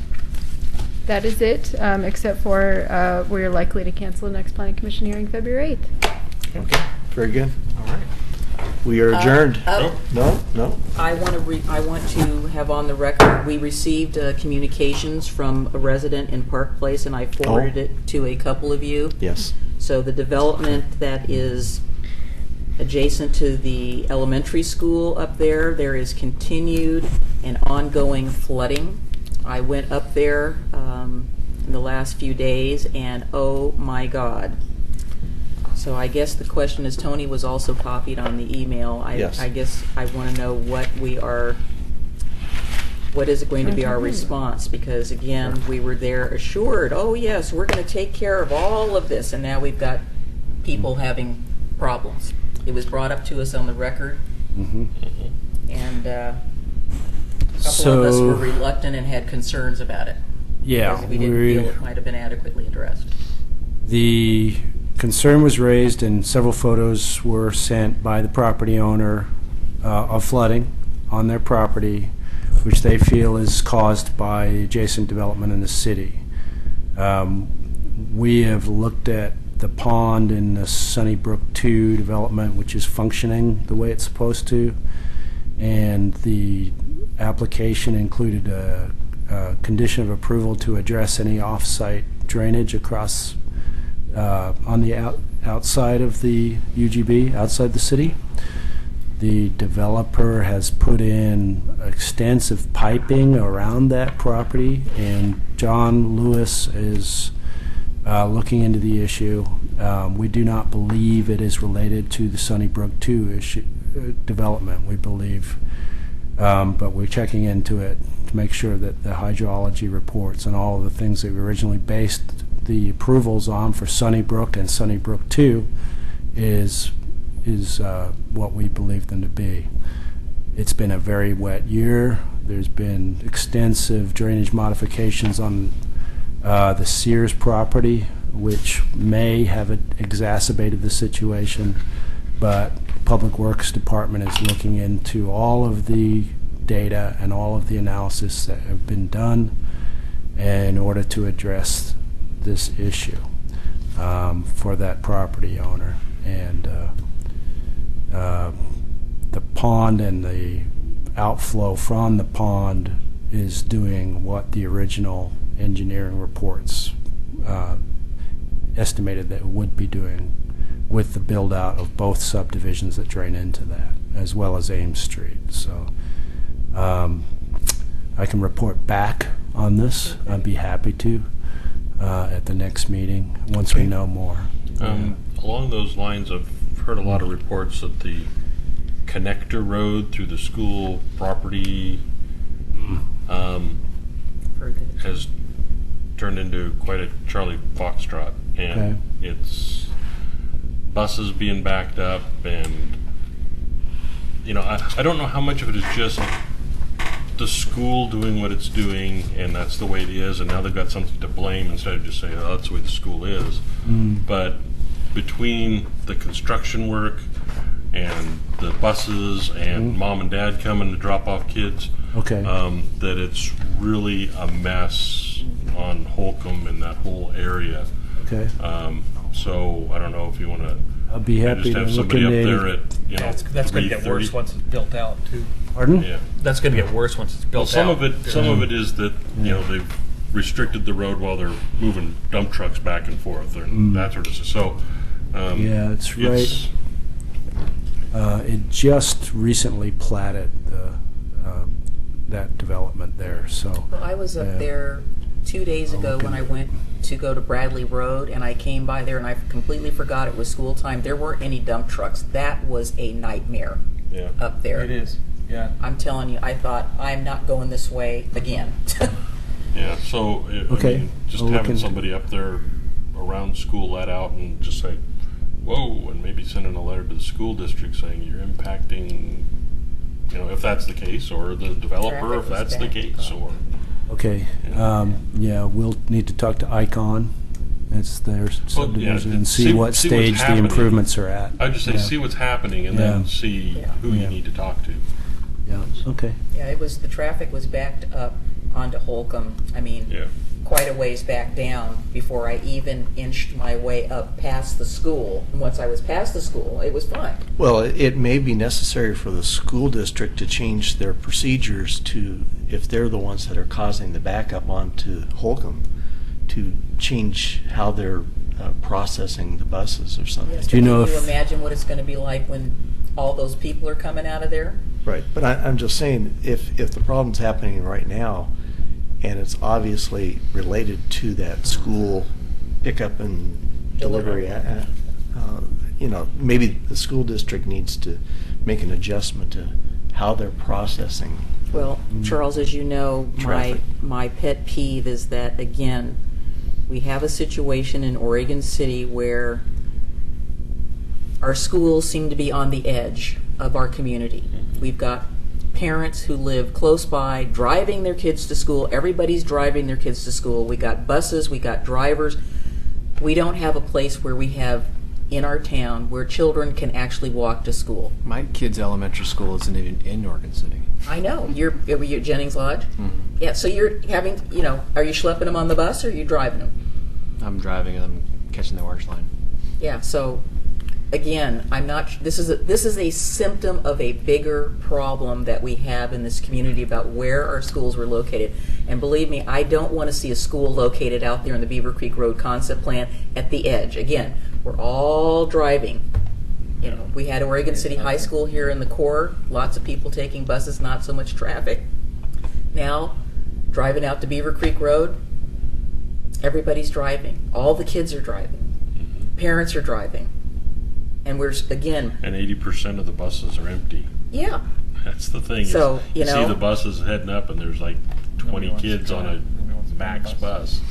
That is it, except for we're likely to cancel the next planning commission hearing February 8th. Okay, very good. All right. We are adjourned. Oh, No? I want to have on the record, we received communications from a resident in Park Place, and I forwarded it to a couple of you. Yes. So the development that is adjacent to the elementary school up there, there is continued and ongoing flooding. I went up there in the last few days, and oh my God. So I guess the question is, Tony was also copied on the email. Yes. I guess I want to know what is it going to be our response? Because again, we were there assured, oh yes, we're going to take care of all of this, and now we've got people having problems. It was brought up to us on the record, Mhm. and a couple of us So- were reluctant and had concerns about it. Yeah, Because we didn't feel it might have been adequately addressed. the concern was raised and several photos were sent by the property owner of flooding on their property, which they feel is caused by adjacent development in the city. We have looked at the pond in the Sunnybrook 2 development, which is functioning the way it's supposed to, and the application included a condition of approval to address any off-site drainage across on the outside of the UGB, outside the city. The developer has put in extensive piping around that property, and John Lewis is looking into the issue. We do not believe it is related to the Sunnybrook 2 issue, development, we believe, but we're checking into it to make sure that the hydrology reports and all of the things that we originally based the approvals on for Sunnybrook and Sunnybrook 2 is what we believe them to be. It's been a very wet year. There's been extensive drainage modifications on the Sears property, which may have exacerbated the situation, but Public Works Department is looking into all of the data and all of the analysis that have been done in order to address this issue for that property owner. And the pond and the outflow from the pond is doing what the original engineering reports estimated that it would be doing with the build out of both subdivisions that drain into that, as well as Ames Street. So I can report back on this. I'd be happy to at the next meeting once we know more. Along those lines, I've heard a lot of reports that the connector road through the school property Heard that. has turned into quite a Charlie Foxtrot, and it's buses being backed up, and I don't know how much of it is just the school doing what it's doing, and that's the way it is, and now they've got something to blame instead of just saying, oh, that's the way the school is. But between the construction work and the buses and mom and dad coming to drop off kids, that it's really a mess on Holcomb and that whole area. Okay. So I don't know if you want to. I'll be happy just to have look somebody up into there at That's going to get worse 3:30. once it's built out, too. Pardon? Yeah. That's going to get worse once it's built Well, out. some of it is that they've restricted the road while they're moving dump trucks back and forth and that sort of stuff. So Yeah, that's right. It just recently platted that development there, so. Well, I was up there 2 days ago when I went to go to Bradley Road, and I came by there and I completely forgot it was school time. There weren't any dump trucks. That was a nightmare up there. It is, yeah. I'm telling you, I thought, I'm not going this way again. Yeah, so I mean, just I'll look having into- somebody up there around school let out and just say, whoa, and maybe sending a letter to the school district saying you're impacting, if that's the case, or the developer, Traffic if was that's the backed case, up. or. Okay, yeah, we'll need to talk to Icon. It's their subdivision and see what what's stage the happening. improvements are at. I'd just say see what's happening and then see who you Yeah. need to talk to. Yeah, okay. Yeah, the traffic was backed up onto Holcomb. I mean, quite a ways back down before I even inched my way up past the school. And once I was past the school, it was fine. Well, it may be necessary for the school district to change their procedures to, if they're the ones that are causing the backup onto Holcomb, to change how they're processing the buses or something. Yes, Do you know can you if- imagine what it's going to be like when all those people are coming out of there? Right, but I'm just saying, if the problem's happening right now, and it's obviously related to that school pickup and delivery, maybe the school district needs to make an adjustment to how they're processing. Well, Charles, as you know, Traffic. my pet peeve is that, again, we have a situation in Oregon City where Our schools seem to be on the edge of our community. We've got parents who live close by, driving their kids to school. Everybody's driving their kids to school. We got buses, we got drivers. We don't have a place where we have in our town where children can actually walk to school. My kid's elementary school isn't even in Oregon City. I know. You're at Jennings Lodge? Yeah, so you're having, are you schlepping them on the bus or are you driving them? I'm driving and I'm catching the orange line. Yeah, so again, this is a symptom of a bigger problem that we have in this community about where our schools were located. And believe me, I don't want to see a school located out there in the Beaver Creek Road concept plan at the edge. Again, we're all driving. We had Oregon City High School here in the core, lots of people taking buses, not so much traffic. Now, driving out to Beaver Creek Road, everybody's driving. All the kids are driving. Parents are driving. And we're, again... And 80% of the buses are empty. Yeah. That's the thing. So, you see the buses heading up and there's like 20 kids on a max bus.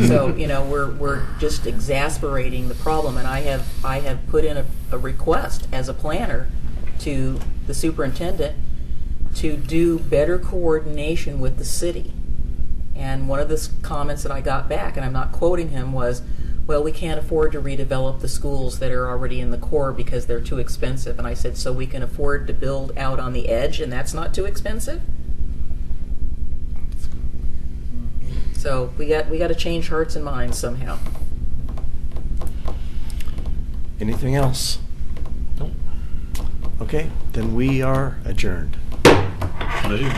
So, we're just exasperating the problem, and I have put in a request as a planner to the superintendent to do better coordination with the city. And one of the comments that I got back, and I'm not quoting him, was, well, we can't afford to redevelop the schools that are already in the core because they're too expensive. And I said, so we can afford to build out on the edge and that's not too expensive? So we got to change hearts and minds somehow. Anything else? Nope. Okay, then we are adjourned. They